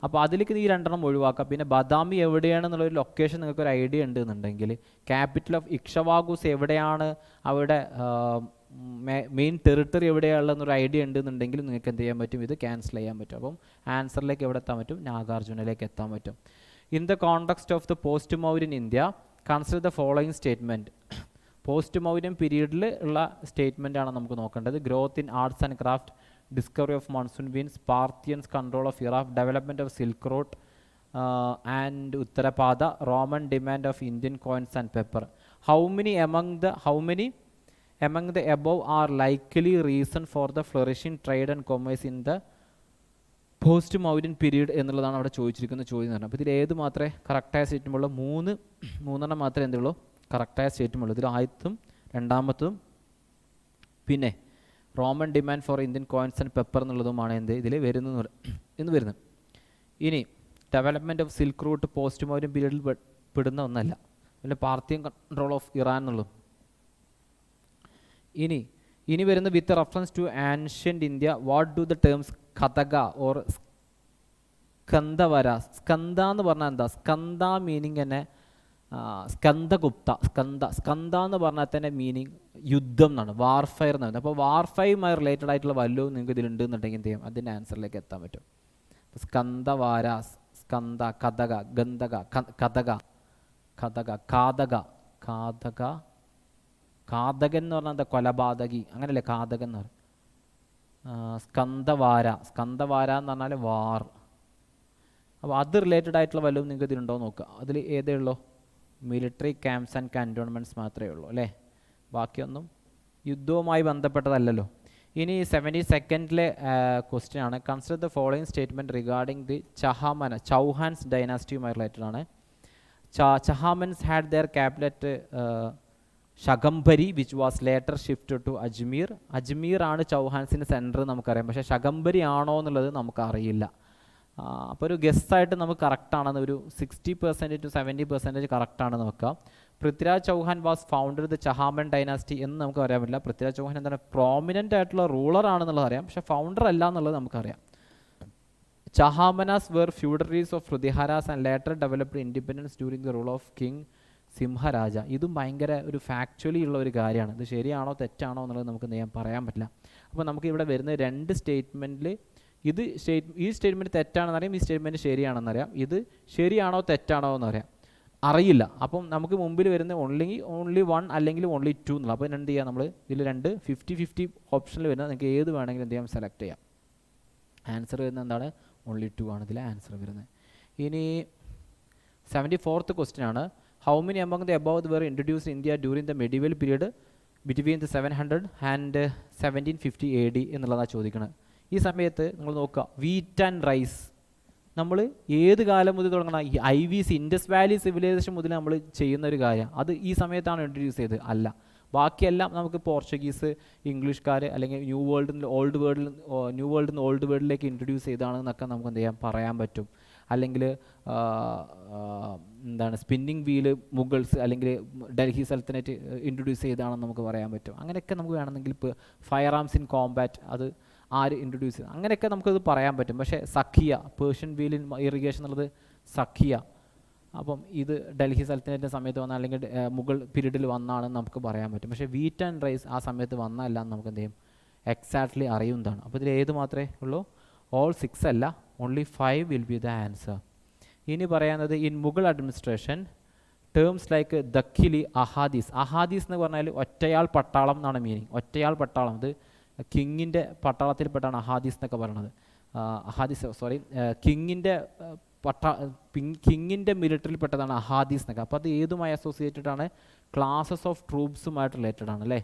[SPEAKER 1] അപ്പോൾ അതിലേക്ക് ഈ 2 ഒഴിവാക്കാം. പിന്നെ ബദാമി എവിടെയാണെന്നുള്ളൊരു ലൊക്കേഷൻ നിങ്ങൾക്കൊരു ഐഡിയ ഉണ്ടെന്നുണ്ടെങ്കിൽ ക്യാപിറ്റൽ ഓഫ് ഇക്ഷവാഗുസ് എവിടെയാണ്, അവിടെ മെയിൻ ടെറിട്ടറി എവിടെയാണെന്നൊരു ഐഡിയ ഉണ്ടെന്നുണ്ടെങ്കിൽ നിങ്ങൾക്ക് എന്ത് ചെയ്യാൻ പറ്റും, ഇത് ക്യാൻസൽ ചെയ്യാൻ പറ്റും. അപ്പം ആൻസറിലേക്ക് എവിടെ എത്താൻ പറ്റും, നാഗാർജുനയിലേക്ക് എത്താൻ പറ്റും. In the context of the post Mauryan India consider the following statement. Post Mauryan പീരീഡിൽ ഉള്ള സ്റ്റേറ്റ്മെൻറ്റാണ് നമുക്ക് നോക്കേണ്ടത്. Growth in arts and craft, discovery of monsoon winds, Parthians control of Iraq, development of silk road and Uttarapatha, Roman demand of Indian coins and pepper. How many among the above are likely reason for the flourishing trade and commerce in the post Mauryan period എന്നുള്ളതാണ് അവിടെ ചോദിച്ചിരിക്കുന്ന ചോദ്യം. എന്ന് പറഞ്ഞാൽ അപ്പോൾ ഇതിൽ ഏത് മാത്രമേ കറക്റ്റായ സ്റ്റേറ്റ്മെൻറ്റുള്ളൂ? മൂന്നെണ്ണം മാത്രമേ എന്തുള്ളൂ കറക്റ്റായ സ്റ്റേറ്റ്മെൻറ്റുള്ളൂ. ഇതിൽ ആദ്യത്തും രണ്ടാമത്തും പിന്നെ Roman demand for Indian coins and pepper എന്നുള്ളതുമാണ് ഇതിൽ വരുന്നത്. ഇനി development of silk route post Mauryan പീരീഡിൽ പെടുന്ന ഒന്നല്ല. പിന്നെ പാർത്തിയൻ കൺട്രോൾ ഓഫ് ഇറാൻ എന്നുള്ളതും. ഇനി വരുന്ന with reference to ancient India what do the terms Kataka or Skandhavara. Skandha എന്ന് പറഞ്ഞാൽ എന്താ? സ്കന്ദ മീനിങ് തന്നെ സ്കന്ദഗുപ്ത. സ്കന്ദ എന്ന് പറഞ്ഞാൽ തന്നെ മീനിങ് യുദ്ധം എന്നാണ്, വാർഫയർ എന്നാണ്. അപ്പോൾ വാർഫയറുമായി റിലേറ്റഡ് ആയിട്ടുള്ള വല്ലതും നിങ്ങൾക്ക് ഇതിലുണ്ടെന്നുണ്ടെങ്കിൽ എന്ത് ചെയ്യും, അതിൻ്റെ ആൻസറിലേക്ക് എത്താൻ പറ്റും. സ്കന്ദവാര, സ്കന്ദ, കഥക, ഗന്ധക, കഥക, കാതകൻ എന്ന് പറഞ്ഞാൽ എന്താ? കൊലപാതകി, അങ്ങനെയല്ലേ കാതകൻ എന്ന് പറയും. സ്കന്ദവാര എന്ന് പറഞ്ഞാൽ വാർ. അപ്പോൾ അത് റിലേറ്റഡ് ആയിട്ടുള്ള വല്ലതും നിങ്ങൾക്ക് ഇതിലുണ്ടോ നോക്കുക. അതിൽ ഏതേ ഉള്ളൂ? മിലിറ്ററി ക്യാമ്പ്സ് ആൻഡ് കൻറ്റോൺമെൻറ്റ്സ് മാത്രമേ ഉള്ളൂ അല്ലേ, ബാക്കിയൊന്നും യുദ്ധവുമായി ബന്ധപ്പെട്ടതല്ലല്ലോ. ഇനി 72nd ക്വസ്റ്റ്യൻ ആണ്. Consider the following statement regarding the Chauhans ഡൈനാസ്റ്റിയുമായി റിലേറ്റഡ് ആണ്. Chahamanas had their capital Shakambhari which was later shift to Ajmer. Ajmer ആണ് ചൗഹാൻസിൻ്റെ സെൻറ്റർ നമുക്കറിയാം, പക്ഷേ ഷഗംഭരി ആണോ എന്നുള്ളത് നമുക്കറിയില്ല. അപ്പോൾ ഒരു ഗസ്സായിട്ട് നമുക്ക് കറക്റ്റാണെന്ന് ഒരു 60% to 70% കറക്റ്റാണെന്ന് വെക്കാം. Prithviraj Chauhan was founded the Chahamana dynasty എന്ന് നമുക്ക് പറയാൻ പറ്റില്ല. പൃഥ്വിരാജ് ചൗഹാൻ എന്താണ്, പ്രോമിനൻ്റ് ആയിട്ടുള്ള റൂളർ ആണെന്നുള്ളത് അറിയാം, പക്ഷേ ഫൗണ്ടർ അല്ല എന്നുള്ളത് നമുക്കറിയാം. Chahamanas were feudatories of Pratiharas and later developed independence during the rule of king Simharaja. ഇതും ഭയങ്കര ഒരു ഫാക്ച്വലി ഉള്ള ഒരു കാര്യമാണ്. ഇത് ശരിയാണോ തെറ്റാണോ എന്നുള്ളത് നമുക്ക് പറയാൻ പറ്റില്ല. അപ്പോൾ നമുക്ക് ഇവിടെ വരുന്ന 2 സ്റ്റേറ്റ്മെൻറ്റിൽ ഈ സ്റ്റേറ്റ്മെൻറ്റ് തെറ്റാണെന്നറിയാം, ഈ സ്റ്റേറ്റ്മെൻറ്റ് ശരിയാണെന്നറിയാം. ഇത് ശരിയാണോ തെറ്റാണോ എന്നറിയാം, അറിയില്ല. അപ്പം നമുക്ക് മുമ്പിൽ വരുന്ന ഓൺലി 1 അല്ലെങ്കിൽ ഓൺലി 2 എന്നുള്ള. അപ്പോൾ എന്ത് ചെയ്യാം, നമ്മൾ ഇതിൽ 50-50 ഓപ്ഷനിൽ വരുന്നത് നിങ്ങൾക്ക് ഏത് വേണമെങ്കിലും എന്ത് ചെയ്യാം, സെലക്ട് ചെയ്യാം. ആൻസർ വരുന്നത് എന്താണ്? ഓൺലി 2 ആണ് ഇതിലെ ആൻസർ വരുന്നത്. ഇനി 74th ക്വസ്റ്റ്യൻ ആണ്. How many among the above were introduced in India during the medieval period between the 700 and 1750 AD എന്നുള്ളതാണ് ചോദിക്കുന്നത്. ഈ സമയത്ത് നിങ്ങൾ നോക്കുക, വീറ്റ് ആൻഡ് റൈസ് നമ്മൾ ഏത് കാലം മുതൽ തുടങ്ങണം? ഈ IVC ഇൻഡസ് വാലി സിവിലൈസേഷൻ മുതൽ നമ്മൾ ചെയ്യുന്ന ഒരു കാര്യം. അത് ഈ സമയത്താണ് ഇൻട്രൊഡ്യൂസ് ചെയ്തത്? അല്ല. ബാക്കിയെല്ലാം നമുക്ക് പോർച്ചുഗീസ്, ഇംഗ്ലീഷുകാർ അല്ലെങ്കിൽ ന്യൂ വേൾഡിൽ നിന്ന് ഓൾഡ് വേൾഡിലേക്ക് ഇൻട്രൊഡ്യൂസ് ചെയ്താണെന്നൊക്കെ നമുക്ക് എന്ത് ചെയ്യാം, പറയാൻ പറ്റും. അല്ലെങ്കിൽ എന്താണ് സ്പിന്നിങ് വീല് മുഗൾസ് അല്ലെങ്കിൽ ഡൽഹി സൽത്തനറ്റ് ഇൻട്രൊഡ്യൂസ് ചെയ്താണെന്ന് നമുക്ക് പറയാൻ പറ്റും. അങ്ങനെയൊക്കെ നമുക്ക് വേണമെങ്കിൽ ഇപ്പോൾ ഫയർ ആംസ് ഇൻ കോമ്പാറ്റ് അത് ആര് ഇൻട്രൊഡ്യൂസ് ചെയ്തു, അങ്ങനെയൊക്കെ നമുക്കത് പറയാൻ പറ്റും. പക്ഷേ Zakia, Persian wheel in irrigation എന്നുള്ളത് സഖിയ, അപ്പം ഇത് ഡൽഹി സൽത്തനറ്റിൻ്റെ സമയത്ത് വന്ന അല്ലെങ്കിൽ മുഗൾ പീരീഡിൽ വന്നാണെന്ന് നമുക്ക് പറയാൻ പറ്റും. പക്ഷേ വീറ്റ് ആൻഡ് റൈസ് ആ സമയത്ത് വന്നല്ല എന്ന് നമുക്ക് എന്ത് ചെയ്യും, എക്സാക്ട്ലി അറിയുന്നതാണ്. അപ്പോൾ ഇതിൽ ഏത് മാത്രമേ ഉള്ളൂ? ഓൾ 6 അല്ല, only 5 will be the answer. ഇനി പറയുന്നത് in Mughal administration terms like dakhili, ahadis. Ahadis എന്ന് പറഞ്ഞാൽ ഒറ്റയാൾ പട്ടാളം എന്നാണ് മീനിങ്. ഒറ്റയാൾ പട്ടാളം, ഇത് കിങ്ങിൻ്റെ പട്ടാളത്തിൽപ്പെട്ടാണ് അഹാദീസ് എന്നൊക്കെ പറയുന്നത്. കിങ്ങിൻ്റെ കിങ്ങിൻ്റെ മിലിറ്ററിയിൽപ്പെട്ടതാണ് അഹാദീസ് എന്നൊക്കെ. അപ്പോൾ അത് ഏതുമായി അസോസിയേറ്റഡ് ആണ്? ക്ലാസസ് ഓഫ് ട്രൂപ്സുമായിട്ട് റിലേറ്റഡ് ആണ് അല്ലേ.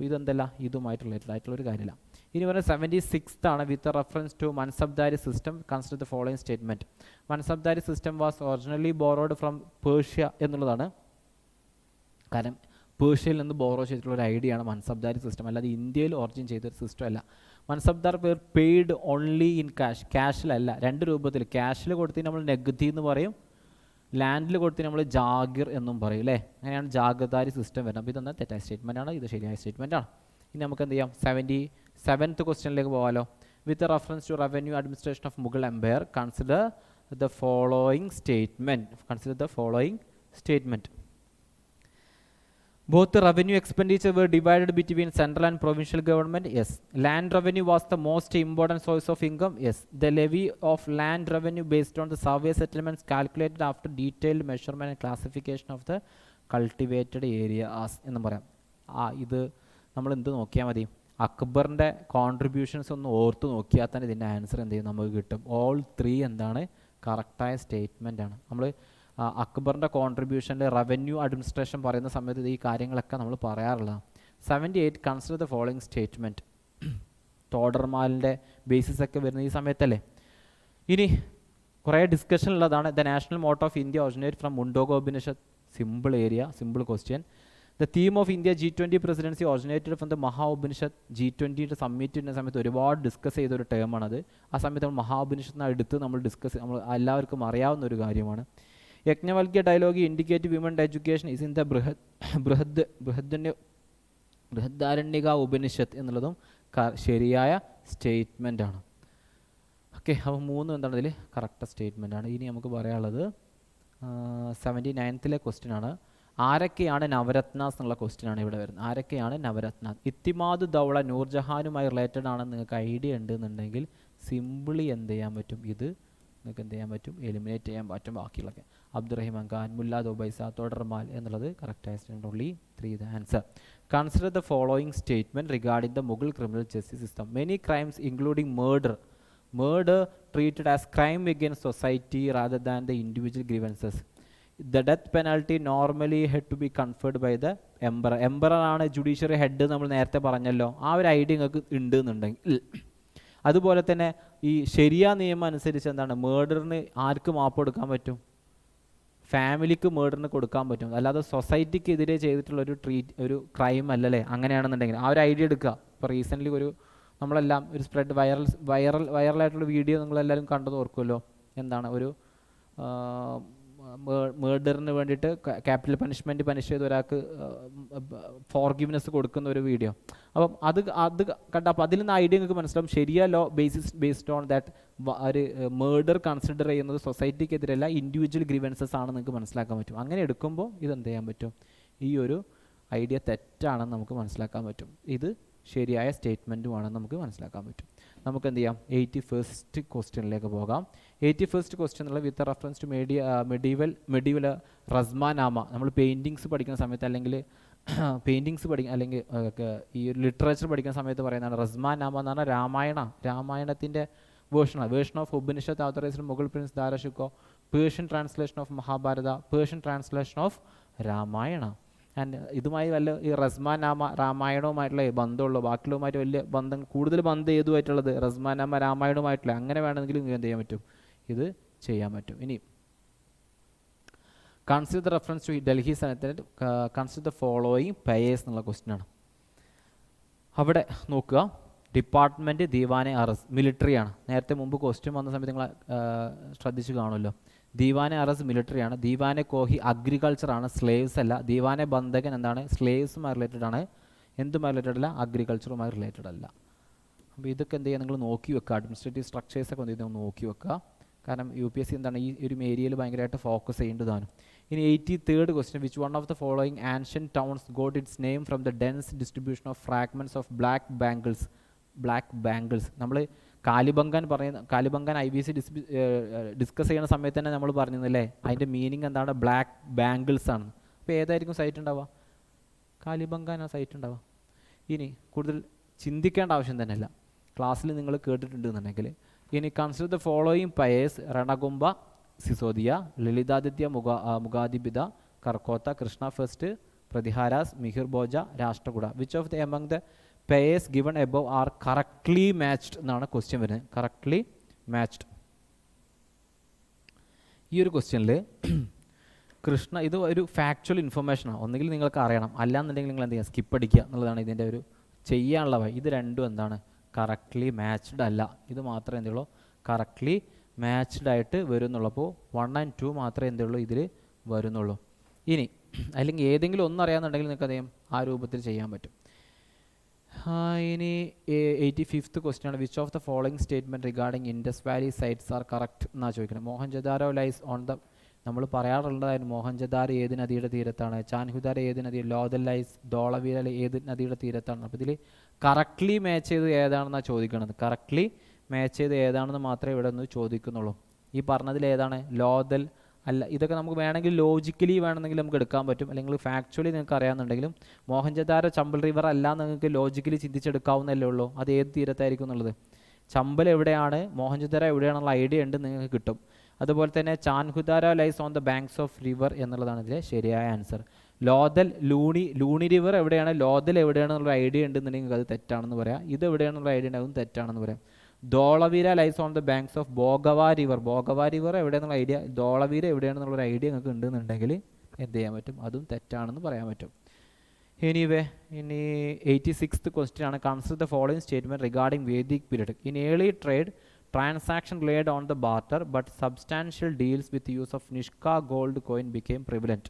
[SPEAKER 1] ഇതെന്തല്ല, ഇതുമായിട്ട് റിലേറ്റഡ് ആയിട്ടുള്ളൊരു കാര്യമില്ല. ഇനി പറഞ്ഞാൽ 76th ആണ്. With reference to mansabdari system consider the following statement. Mansabdari system was originally borrowed from Persia എന്നുള്ളതാണ്. കാരണം പേർഷ്യയിൽ നിന്ന് ബോറോ ചെയ്തിട്ടുള്ള ഒരു ഐഡിയ ആണ് മൻസബ്ദാരി സിസ്റ്റം, അല്ലാതെ ഇന്ത്യയിൽ ഒറിജിൻ ചെയ്തൊരു സിസ്റ്റം അല്ല. മൻസബ്ദാർ പേർ പെയ്ഡ് ഓൺലി ഇൻ ക്യാഷ്, ക്യാഷിലല്ല, 2 രൂപത്തിൽ. ക്യാഷിൽ കൊടുത്തിന് നമ്മൾ നെഗതി എന്ന് പറയും, ലാൻഡിൽ കൊടുത്തിന് നമ്മൾ ജാഗിർ എന്നും പറയും അല്ലേ. അങ്ങനെയാണ് ജാഗിർദാരി സിസ്റ്റം വരുന്നത്. അപ്പോൾ ഇതൊന്നും തെറ്റായ സ്റ്റേറ്റ്മെൻ്റ് ആണ്, ഇത് ശരിയായ സ്റ്റേറ്റ്മെൻ്റ് ആണ്. ഇനി നമുക്ക് എന്ത് ചെയ്യാം, 77th ക്വസ്റ്റ്യനിലേക്ക് പോകാമല്ലോ. With reference to revenue administration of Mughal empire consider the following statement. Both the revenue expenditure were divided between central and provincial government. Yes. Land revenue was the most important source of income. Yes. The levy of land revenue based on the survey settlements calculated after detailed measurement and classification of the cultivated areas എന്ന് പറയാം. ഇത് നമ്മൾ എന്ത് നോക്കിയാൽ മതി, അക്ബറിൻ്റെ കോൺട്രിബ്യൂഷൻസ് ഒന്ന് ഓർത്ത് നോക്കിയാൽ തന്നെ ഇതിൻ്റെ ആൻസർ എന്ത് ചെയ്യും, നമുക്ക് കിട്ടും. ഓൾ 3 എന്താണ്, കറക്റ്റായ സ്റ്റേറ്റ്മെൻ്റ് ആണ്. നമ്മൾ അക്ബറിൻ്റെ കോൺട്രിബ്യൂഷനിൽ റവന്യൂ അഡ്മിനിസ്ട്രേഷൻ പറയുന്ന സമയത്ത് ഈ കാര്യങ്ങളൊക്കെ നമ്മൾ പറയാറുള്ളതാണ്. 78 കൺസിഡർ ദ ഫോളോയിങ് സ്റ്റേറ്റ്മെൻറ്റ്. തോഡർമാലിൻ്റെ ബേസിസ് ഒക്കെ വരുന്ന ഈ സമയത്തല്ലേ. ഇനി കുറേ ഡിസ്കഷൻ ഉള്ളതാണ്. The national motto of India originate from Mundaka Upanishad. Simple question. The theme of India G20 presidency originated from the Maha Upanishad. G20 സമ്മിറ്റിൻ്റെ സമയത്ത് ഒരുപാട് ഡിസ്കസ് ചെയ്തൊരു ടേമാണത്. ആ സമയത്ത് നമ്മൾ മഹാ ഉപനിഷത്തിനെ എടുത്ത് നമ്മൾ നമ്മൾ എല്ലാവർക്കും അറിയാവുന്ന ഒരു കാര്യമാണ്. Yajnavalkya dialogue indicate women education is in the Brihadaranyaka Upanishad എന്നുള്ളതും ശരിയായ സ്റ്റേറ്റ്മെൻ്റ് ആണ്. ഓക്കെ, അപ്പോൾ 3 എന്താണ് ഇതിൽ കറക്റ്റ് സ്റ്റേറ്റ്മെൻ്റ് ആണ്. ഇനി നമുക്ക് പറയാനുള്ളത് 79th ക്വസ്റ്റ്യൻ ആണ്. ആരൊക്കെയാണ് നവരത്നാസ് എന്നുള്ള ക്വസ്റ്റ്യൻ ആണ് ഇവിടെ വരുന്നത്. ആരൊക്കെയാണ് നവരത്നാസ്? ഇത്തിമാദ് ദൗള നൂർജഹാനുമായി റിലേറ്റഡ് ആണെന്ന് നിങ്ങൾക്ക് ഐഡിയ ഉണ്ട് എന്നുണ്ടെങ്കിൽ സിമ്പിളി എന്ത് ചെയ്യാൻ പറ്റും, ഇത് നിങ്ങൾക്ക് എന്ത് ചെയ്യാൻ പറ്റും, എലിമിനേറ്റ് ചെയ്യാൻ പറ്റും. ബാക്കിയുള്ളതൊക്കെ അബ്ദുറഹിമാൻ ഖാൻ, മുല്ല ദോബൈസ, തോഡർമാൽ എന്നുള്ളത് കറക്റ്റായ statement. Only 3 the answer. Consider the following statement regarding the Mughal criminal justice system. Many crimes including murder treated as crime against society rather than the individual grievances. The death penalty normally had to be conferred by the emperor. Emperor ആണ് ജുഡീഷ്യറി ഹെഡ് നമ്മൾ നേരത്തെ പറഞ്ഞല്ലോ. ആ ഒരു ഐഡിയ നിങ്ങൾക്ക് ഉണ്ട് എന്നുണ്ടെങ്കിൽ, അതുപോലെ തന്നെ ഈ ശരിയ നിയമം അനുസരിച്ച് എന്താണ്, മേർഡറിന് ആർക്ക് മാപ്പ് കൊടുക്കാൻ പറ്റും? ഫാമിലിക്ക് മേർഡറിന് കൊടുക്കാൻ പറ്റും, അല്ലാതെ സൊസൈറ്റിക്ക് എതിരെ ചെയ്തിട്ടുള്ള ഒരു ക്രൈം അല്ലല്ലേ. അങ്ങനെയാണെന്നുണ്ടെങ്കിൽ ആ ഒരു ഐഡിയ എടുക്കുക. ഇപ്പോൾ റീസെൻ്റ്ലി നമ്മളെല്ലാം ഒരു സ്പ്രെഡ് വൈറലായിട്ടുള്ള വീഡിയോ നിങ്ങളെല്ലാവരും കണ്ടത് ഓർക്കുമല്ലോ. എന്താണ്, ഒരു മേർഡറിന് വേണ്ടിയിട്ട് ക്യാപിറ്റൽ പണിഷ്മെൻറ്റ് പണിഷ് ചെയ്ത ഒരാൾക്ക് ഫോർഗിവ്നെസ് കൊടുക്കുന്ന ഒരു വീഡിയോ. അപ്പം അത് കണ്ടപ്പോൾ അതിൽ നിന്ന് ഐഡിയ നിങ്ങൾക്ക് മനസ്സിലാവും. ശരിയ ലോ ബേസ്ഡ് ഓൺ ദാറ്റ് ഒരു മേർഡർ കൺസിഡർ ചെയ്യുന്നത് സൊസൈറ്റിക്കെതിരല്ല, ഇൻഡിവിജ്വൽ ഗ്രീവൻസസ് ആണ് നിങ്ങൾക്ക് മനസ്സിലാക്കാൻ പറ്റും. അങ്ങനെ എടുക്കുമ്പോൾ ഇതെന്ത് ചെയ്യാൻ പറ്റും, ഈ ഒരു ഐഡിയ തെറ്റാണെന്ന് നമുക്ക് മനസ്സിലാക്കാൻ പറ്റും. ഇത് ശരിയായ സ്റ്റേറ്റ്മെൻറ്റുമാണെന്ന് നമുക്ക് മനസ്സിലാക്കാൻ പറ്റും. നമുക്ക് എന്ത് ചെയ്യാം, 81st ക്വസ്റ്റ്യനിലേക്ക് പോകാം. 81st ക്വസ്റ്റ്യൻ എന്നുള്ള വിത്ത് റെഫറൻസ് ടു മെഡീവൽ റസ്മാനാമ. നമ്മൾ പെയിൻറ്റിങ്സ് പഠിക്കുന്ന സമയത്ത് അല്ലെങ്കിൽ അല്ലെങ്കിൽ ഈ ഒരു ലിറ്ററേച്ചർ പഠിക്കുന്ന സമയത്ത് പറയുന്നതാണ് റസ്മാനാമ എന്ന് പറഞ്ഞാൽ രാമായണത്തിൻ്റെ version of Upanishad authorised Mughal prince Dara Shikoh, Persian translation of Mahabharata, Persian translation of Ramayana. And ഇതുമായി വല്ല ഈ റസ്മാനാമ രാമായണവുമായിട്ടുള്ള ബന്ധമുള്ളൂ, ബാക്കിയുള്ളതുമായിട്ട് വലിയ ബന്ധം, കൂടുതൽ ബന്ധം ഏതുമായിട്ടുള്ളത് റസ്മാനാമ രാമായണവുമായിട്ടുള്ള. അങ്ങനെ വേണമെങ്കിൽ നിങ്ങൾക്ക് എന്ത് ചെയ്യാൻ പറ്റും, ഇത് ചെയ്യാൻ പറ്റും. ഇനി consider the reference to Delhi senate, consider the following pairs എന്നുള്ള ക്വസ്റ്റ്യൻ ആണ്. അവിടെ നോക്കുക, ഡിപ്പാർട്ട്മെൻറ്റ് ദീവാനെ അറസ് മിലിറ്ററിയാണ്. നേരത്തെ മുമ്പ് ക്വസ്റ്റ്യൻ വന്ന സമയത്ത് നിങ്ങൾ ശ്രദ്ധിച്ച് കാണുമല്ലോ. ദീവാനെ അറസ് മിലിറ്ററിയാണ്. ദീവാനെ കോഹി അഗ്രികൾച്ചറാണ്, സ്ലേവ്സ് അല്ല. ദീവാനെ ബന്ധകൻ എന്താണ്, സ്ലേവ്സുമായി റിലേറ്റഡ് ആണ്. എന്തുമായി റിലേറ്റഡ് അല്ല, അഗ്രികൾച്ചറുമായി റിലേറ്റഡ് അല്ല. അപ്പോൾ ഇതൊക്കെ എന്ത് ചെയ്യുക, നിങ്ങൾ നോക്കി വെക്കുക. അഡ്മിനിസ്ട്രേറ്റീവ് സ്ട്രക്ചേഴ്സൊക്കെ എന്ത് ചെയ്യുന്നത് നോക്കി വെക്കുക. കാരണം UPSC എന്താണ് ഈ ഒരു ഏരിയയിൽ ഭയങ്കരമായിട്ട് ഫോക്കസ് ചെയ്യേണ്ടതാണ്. ഇനി 83rd question, which one of the following ancient towns got it's name from the dense distribution of fragments of black bangles. നമ്മൾ കാലിബംഗാൻ IBC ഡിസ്കസ് ചെയ്യുന്ന സമയത്ത് തന്നെ നമ്മൾ പറഞ്ഞിരുന്നല്ലേ, അതിൻ്റെ മീനിങ് എന്താണ്, ബ്ലാക്ക് ബാംഗിൾസ് ആണ്. അപ്പോൾ ഏതായിരിക്കും സൈറ്റ് ഉണ്ടാവുക, കാലിബംഗാനാണ് സൈറ്റ് ഉണ്ടാവുക. ഇനി കൂടുതൽ ചിന്തിക്കേണ്ട ആവശ്യം തന്നെയല്ല, ക്ലാസ്സിൽ നിങ്ങൾ കേട്ടിട്ടുണ്ടെന്നുണ്ടെങ്കിൽ. ഇനി consider the following pairs, Rana Kumbha Sisodia, Lalitaditya Muktapida, Karkota, Krishna first, Pratiharas, Mihir Bhoja, Rashtrakuta. Which of the among the pairs given above are correctly matched എന്നാണ് ക്വസ്റ്റ്യൻ വരുന്നത്. Correctly matched. ഈ ഒരു ക്വസ്റ്റ്യനിൽ കൃഷ്ണ, ഇത് ഒരു ഫാക്ച്വൽ ഇൻഫർമേഷനാണ്. ഒന്നുകിൽ നിങ്ങൾക്ക് അറിയണം, അല്ലാന്നുണ്ടെങ്കിൽ നിങ്ങൾ എന്ത് ചെയ്യുക, സ്കിപ്പ് അടിക്കുക എന്നുള്ളതാണ് ഇതിൻ്റെ ഒരു ചെയ്യാനുള്ള വഴി. ഇത് രണ്ടും എന്താണ്, കറക്റ്റ്ലി മാച്ച്ഡ് അല്ല. ഇത് മാത്രമേ എന്തുള്ളൂ, കറക്റ്റ്ലി മാച്ച്ഡ് ആയിട്ട് വരുന്നുള്ളൂ. അപ്പോൾ 1 and 2 മാത്രമേ എന്തുള്ളൂ ഇതിൽ വരുന്നുള്ളൂ. ഇനി അല്ലെങ്കിൽ ഏതെങ്കിലും ഒന്നും അറിയാമെന്നുണ്ടെങ്കിൽ നിങ്ങൾക്ക് അദ്ദേഹം ആ രൂപത്തിൽ ചെയ്യാൻ പറ്റും. ഇനി 85th ക്വസ്റ്റ്യൻ ആണ്, which of the following statement regarding Indus valley sites are correct എന്നാണ് ചോദിക്കുന്നത്. മോഹൻജദാരോ ലൈസ് ഓൺ ദ, നമ്മൾ പറയാറുള്ളതായിരുന്നു മോഹൻജദാരോ ഏത് നദിയുടെ തീരത്താണ്, ചാൻഹുദാര ഏത് നദി, ലോദൽ ലൈസ്, ധോളവീര ഏത് നദിയുടെ തീരത്താണ്. അപ്പോൾ ഇതിൽ കറക്റ്റ്ലി മാച്ച് ചെയ്ത് ഏതാണെന്നാണ് ചോദിക്കുന്നത്. കറക്റ്റ്ലി മാച്ച് ചെയ്ത് ഏതാണെന്ന് മാത്രമേ ഇവിടെ നിന്ന് ചോദിക്കുന്നുള്ളൂ. ഈ പറഞ്ഞതിൽ ഏതാണ്, ലോദൽ അല്ല. ഇതൊക്കെ നമുക്ക് വേണമെങ്കിൽ ലോജിക്കലി വേണമെങ്കിൽ നമുക്ക് എടുക്കാൻ പറ്റും, അല്ലെങ്കിൽ ഫാക്ച്വലി നിങ്ങൾക്ക് അറിയാമെന്നുണ്ടെങ്കിലും മോഹൻജദാര ചമ്പൽ റിവർ അല്ല എന്ന് നിങ്ങൾക്ക് ലോജിക്കലി ചിന്തിച്ചെടുക്കാവുന്നല്ലേ ഉള്ളൂ. അത് ഏത് തീരത്തായിരിക്കും എന്നുള്ളത്. ചമ്പൽ എവിടെയാണ്, മോഹൻജദാര എവിടെയാണെന്നുള്ള ഐഡിയ ഉണ്ട്, നിങ്ങൾക്ക് കിട്ടും. അതുപോലെ തന്നെ Chanhudaro lies on the banks of river എന്നുള്ളതാണ് ഇതിലെ ശരിയായ ആൻസർ. ലോദൽ ലൂണി റിവർ എവിടെയാണ്, ലോദൽ എവിടെയാണെന്നുള്ള ഐഡിയ ഉണ്ടെന്നുണ്ടെങ്കിൽ അത് തെറ്റാണെന്ന് പറയാം. ഇത് എവിടെയാണെന്നുള്ള ഐഡിയ ഉണ്ട്, അതും തെറ്റാണെന്ന് പറയാം. Dholavira lies on the banks of Bhogava river എവിടെയാണെന്നുള്ള ഐഡിയ, ധോളവീര എവിടെയാണെന്നുള്ളൊരു ഐഡിയ നിങ്ങൾക്ക് ഉണ്ടെന്നുണ്ടെങ്കിൽ എന്ത് ചെയ്യാൻ പറ്റും, അതും തെറ്റാണെന്ന് പറയാൻ പറ്റും. ഇനി 86th ക്വസ്റ്റ്യൻ ആണ്, consider the following statement regarding Vedic period. In early trade transaction laid on the barter but substantial deals with use of Nishka gold coin became prevalent.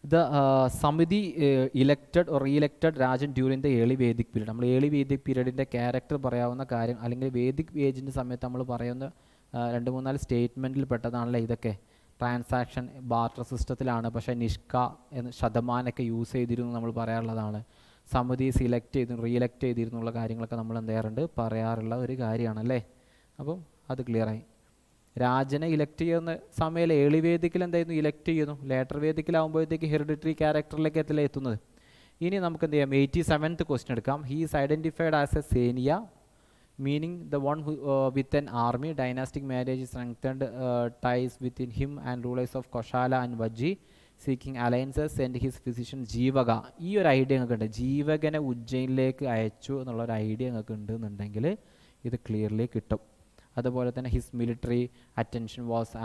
[SPEAKER 1] The Samiti elected or re-elected Rajan during the early Vedic period. നമ്മൾ ഏർലി വേദിക് പീരീഡിൻ്റെ ക്യാരക്ടർ പറയാവുന്ന കാര്യം, അല്ലെങ്കിൽ വേദിക് ഏജിൻ്റെ സമയത്ത് നമ്മൾ പറയുന്ന 2-3-4 സ്റ്റേറ്റ്മെൻറ്റിൽ പെട്ടതാണല്ലോ ഇതൊക്കെ. ട്രാൻസാക്ഷൻ ബാർട്ടർ സിസ്റ്റത്തിലാണ്, പക്ഷേ നിഷ്ക എന്ന ശതമാനമൊക്കെ യൂസ് ചെയ്തിരുന്നു നമ്മൾ പറയാറുള്ളതാണ്. സമിതി സിലക്ട് ചെയ്തു, റീഇലക്ട് ചെയ്തിരുന്നുള്ള കാര്യങ്ങളൊക്കെ നമ്മൾ എന്ത് ചെയ്യാറുണ്ട്, പറയാറുള്ള ഒരു കാര്യമാണല്ലേ. അപ്പം അത് ക്ലിയറായി. രാജനെ ഇലക്ട് ചെയ്യുന്ന സമയം ഏളി വേദിക്കിൽ എന്തായിരുന്നു, ഇലക്ട് ചെയ്യുന്നു. ലേറ്റർ വേദിക്കിലാകുമ്പോഴത്തേക്ക് ഹെറിഡിറ്ററി ക്യാരക്ടറിലേക്ക് എത്തുന്നത്. ഇനി നമുക്ക് എന്ത് ചെയ്യാം, 87th ക്വസ്റ്റ്യൻ എടുക്കാം. He is identified as a Seniya, meaning the one with an army. Dynastic marriage strengthened ties within him and rulers of Kosala and Vajji, seeking alliances and his physician Jivaka. ഈ ഒരു ഐഡിയ നിങ്ങൾക്ക് ഉണ്ട്, ജീവകനെ ഉജ്ജയിനിലേക്ക് അയച്ചു എന്നുള്ളൊരു ഐഡിയ നിങ്ങൾക്ക് ഉണ്ടെന്നുണ്ടെങ്കിൽ ഇത് ക്ലിയർലി കിട്ടും. അതുപോലെ തന്നെ ഹിസ് മിലിറ്ററി അറ്റൻഷൻ വാസ്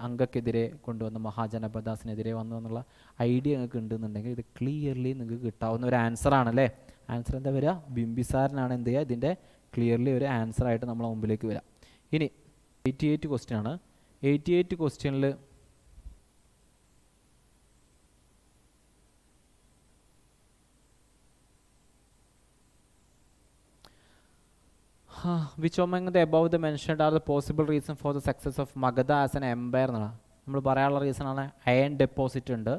[SPEAKER 1] അങ്കക്കെതിരെ കൊണ്ടുവന്ന മഹാജനപദാസിനെതിരെ വന്നു എന്നുള്ള ഐഡിയ നിങ്ങൾക്ക് ഉണ്ടെന്നുണ്ടെങ്കിൽ ഇത് ക്ലിയർലി നിങ്ങൾക്ക് കിട്ടാവുന്ന ഒരു ആൻസർ ആണല്ലേ. ആൻസർ എന്താ വരിക, ബിംബിസാരനാണ് എന്ത് ചെയ്യുക ഇതിൻ്റെ ക്ലിയർലി ഒരു ആൻസറായിട്ട് നമ്മളെ മുമ്പിലേക്ക് വരാം. ഇനി 88 ക്വസ്റ്റ്യൻ ആണ്. 88 ക്വസ്റ്റ്യനിൽ which among the above the mentioned are the possible reason for the success of Magadha as an empire എന്നാണ് നമ്മൾ പറയാനുള്ള റീസൺ ആണ്. അയൺ ഡെപ്പോസിറ്റ് ഉണ്ട്,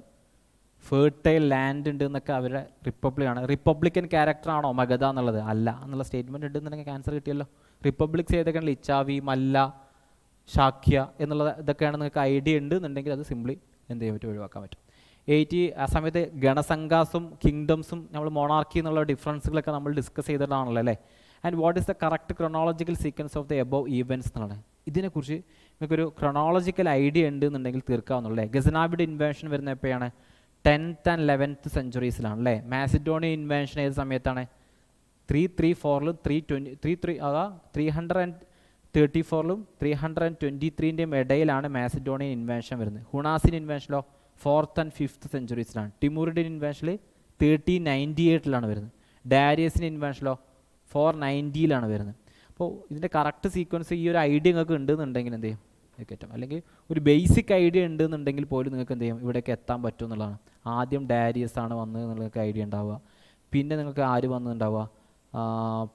[SPEAKER 1] ഫെർട്ടൈൽ ലാൻഡ് ഉണ്ട് എന്നൊക്കെ അവരുടെ റിപ്പബ്ലിക്കൻ ക്യാരക്ടറാണോ മഗധ എന്നുള്ളത്, അല്ല എന്നുള്ള സ്റ്റേറ്റ്മെൻറ്റ് ഉണ്ടെന്നുണ്ടെങ്കിൽ ആൻസർ കിട്ടിയല്ലോ. റിപ്പബ്ലിക്സ് ഏതൊക്കെയാണല്ലോ, ഇച്ചാവി, മല്ല, ശാക്യ എന്നുള്ള ഇതൊക്കെയാണ് നിങ്ങൾക്ക് ഐഡിയ ഉണ്ട് എന്നുണ്ടെങ്കിൽ അത് സിംപ്ലി എന്ത് ചെയ്യാൻ പറ്റും, ഒഴിവാക്കാൻ പറ്റും. 80 ആ സമയത്ത് ഗണസംഘാസും കിങ്ഡംസും നമ്മൾ മൊണാർക്കി എന്നുള്ള ഡിഫറൻസുകളൊക്കെ നമ്മൾ ഡിസ്കസ് ചെയ്തിട്ടാണല്ലോ അല്ലേ. And what is the correct chronological sequence of the above events എന്നാണ്. ഇതിനെക്കുറിച്ച് നിങ്ങൾക്കൊരു ക്രൊണോളജിക്കൽ ഐഡിയ ഉണ്ട് എന്നുണ്ടെങ്കിൽ തീർക്കാവുന്നുള്ളൂ. ഗസനാബിഡ് ഇൻവെൻഷൻ വരുന്ന എപ്പോഴാണ്? 10th and 11th centuries-ലാണ് അല്ലേ. മാസിഡോണിയൻ ഇൻവെൻഷൻ ഏത് സമയത്താണ്? 334-ലും 334-ലും 323-ൻ്റെയും ഇടയിലാണ് മാസിഡോണിയൻ ഇൻവെൻഷൻ വരുന്നത്. ഹുണാസിൻ ഇൻവെൻഷനിലോ 4th and 5th centuries-ലാണ്. ടിമൂറിഡിൻ ഇൻവെൻഷനിൽ 1398-ലാണ് വരുന്നത്. ഡാരിയസിൻ്റെ ഇൻവെൻഷനിലോ 490-ലാണ് വരുന്നത്. അപ്പോൾ ഇതിൻ്റെ കറക്റ്റ് സീക്വൻസ് ഈ ഒരു ഐഡിയ നിങ്ങൾക്ക് ഉണ്ടെന്നുണ്ടെങ്കിൽ എന്ത് ചെയ്യും കയറ്റും. അല്ലെങ്കിൽ ഒരു ബേസിക് ഐഡിയ ഉണ്ടെന്നുണ്ടെങ്കിൽ പോലും നിങ്ങൾക്ക് എന്ത് ചെയ്യും ഇവിടേക്ക് എത്താൻ പറ്റും എന്നുള്ളതാണ്. ആദ്യം ഡാരിയസ് ആണ് വന്നത് നിങ്ങൾക്ക് ഐഡിയ ഉണ്ടാവുക, പിന്നെ നിങ്ങൾക്ക് ആര് വന്നിട്ടുണ്ടാവുക,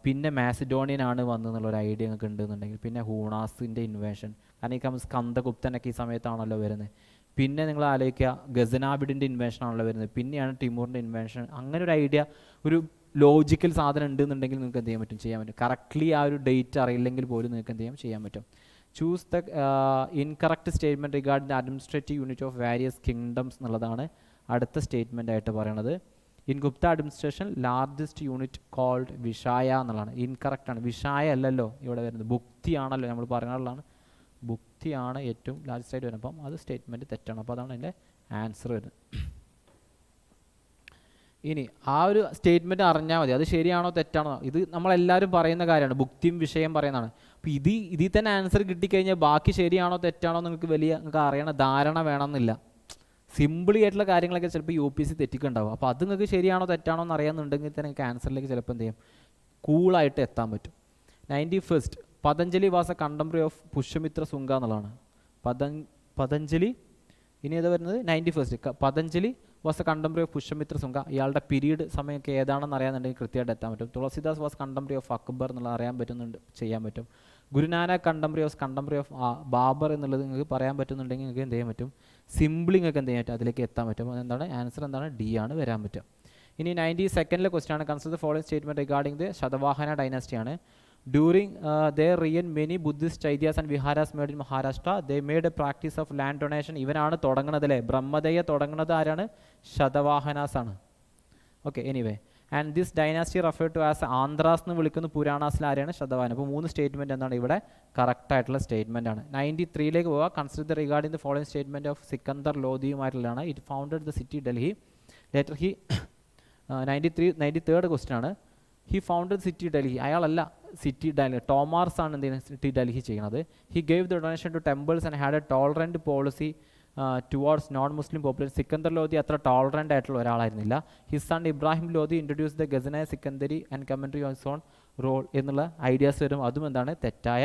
[SPEAKER 1] പിന്നെ മാസിഡോണിയൻ ആണ് വന്നതെന്നുള്ളൊരു ഐഡിയ നിങ്ങൾക്ക് ഉണ്ടെന്നുണ്ടെങ്കിൽ, പിന്നെ ഹൂണാസിൻ്റെ ഇൻവെൻഷൻ, കാരണം ഈ സ്കന്ദഗുപ്തനൊക്കെ ഈ സമയത്താണല്ലോ വരുന്നത്. പിന്നെ നിങ്ങൾ ആലോചിക്കുക ഗസനാബിഡിൻ്റെ ഇൻവെൻഷൻ ആണല്ലോ വരുന്നത്, പിന്നെയാണ് ടിമൂറിൻ്റെ ഇൻവെൻഷൻ. അങ്ങനെ ഒരു ഐഡിയ, ഒരു ലോജിക്കൽ സാധനം ഉണ്ടെന്നുണ്ടെങ്കിൽ നിങ്ങൾക്ക് എന്ത് ചെയ്യാൻ പറ്റും. കറക്റ്റ്ലി ആ ഒരു ഡേറ്റ് അറിയില്ലെങ്കിൽ പോലും നിങ്ങൾക്ക് എന്ത് ചെയ്യാൻ പറ്റും. Choose the incorrect statement regarding the administrative unit of various kingdoms എന്നുള്ളതാണ് അടുത്ത സ്റ്റേറ്റ്മെൻ്റ് ആയിട്ട് പറയണത്. In Gupta administration largest unit called Vishaya എന്നുള്ളതാണ്. ഇൻകറക്റ്റാണ്. വിഷായ അല്ലല്ലോ ഇവിടെ വരുന്നത്, ഭുക്തിയാണല്ലോ നമ്മൾ പറയാനുള്ളതാണ്. ഭുക്തിയാണ് ഏറ്റവും ലാർജസ്റ്റ് ആയിട്ട് വരുന്നത്. അപ്പം അത് സ്റ്റേറ്റ്മെൻറ്റ് തെറ്റാണ്. അപ്പോൾ അതാണ് അതിൻ്റെ ആൻസർ വരുന്നത്. ഇനി ആ ഒരു സ്റ്റേറ്റ്മെൻറ്റ് അറിഞ്ഞാൽ മതി, അത് ശരിയാണോ തെറ്റാണോ. ഇത് നമ്മളെല്ലാവരും പറയുന്ന കാര്യമാണ്, ഭുക്തിയും വിഷയം പറയുന്നതാണ്. അപ്പോൾ ഇതിൽ തന്നെ ആൻസർ കിട്ടിക്കഴിഞ്ഞാൽ ബാക്കി ശരിയാണോ തെറ്റാണോ നിങ്ങൾക്ക് നിങ്ങൾക്ക് അറിയണ ധാരണ വേണമെന്നില്ല. സിമ്പിളി ആയിട്ടുള്ള കാര്യങ്ങളൊക്കെ ചിലപ്പോൾ UPSC തെറ്റിക്കുണ്ടാവും. അപ്പോൾ അത് നിങ്ങൾക്ക് ശരിയാണോ തെറ്റാണോ എന്ന് അറിയാമെന്നുണ്ടെങ്കിൽ തന്നെ നിങ്ങൾക്ക് ആൻസറിലേക്ക് ചിലപ്പോൾ എന്ത് ചെയ്യും കൂളായിട്ട് എത്താൻ പറ്റും. 91st Patanjali was A contemporary of Pushyamitra Shunga എന്നുള്ളതാണ്. പതഞ്ജലി ഇനി ഏതാ വരുന്നത്? 91st Patanjali was A contemporary of Pushyamitra Shunga. ഇയാളുടെ പീരീഡ് സമയമൊക്കെ ഏതാണെന്ന് അറിയാമെന്നുണ്ടെങ്കിൽ കൃത്യമായിട്ട് എത്താൻ പറ്റും. Tulsidas was contemporary of Akbar എന്നുള്ളത് അറിയാൻ ചെയ്യാൻ പറ്റും. ഗുരുനാനക് കണ്ടംപററി ഓഫ് ബാബർ എന്നുള്ളത് നിങ്ങൾക്ക് പറയാൻ പറ്റുന്നുണ്ടെങ്കിൽ നിങ്ങൾക്ക് എന്ത് ചെയ്യാൻ പറ്റും, സിമ്പിളി നിങ്ങൾക്ക് എന്ത് ചെയ്യാൻ പറ്റും, അതിലേക്ക് എത്താൻ പറ്റും. അതെന്താണ് ആൻസർ? എന്താണ്? D ആണ് വരാൻ പറ്റുക. ഇനി 92nd ക്വസ്റ്റ്യൻ ആണ്. Consider the following statement regarding the Satavahana ഡൈനാസ്റ്റിയാണ്. During their reign many Buddhist ideas and viharas made in Maharashtra. They made a practice of land donation. ഇവനാണ് തുടങ്ങുന്നത് അല്ലേ, ബ്രഹ്മദയെ തുടങ്ങുന്നത് ആരാണ്? ശതവാഹനാസ് ആണ്. Okay, anyway and this dynasty refer to as Andhras എന്ന് വിളിക്കുന്ന പുരാണാസിൽ ആരെയാണ്? ശതവാഹന. അപ്പോൾ 3 സ്റ്റേറ്റ്മെൻറ്റ് എന്താണ് ഇവിടെ കറക്റ്റ് ആയിട്ടുള്ള സ്റ്റേറ്റ്മെൻ്റ് ആണ്. 93ലേക്ക് പോവുക. Consider the regarding the following statement of Sikandar ലോധിയുമായിട്ടുള്ളതാണ്. It founded the city Delhi. Later he 93rd question ആണ്. He founded city Delhi. അയാളല്ല സിറ്റി ഡൽഹി, ടോമാർസ് ആണ് എന്തെങ്കിലും സിറ്റി ഡൽഹി ചെയ്യുന്നത്. He gave the donation to temples and had a tolerant policy towards non Muslim population. Sikandar Lodhi അത്ര ടോളറൻ്റ് ആയിട്ടുള്ള ഒരാളായിരുന്നില്ല. His son Ibrahim Lodhi introduce the gaz Sikandari and commentary on സോൺ റോൾ എന്നുള്ള ഐഡിയാസ് വരും. അതും എന്താണ് തെറ്റായ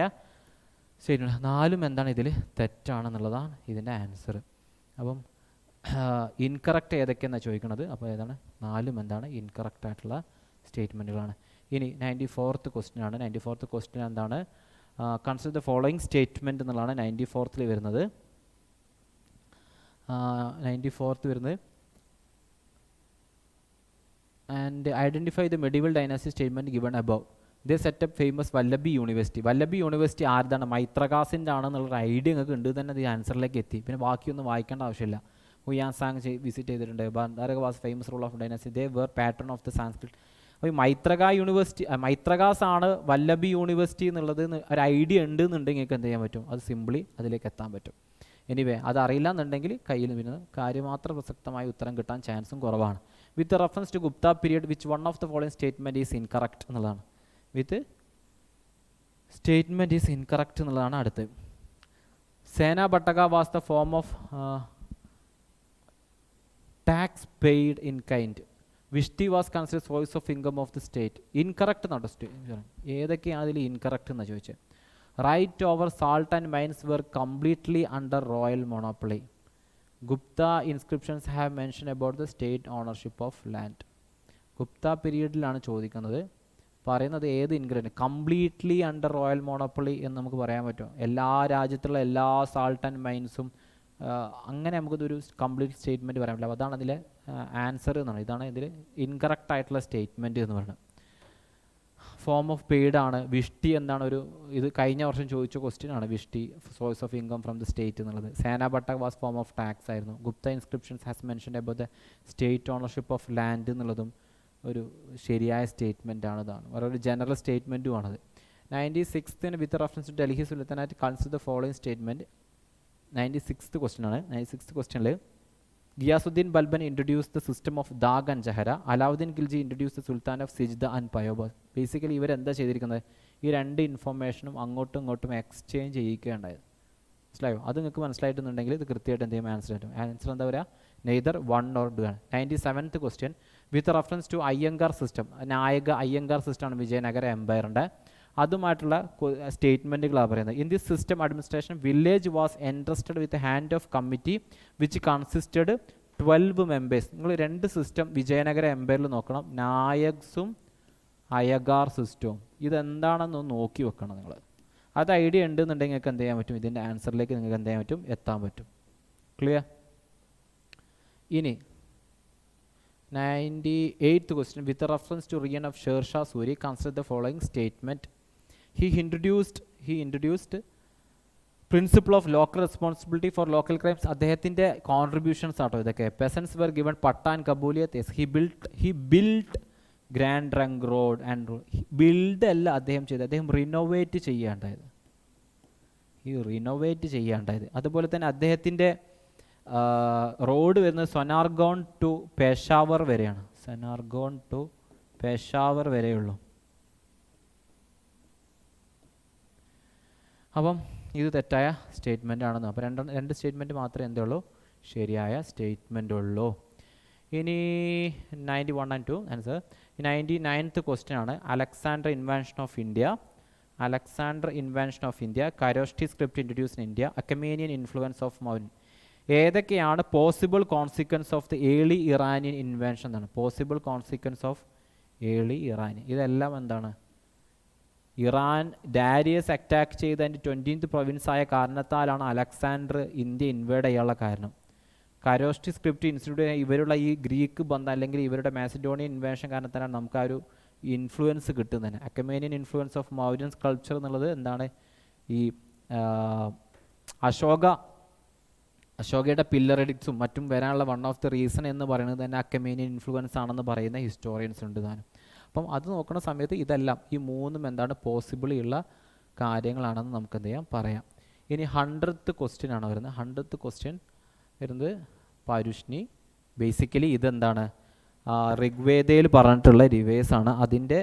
[SPEAKER 1] സ്റ്റേറ്റ്മെൻറ്റ്. 4ഉം എന്താണ് ഇതിൽ തെറ്റാണെന്നുള്ളതാണ് ഇതിൻ്റെ ആൻസർ. അപ്പം ഇൻകറക്റ്റ് ഏതൊക്കെയെന്നാണ് ചോദിക്കുന്നത്. അപ്പോൾ ഏതാണ്? 4ഉം എന്താണ് ഇൻകറക്റ്റ് ആയിട്ടുള്ള സ്റ്റേറ്റ്മെൻറ്റുകളാണ്. ഇനി 94th ക്വസ്റ്റ്യൻ ആണ്. 94th ക്വസ്റ്റ്യൻ എന്താണ്? കൺസിഡർ ദ ഫോളോയിങ് സ്റ്റേറ്റ്മെൻറ്റ് എന്നുള്ളതാണ് 94th വരുന്നത്. 94th വരുന്നത് and identify the medieval dynasty statement given above. They set up famous Vallabhi university. Vallabhi university ആരുതാണ്? മൈത്രകാസിൻ്റെ ആണെന്നുള്ളൊരു ഐഡിയ നിങ്ങൾക്ക് ഉണ്ട് തന്നെ ഈ ആൻസറിലേക്ക് എത്തി. പിന്നെ ബാക്കിയൊന്നും വായിക്കേണ്ട ആവശ്യമില്ല. ഹുയാൻ സാങ് വിസിറ്റ് ചെയ്തിട്ടുണ്ട്. Bhandaraka was famous rule of dynasty. They were pattern of the Sanskrit. അപ്പോൾ ഈ മൈത്രകാസ് ആണ് വല്ലഭി യൂണിവേഴ്സിറ്റി എന്നുള്ളത് ഒരു ഐഡിയ ഉണ്ട് എന്നുണ്ടെങ്കിൽ നിങ്ങൾക്ക് എന്ത് ചെയ്യാൻ പറ്റും, അത് സിമ്പിളി അതിലേക്ക് എത്താൻ പറ്റും. എനിവേ അതറിയില്ല എന്നുണ്ടെങ്കിൽ കയ്യിൽ പിന്നെ കാര്യമാത്ര പ്രസക്തമായ ഉത്തരം കിട്ടാൻ ചാൻസും കുറവാണ്. With reference to Gupta period which one of the following statement is incorrect എന്നുള്ളതാണ്. വിത്ത് സ്റ്റേറ്റ്മെൻറ്റ് ഈസ് ഇൻകറക്റ്റ് എന്നുള്ളതാണ് അടുത്ത്. Sena Bhaktaka was the form of tax paid in kind. Vishti was consider source of income of the state. Incorrect എന്നാണ് ഏതൊക്കെയാണ് അതിൽ ഇൻകറക്റ്റ് എന്നാണ് ചോദിച്ചത്. Right over salt and mines were completely under royal monopoly. Gupta inscriptions have mention about the state ownership of land. Gupta പീരീഡിലാണ് ചോദിക്കുന്നത്. പറയുന്നത് ഏത് ingredient? Completely under royal monopoly എന്ന് നമുക്ക് പറയാൻ പറ്റും. എല്ലാ രാജ്യത്തുള്ള എല്ലാ സാൾട്ട് ആൻഡ് മൈൻസും അങ്ങനെ നമുക്കിതൊരു കംപ്ലീറ്റ് സ്റ്റേറ്റ്മെൻറ്റ് പറയാൻ പറ്റില്ല. അതാണ് അതിലെ ആൻസർ എന്നാണ്. ഇതാണ് ഇതിൽ ഇൻകറക്റ്റ് ആയിട്ടുള്ള സ്റ്റേറ്റ്മെൻറ്റ് എന്ന് പറയുന്നത്. ഫോം ഓഫ് പെയ്ഡ് ആണ്. വിഷ്ടി എന്താണ് ഇത് കഴിഞ്ഞ വർഷം ചോദിച്ച ക്വസ്റ്റ്യൻ ആണ്. Vishti source of income from the state എന്നുള്ളത്. Sena Bhaktak was form of tax ആയിരുന്നു. Gupta inscriptions has mention about the state ownership of land എന്നുള്ളതും ഒരു ശരിയായ സ്റ്റേറ്റ്മെൻ്റ് ആണ്. ഇതാണ് ഒരു ജനറൽ സ്റ്റേറ്റ്മെൻറ്റും ആണത്. 96th with reference to Delhi Sultanate consider the following statement. 96th question ആണ്. 96th questionൽ Ghiyasuddin Balban introduced the system of Dag and Jahara. Alauddin Khilji introduced the Sultan of Sijda and Payoba. Basically ഇവരെന്താ ചെയ്തിരിക്കുന്നത്, ഈ രണ്ട് ഇൻഫർമേഷനും അങ്ങോട്ടും ഇങ്ങോട്ടും എക്സ്ചേഞ്ച് ചെയ്യിക്കുകയുണ്ടായത്. മനസ്സിലായോ? അത് നിങ്ങൾക്ക് മനസ്സിലായിട്ടുണ്ടെങ്കിൽ ഇത് കൃത്യമായിട്ട് എന്ത് ചെയ്യും, ആൻസർ ആയിട്ടും. ആൻസർ എന്താ പറയുക, നെയ്തർ 1 or 2 ആണ്. 97th question with reference to Ayyangar system. Nayaka Ayyangar സിസ്റ്റമാണ് വിജയനഗര എംപയറിൻ്റെ. അതുമായിട്ടുള്ള സ്റ്റേറ്റ്മെൻറ്റുകളാണ് പറയുന്നത്. In this system administration village was entrusted with hand of committee which consisted 12 members. നിങ്ങൾ രണ്ട് സിസ്റ്റം വിജയനഗര എംപയറിൽ നോക്കണം, നായക്സും അയ്യഗാർ സിസ്റ്റവും. ഇതെന്താണെന്ന് നോക്കി വെക്കണം നിങ്ങൾ. അത് ഐഡിയ ഉണ്ടെന്നുണ്ടെങ്കിൽ നിങ്ങൾക്ക് എന്ത് ചെയ്യാൻ പറ്റും, ഇതിൻ്റെ ആൻസറിലേക്ക് നിങ്ങൾക്ക് എന്ത് ചെയ്യാൻ പറ്റും, എത്താൻ പറ്റും. ക്ലിയർ? ഇനി 98th question with reference to reign of Sher Shah Suri consider the following statement. He introduced principle of local responsibility for local crimes. അദ്ദേഹത്തിൻ്റെ കോൺട്രിബ്യൂഷൻസ് ആട്ടോ ഇതൊക്കെ. peasants were given patta and kabuliyat. he built grand trunk road and build അല്ല അദ്ദേഹം ചെയ്തത്, അദ്ദേഹം റിനോവേറ്റ് ചെയ്യാണ്ടായത്. അതുപോലെ തന്നെ അദ്ദേഹത്തിൻ്റെ റോഡ് വരുന്നത് സൊനാർഗോൺ ടു പെഷാവർ വരെയാണ്. സൊനാർഗോൺ ടു പെഷാവർ വരെയുള്ളൂ. അപ്പം ഇത് തെറ്റായ സ്റ്റേറ്റ്മെൻ്റ് ആണെന്ന്. അപ്പോൾ രണ്ട് സ്റ്റേറ്റ്മെൻറ്റ് മാത്രമേ എന്തുള്ളൂ, ശരിയായ സ്റ്റേറ്റ്മെൻ്റ് ഉള്ളൂ. ഇനി 91 and 2 ആൻസർ. 99th question ആണ് Alexander invention of India, Kharosthi script introduce in India, Achaemenian influence of മൗൻ. ഏതൊക്കെയാണ് possible consequence of the early Iranian invention എന്നാണ്. Possible consequence of early Iranian, ഇതെല്ലാം എന്താണ്, ഇറാൻ ഡാരിയസ് അറ്റാക്ക് ചെയ്ത് അതിൻ്റെ 20th പ്രൊവിൻസായ കാരണത്താലാണ് അലക്സാണ്ടർ ഇന്ത്യ ഇൻവേഡ് ചെയ്യാനുള്ള കാരണം. കരോഷ്ടി സ്ക്രിപ്റ്റ് ഇൻസ്റ്റിറ്റ്യൂട്ട് ഇവരുള്ള ഈ ഗ്രീക്ക് ബന്ധം അല്ലെങ്കിൽ ഇവരുടെ മാസിഡോണിയൻ ഇൻവേഷൻ കാരണത്തിലാണ് നമുക്ക് ആ ഒരു ഇൻഫ്ലുവൻസ് കിട്ടുന്നത്. അക്കമേനിയൻ ഇൻഫ്ലുവൻസ് ഓഫ് മൗര്യൻ കൾച്ചർ എന്നുള്ളത് എന്താണ്, ഈ അശോകയുടെ പില്ലർ എഡിക്ട്സും മറ്റും വരാനുള്ള വൺ ഓഫ് ദി റീസൺ എന്ന് പറയുന്നത് തന്നെ അക്കമേനിയൻ ഇൻഫ്ലുവൻസ് ആണെന്ന് പറയുന്ന ഹിസ്റ്റോറിയൻസ് ഉണ്ട് താനും. അപ്പം അത് നോക്കുന്ന സമയത്ത് ഇതെല്ലാം ഈ മൂന്നും എന്താണ് പോസിബിളി ഉള്ള കാര്യങ്ങളാണെന്ന് നമുക്ക് എന്ത് ചെയ്യാം, പറയാം. ഇനി 100th question ആണ് വരുന്നത്. 100th question വരുന്നത് പരുഷ്ണി. ബേസിക്കലി ഇതെന്താണ്, ഋഗ്വേദയിൽ പറഞ്ഞിട്ടുള്ള റിവേഴ്സാണ്. അതിൻ്റെ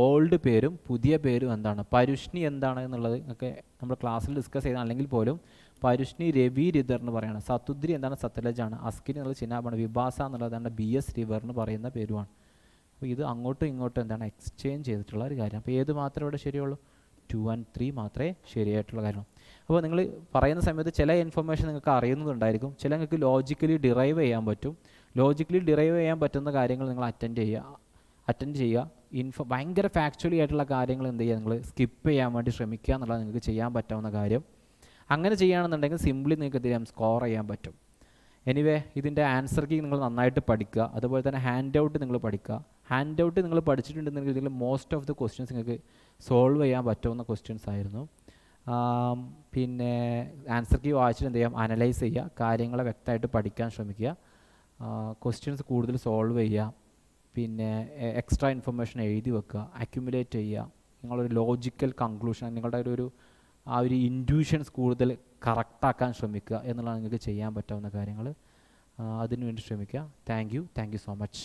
[SPEAKER 1] ഓൾഡ് പേരും പുതിയ പേരും എന്താണ്, പരുഷ്ണി എന്താണ് എന്നുള്ളത് ഒക്കെ നമ്മൾ ക്ലാസ്സിൽ ഡിസ്കസ് ചെയ്ത, അല്ലെങ്കിൽ പോലും പരുഷ്ണി രവി റിതർ എന്ന് പറയുന്നത്. സതുദ്രി എന്താണ്, സത്ലജാണ്. അസ്കിനി എന്നുള്ളത് ചിനാബാണ്. വിഭാസ എന്നുള്ളതാണ് BS റിവർ എന്ന് പറയുന്ന പേരുമാണ്. അപ്പോൾ ഇത് അങ്ങോട്ടും ഇങ്ങോട്ടും എന്താണ് എക്സ്ചേഞ്ച് ചെയ്തിട്ടുള്ള ഒരു കാര്യം. അപ്പോൾ ഏത് മാത്രമേ ഇവിടെ ശരിയുള്ളൂ, 2 and 3 മാത്രമേ ശരിയായിട്ടുള്ള കാര്യം. അപ്പോൾ നിങ്ങൾ പറയുന്ന സമയത്ത് ചില ഇൻഫർമേഷൻ നിങ്ങൾക്ക് അറിയുന്നതുണ്ടായിരിക്കും, ചില നിങ്ങൾക്ക് ലോജിക്കലി ഡിറൈവ് ചെയ്യാൻ പറ്റും. ലോജിക്കലി ഡിറൈവ് ചെയ്യാൻ പറ്റുന്ന കാര്യങ്ങൾ നിങ്ങൾ അറ്റൻഡ് ചെയ്യുക. ഭയങ്കര ഫാക്ച്വലി ആയിട്ടുള്ള കാര്യങ്ങൾ എന്ത് ചെയ്യുക, നിങ്ങൾ സ്കിപ്പ് ചെയ്യാൻ വേണ്ടി ശ്രമിക്കുക എന്നുള്ളത് നിങ്ങൾക്ക് ചെയ്യാൻ പറ്റാവുന്ന കാര്യം. അങ്ങനെ ചെയ്യുകയാണെന്നുണ്ടെങ്കിൽ സിംപ്ലി നിങ്ങൾക്ക് എന്ത് ചെയ്യാം, സ്കോർ ചെയ്യാൻ പറ്റും. എനിവേ ഇതിൻ്റെ ആൻസർ കീ നിങ്ങൾ നന്നായിട്ട് പഠിക്കുക. അതുപോലെ തന്നെ ഹാൻഡ് ഔട്ട് നിങ്ങൾ പഠിക്കുക. ഹാൻഡ് ഔട്ട് നിങ്ങൾ പഠിച്ചിട്ടുണ്ടെന്നുണ്ടെങ്കിൽ ഇതിൽ മോസ്റ്റ് ഓഫ് ദി ക്വസ്റ്റ്യൻസ് നിങ്ങൾക്ക് സോൾവ് ചെയ്യാൻ പറ്റുന്ന ക്വസ്റ്റ്യൻസ് ആയിരുന്നു. പിന്നെ ആൻസർ കീ വായിച്ചിട്ട് എന്ത് ചെയ്യാം, അനലൈസ് ചെയ്യുക, കാര്യങ്ങളെ വ്യക്തമായിട്ട് പഠിക്കാൻ ശ്രമിക്കുക, ക്വസ്റ്റ്യൻസ് കൂടുതൽ സോൾവ് ചെയ്യുക, പിന്നെ എക്സ്ട്രാ ഇൻഫർമേഷൻ എഴുതി വെക്കുക, അക്യുമുലേറ്റ് ചെയ്യുക. നിങ്ങളൊരു ലോജിക്കൽ കൺക്ലൂഷൻ, നിങ്ങളുടെ ഒരു ഇൻറ്റ്യൂഷൻസ് കൂടുതൽ കറക്റ്റാക്കാൻ ശ്രമിക്കുക എന്നുള്ളതാണ് നിങ്ങൾക്ക് ചെയ്യാൻ പറ്റാവുന്ന കാര്യങ്ങൾ. അതിനുവേണ്ടി ശ്രമിക്കുക. Thank you so much.